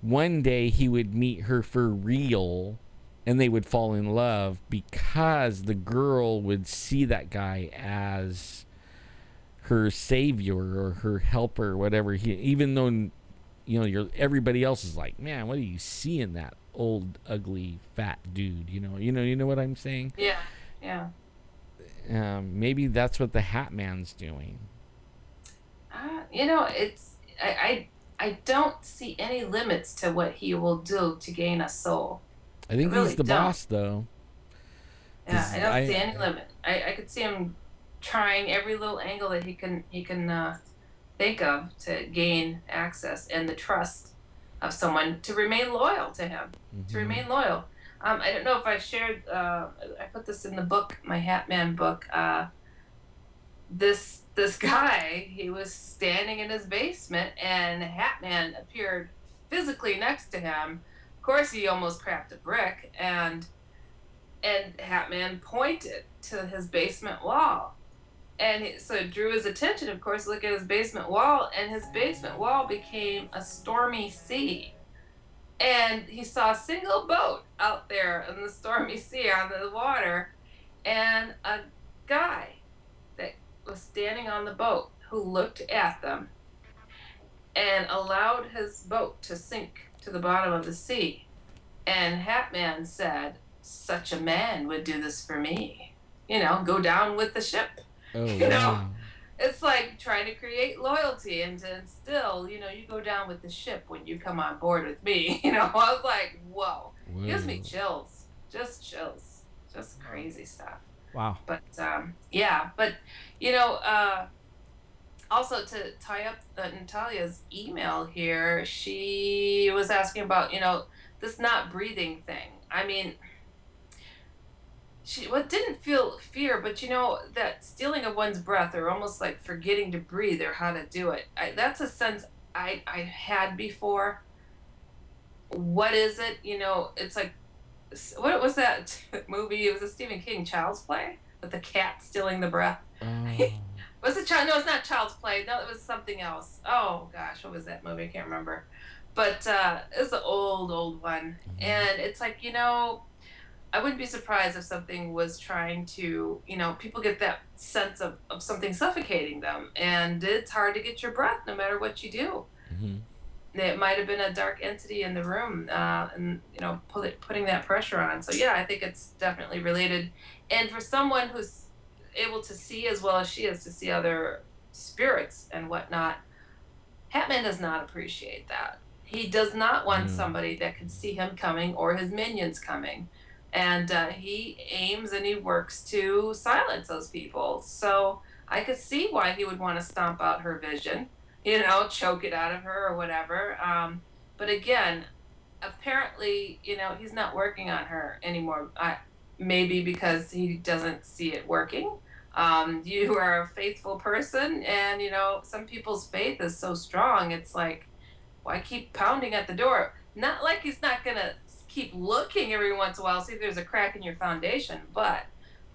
one day he would meet her for real, and they would fall in love, because the girl would see that guy as her savior or her helper or whatever. Even though everybody else is like, man, what do you see in that old ugly fat dude? You know what I'm saying? Yeah. Maybe that's what the Hat Man's doing. It's I don't see any limits to what he will do to gain a soul. I think he's the boss, though. Yeah, I don't see any limit. I could see him trying every little angle that he can think of to gain access and the trust of someone to remain loyal to him. Mm-hmm. To remain loyal. I don't know if I shared. I put this in the book, my Hat Man book. This guy, he was standing in his basement, and Hat Man appeared physically next to him. Of course, he almost cracked a brick, and Hat Man pointed to his basement wall. And so it drew his attention, of course, look at his basement wall, and his basement wall became a stormy sea. And he saw a single boat out there in the stormy sea on the water, and a guy that was standing on the boat who looked at them and allowed his boat to sink to the bottom of the sea. And Hat Man said, "Such a man would do this for me. Go down with the ship." Oh, wow. it's like trying to create loyalty and to instill, you go down with the ship when you come on board with me. I was like, whoa. Gives me chills. Just chills. Just crazy stuff. Wow. But yeah, but also to tie up Natalia's email here, she was asking about, this not breathing thing. I mean, she didn't feel fear, but that stealing of one's breath, or almost like forgetting to breathe or how to do it. That's a sense I had before. What is it? It's like, what was that movie? It was a Stephen King Child's Play with the cat stealing the breath. Was it child? No, it's not Child's Play. No, it was something else. Oh gosh, what was that movie? I can't remember. But it's an old one, and it's like, I wouldn't be surprised if something was trying to, people get that sense of something suffocating them, and it's hard to get your breath no matter what you do. Mm-hmm. It might have been a dark entity in the room, and putting that pressure on. So yeah, I think it's definitely related. And for someone who's able to see as well as she is, to see other spirits and whatnot, Hatman does not appreciate that. He does not want somebody that can see him coming or his minions coming. And he aims and he works to silence those people. So I could see why he would want to stomp out her vision, choke it out of her or whatever. But again, apparently, he's not working on her anymore. Maybe because he doesn't see it working. You are a faithful person, and, some people's faith is so strong. It's like, why keep pounding at the door? Not like he's not going to keep looking every once in a while, see if there's a crack in your foundation, but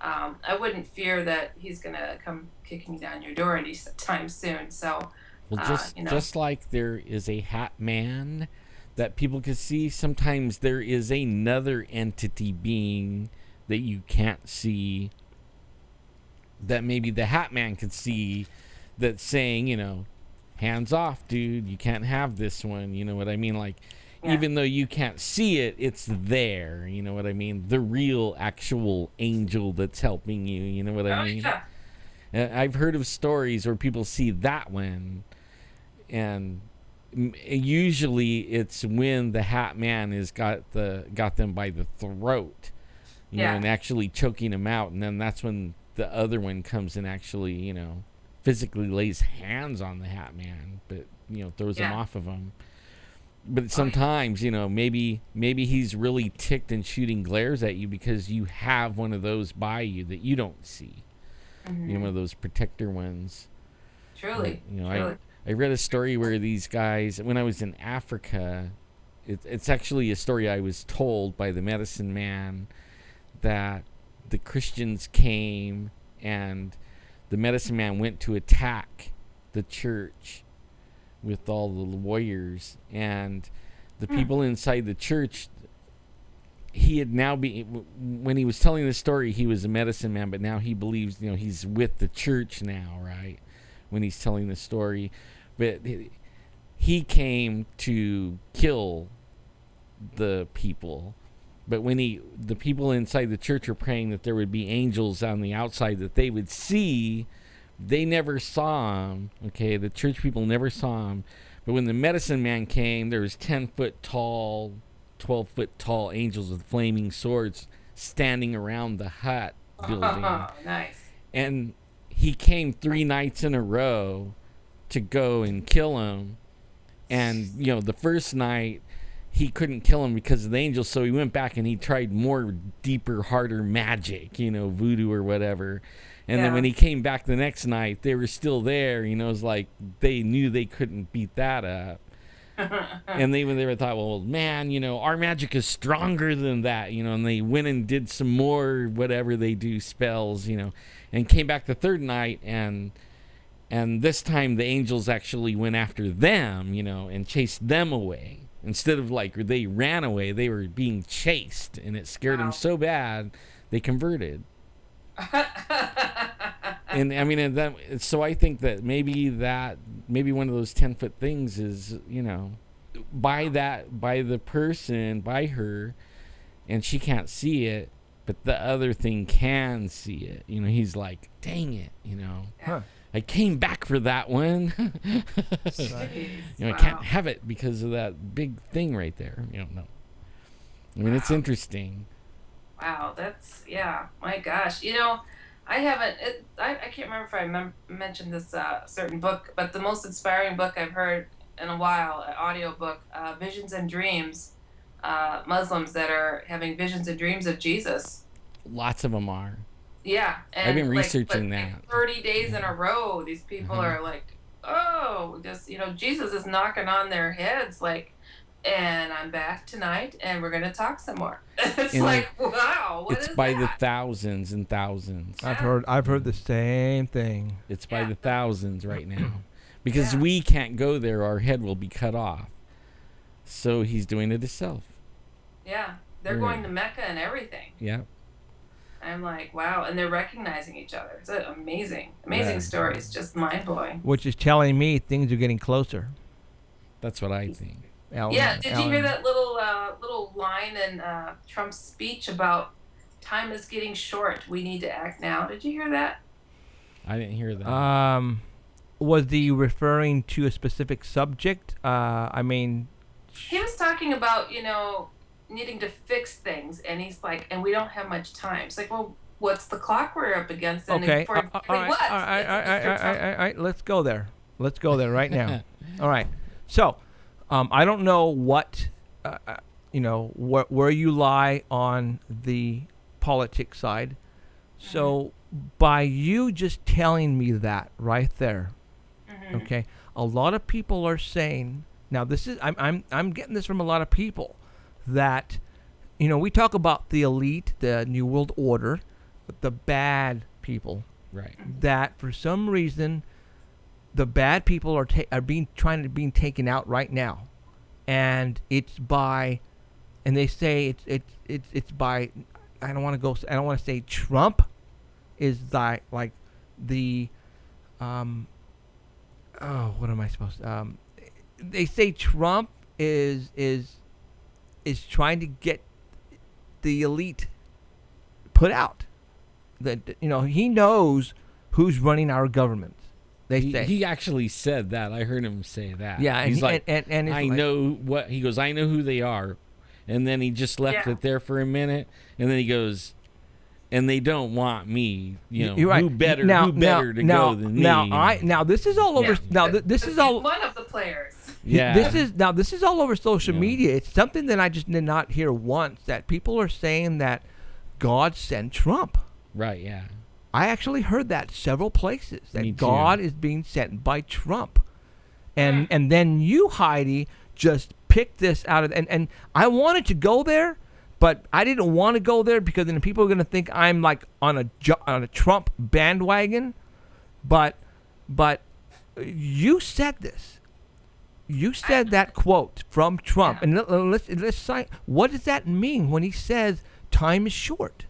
I wouldn't fear that he's going to come kicking down your door anytime soon. So, just like there is a hat man that people can see, sometimes there is another entity being that you can't see that maybe the hat man could see, that's saying, hands off, dude, you can't have this one. You know what I mean? Like, even though you can't see it, it's there. You know what I mean? The real, actual angel that's helping you. You know what I mean? Yeah. I've heard of stories where people see that one, and usually it's when the hat man has got them by the throat, and actually choking them out, and then that's when the other one comes and actually, physically lays hands on the hat man, but throws him off of him. But sometimes, maybe he's really ticked and shooting glares at you because you have one of those by you that you don't see. One of those protector ones. Truly. I read a story where these guys, when I was in Africa, it's actually a story I was told by the medicine man, that the Christians came and the medicine man went to attack the church with all the warriors, and the people inside the church, he had now when he was telling the story, he was a medicine man, but now he believes, he's with the church now, right? When he's telling the story, but he came to kill the people. But when the people inside the church were praying that there would be angels on the outside that they would see, they never saw him. Okay, the church people never saw him. But when the medicine man came, there was 10-foot tall, 12-foot tall angels with flaming swords standing around the hut building. Nice. And he came 3 nights in a row to go and kill him. And, the first night, he couldn't kill him because of the angels, so he went back and he tried more deeper, harder magic, voodoo or whatever. And then when he came back the next night, they were still there. It was like they knew they couldn't beat that up. And they thought, well, man, our magic is stronger than that, and they went and did some more whatever they do, spells, and came back the third night, and this time the angels actually went after them, and chased them away. Instead of like they ran away, they were being chased, and it scared them so bad they converted. And I mean, so I think that maybe one of those 10-foot things is, by the person, by her, and she can't see it, but the other thing can see it. He's like, dang it, Huh. I came back for that one. Jeez, I wow. can't have it because of that big thing right there. No. I mean, it's interesting. Wow, that's, yeah, my gosh. I haven't, I can't remember if I mentioned this certain book, but the most inspiring book I've heard in a while, an audio book, Visions and Dreams, Muslims that are having visions and dreams of Jesus. Lots of them are. Yeah, and I've been like, researching but that. 30 days in a row, these people are like, oh, just, Jesus is knocking on their heads, like, and I'm back tonight, and we're gonna talk some more. It's And like, wow, what It's is by that? the thousands and thousands. I've heard the same thing. It's by Yeah. the thousands right now. Because Yeah. we can't go there, our head will be cut off. So he's doing it himself. Yeah, they're Right. going to Mecca and everything. Yeah. I'm like, wow, and they're recognizing each other. It's an amazing Yeah. stories, just mind blowing. Which is telling me things are getting closer. That's what I think. Alan, Yeah, did you hear Alan. that little line in Trump's speech about time is getting short? We need to act now. Did you hear that? I didn't hear that. Was he referring to a specific subject? I mean, He was talking about needing to fix things, and he's like, and we don't have much time. It's like, well, what's the clock we're up against? And okay. for exactly All what? right. Let's go there. Let's go there right now. All right. So, I don't know what, where you lie on the politics side. So, by you just telling me that right there, okay, a lot of people are saying. Now, this is I'm getting this from a lot of people that, we talk about the elite, the New World Order, but the bad people. Right. That for some reason, the bad people are being taken out right now, and it's by, and they say it's by. I don't want to say Trump is what am I supposed to? They say Trump is trying to get the elite put out. That he knows who's running our government. They say He actually said that. I heard him say that. Yeah, and he's like, and I know what he goes. I know who they are, and then he just left Yeah. it there for a minute, and then he goes, and they don't want me. You're right. Who better now, to go than me? Now this is all over. Yeah. Now this is all. one of the players. Yeah. This is all over social Yeah. media. It's something that I just did not hear once. That people are saying that God sent Trump. Right. Yeah. I actually heard that several places, Me that too. God is being sent by Trump. And then you, Heidi, just picked this out of, and I wanted to go there, but I didn't want to go there because then people are going to think I'm like on a Trump bandwagon. But you said this. You said that quote from Trump. Yeah. And let's cite, what does that mean when he says time is short?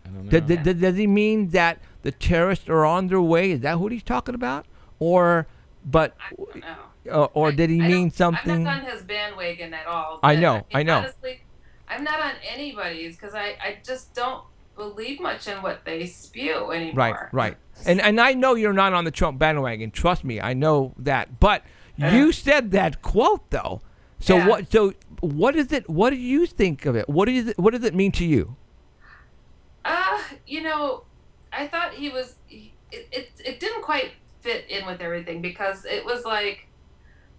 I don't know. Does he mean that the terrorists are on their way? Is that what he's talking about? Or did he mean something? I'm not on his bandwagon at all. I know. Honestly, I'm not on anybody's because I just don't believe much in what they spew anymore. Right. And I know you're not on the Trump bandwagon. Trust me, I know that. But you said that quote though. So Yeah. what is it? What do you think of it? What does it mean to you? I thought it didn't quite fit in with everything because it was like,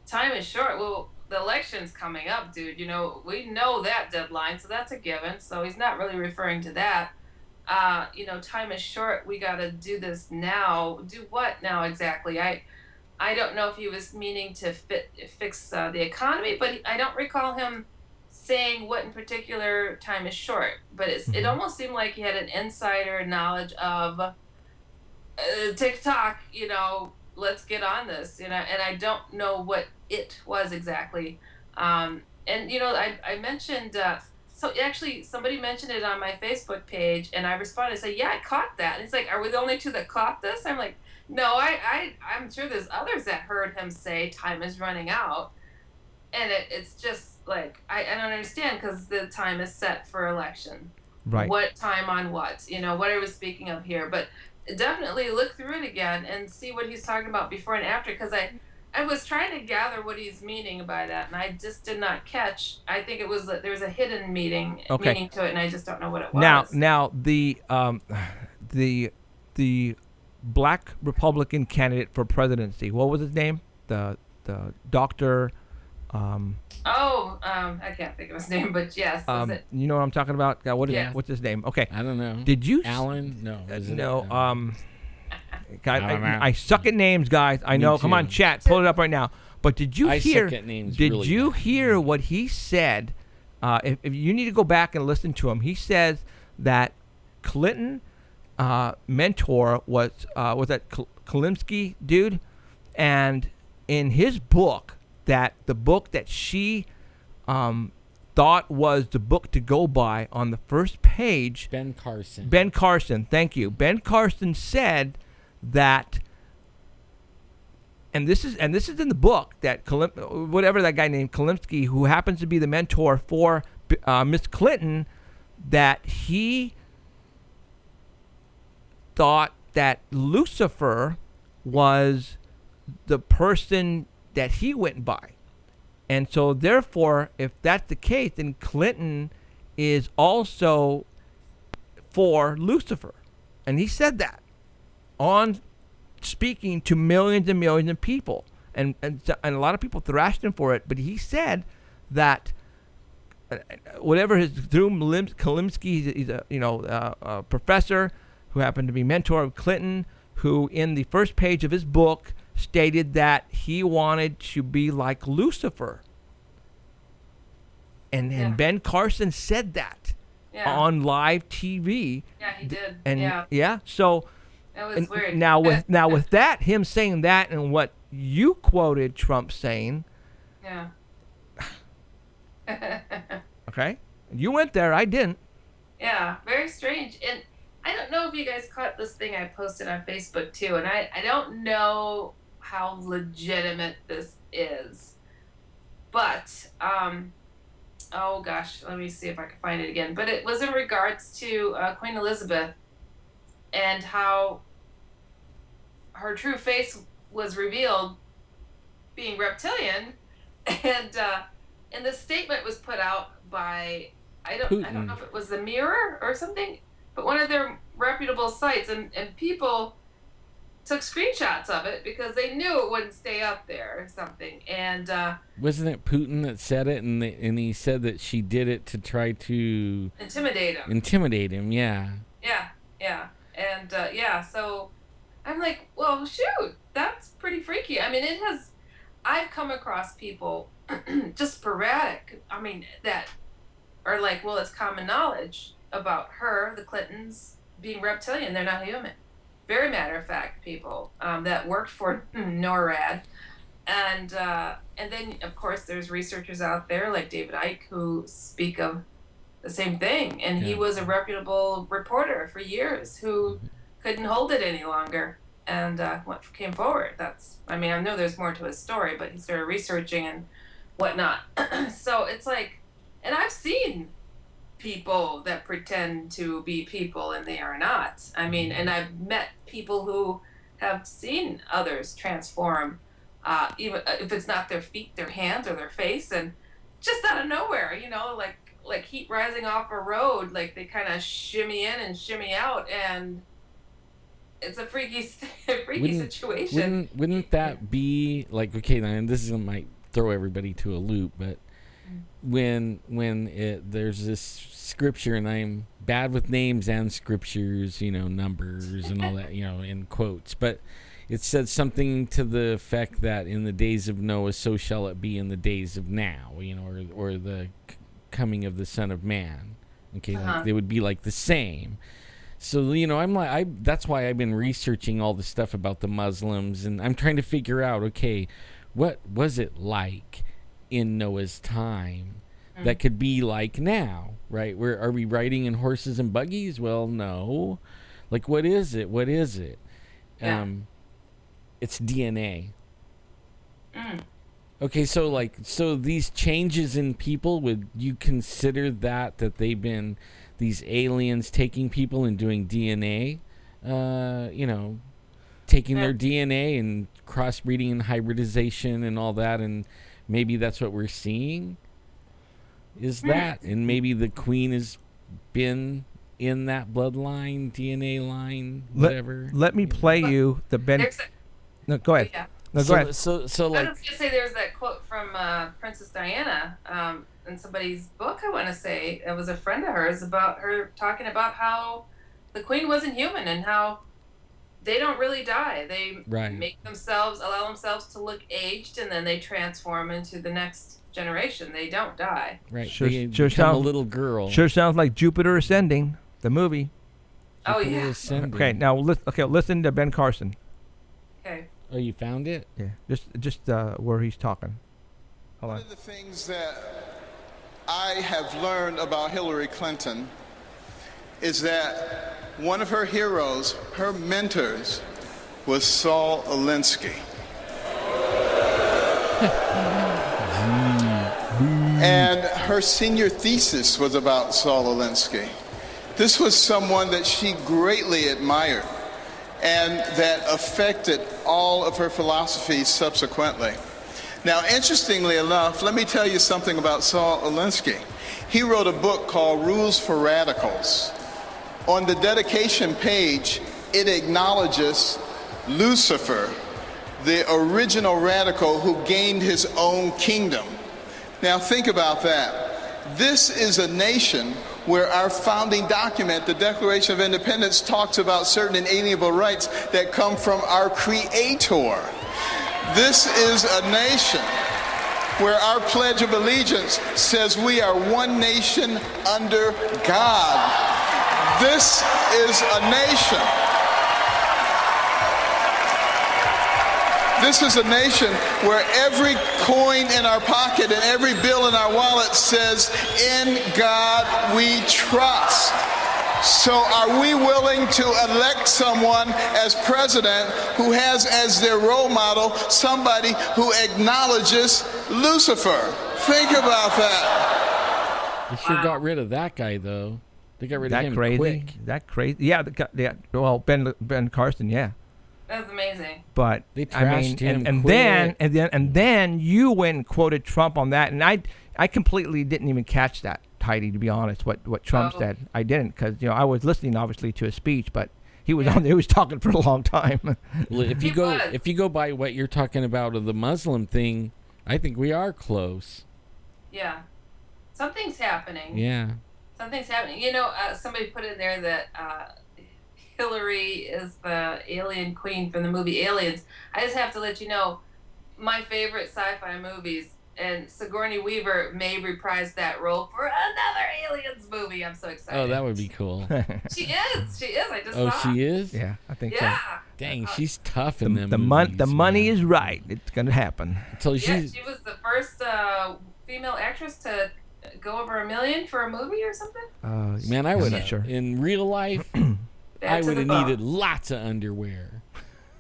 time is short. Well, the election's coming up, dude. We know that deadline, so that's a given. So he's not really referring to that. Time is short. We got to do this now. Do what now exactly? I don't know if he was meaning to fix the economy, but I don't recall him saying what in particular time is short, but it almost seemed like he had an insider knowledge of TikTok, let's get on this, and I don't know what it was exactly. I mentioned, so actually somebody mentioned it on my Facebook page, and I responded, say, yeah, I caught that. And it's like, are we the only two that caught this? I'm like, no, I'm sure there's others that heard him say time is running out. And it's just like, I don't understand because the time is set for election. Right. What time on what? What are we speaking of here? But definitely look through it again and see what he's talking about before and after, because I was trying to gather what he's meaning by that, and I just did not catch. I think it was that there was a hidden meaning to it, and I just don't know what it was. Now the black Republican candidate for presidency, what was his name? The doctor. I can't think of his name, but yes. You know what I'm talking about? What's his name? Okay. I don't know. Did you? Alan? No. I suck at names, guys. I know. Come on, chat. Pull it up right now. But did you hear? Suck at names did really you bad. hear what he said? If you need to go back and listen to him, he says that Clinton mentor was that Kalimsky dude, and in his book, that the book that she thought was the book to go by, on the first page, Ben Carson. Thank you. Ben Carson said that, and this is in the book, that whatever that guy named Kalimsky, who happens to be the mentor for Miss Clinton, that he thought that Lucifer was the person that he went by. And so therefore, if that's the case, then Clinton is also for Lucifer. And he said that on speaking to millions and millions of people. And a lot of people thrashed him for it, but he said that whatever his Kalimsky, he's a professor who happened to be mentor of Clinton, who in the first page of his book stated that he wanted to be like Lucifer. And Ben Carson said that on live TV. Yeah, he did. And so that was weird. Now with that, him saying that, and what you quoted Trump saying. Yeah. Okay. You went there, I didn't. Yeah, very strange. And I don't know if you guys caught this thing I posted on Facebook too, and I don't know how legitimate this is, but oh gosh, let me see if I can find it again. But it was in regards to Queen Elizabeth and how her true face was revealed being reptilian, and the statement was put out by I don't know if it was the Mirror or something, but one of their reputable sites, and people took screenshots of it because they knew it wouldn't stay up there or something. And wasn't it Putin that said it, and he said that she did it to try to intimidate him? Yeah. And so I'm like, well, shoot, that's pretty freaky. I mean, I've come across people just sporadic, I mean, that are like, well, it's common knowledge about the Clintons being reptilian. They're not human. Very matter of fact people that worked for NORAD. And then, of course, there's researchers out there like David Icke who speak of the same thing. And he was a reputable reporter for years who couldn't hold it any longer and came forward. I know there's more to his story, but he started researching and whatnot. So it's like, and I've seen people that pretend to be people and they are not. I mean, and I've met people who have seen others transform, even if it's not their feet, their hands, or their face, and just out of nowhere, like heat rising off a road, like they kind of shimmy in and shimmy out, and it's a freaky situation. Wouldn't that be like, okay, and this might throw everybody to a loop, but when there's this scripture, and I'm bad with names and scriptures, numbers and all that, in quotes, but it said something to the effect that in the days of Noah, so shall it be in the days of now, or the coming of the Son of Man. Okay, like they would be like the same. So I'm like, that's why I've been researching all the stuff about the Muslims, and I'm trying to figure out, okay, what was it like in Noah's time that could be like now, right? Are we riding in horses and buggies? Well, no. Like, what is it? Yeah. It's DNA. Okay, so these changes in people, would you consider that they've been these aliens taking people and doing DNA taking their DNA and crossbreeding and hybridization and all that, and maybe that's what we're seeing. Is that, and maybe the queen has been in that bloodline, DNA line, whatever. Let me play you the Ben. No, go ahead. Yeah. No, go ahead. So I was like, going to say there's that quote from Princess Diana in somebody's book, I want to say. It was a friend of hers about her talking about how the queen wasn't human and how they don't really die. They allow themselves to look aged, and then they transform into the next generation. They don't die. Right. Sure, they sure become a sounds, little girl. Sure sounds like Jupiter Ascending, the movie. Oh, Jupiter yeah. Ascending. Okay, now listen to Ben Carson. Okay. Oh, you found it? Yeah, just where he's talking. Hold on. One of the things that I have learned about Hillary Clinton is that one of her heroes, her mentors, was Saul Alinsky. And her senior thesis was about Saul Alinsky. This was someone that she greatly admired and that affected all of her philosophies subsequently. Now, interestingly enough, let me tell you something about Saul Alinsky. He wrote a book called Rules for Radicals. On the dedication page, it acknowledges Lucifer, the original radical who gained his own kingdom. Now, think about that. This is a nation where our founding document, the Declaration of Independence, talks about certain inalienable rights that come from our Creator. This is a nation where our Pledge of Allegiance says we are one nation under God. This is a nation. This is a nation where every coin in our pocket and every bill in our wallet says, "In God we trust." So are we willing to elect someone as president who has as their role model somebody who acknowledges Lucifer? Think about that. They sure got rid of that guy, though. They got rid of him quick. That crazy? Yeah, well, Ben Carson, yeah. That's amazing. But they trashed him and then you went and quoted Trump on that, and I completely didn't even catch that, Heidi, to be honest. What Trump said, I didn't, because I was listening obviously to his speech, but he was on there, he was talking for a long time. Well, if you go by what you're talking about of the Muslim thing, I think we are close. Yeah, something's happening. Yeah, something's happening. Somebody put in there that Hillary is the alien queen from the movie Aliens. I just have to let you know, my favorite sci-fi movies, and Sigourney Weaver may reprise that role for another Aliens movie. I'm so excited. Oh, that would be cool. She is. I just Oh, saw she it. is? Yeah, I think Yeah. so. Dang, she's tough in them The movies, money man. is right. It's gonna happen. So Yeah, she was the first female actress to go over $1 million for a movie or something. Man, I I'm would not sure. in real life. I would have needed lots of underwear.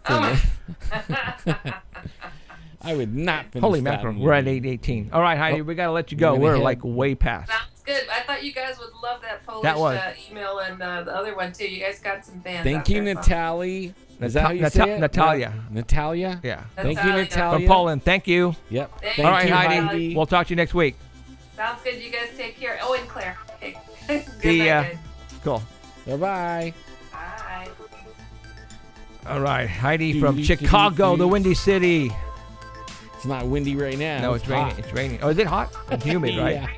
Oh I would not finish Holy that mackerel, movie. we're at 8:18. All right, Heidi, we got to let you go. We're We're gonna like head- way past. Sounds good. I thought you guys would love that Polish That was. email and the other one too. You guys got some fans. Thank out you, there, so. Natalie. Is that how you say it? Natalia. Natalia? Yeah. Thank you, Natalia. Natalia. From Poland. Thank you. Yep. Thank Thank All right, you, Heidi. We'll talk to you next week. Sounds good. You guys take care. Oh, and Claire. Okay. Good See night, ya. guys. Cool. Bye-bye. Bye. All right, Heidi Do, from do, Chicago, do, do. the Windy City. It's not windy right now. No, it's raining. hot. It's raining. Oh, is it hot? It's humid, right?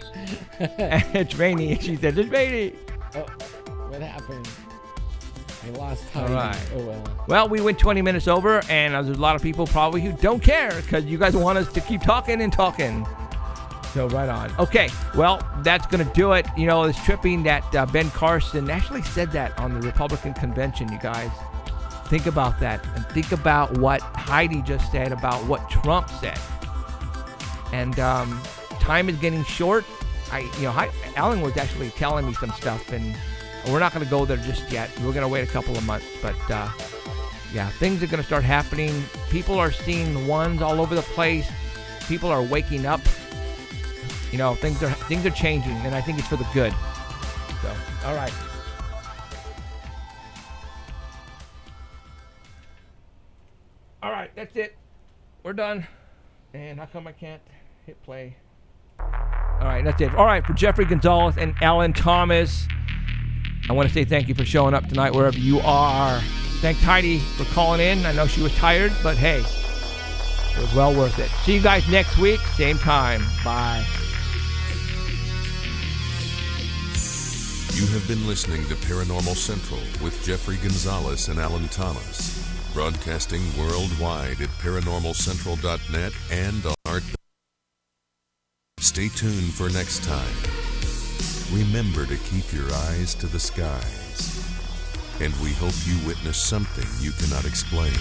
Yeah. It's raining. She said, it's raining. Oh, what happened? I lost All Heidi. right. Oh, well. Well, we went 20 minutes over, and there's a lot of people probably who don't care because you guys want us to keep talking and talking. So right on. Okay, well, that's going to do it. It's tripping that Ben Carson actually said that on the Republican convention, you guys. Think about that, and think about what Heidi just said about what Trump said. And time is getting short. Alan was actually telling me some stuff, and we're not going to go there just yet. We're going to wait a couple of months, but yeah, things are going to start happening. People are seeing ones all over the place. People are waking up. Things are changing, and I think it's for the good. So, all right. that's it. We're done. And how come I can't hit play? All right, that's it. All right, for Jeffrey Gonzalez and Alan Thomas, I want to say thank you for showing up tonight wherever you are. Thanks, Heidi, for calling in. I know she was tired, but hey, it was well worth it. See you guys next week, same time. Bye. You have been listening to Paranormal Central with Jeffrey Gonzalez and Alan Thomas, broadcasting worldwide at paranormalcentral.net and on our... Stay tuned for next time. Remember to keep your eyes to the skies, and we hope you witness something you cannot explain.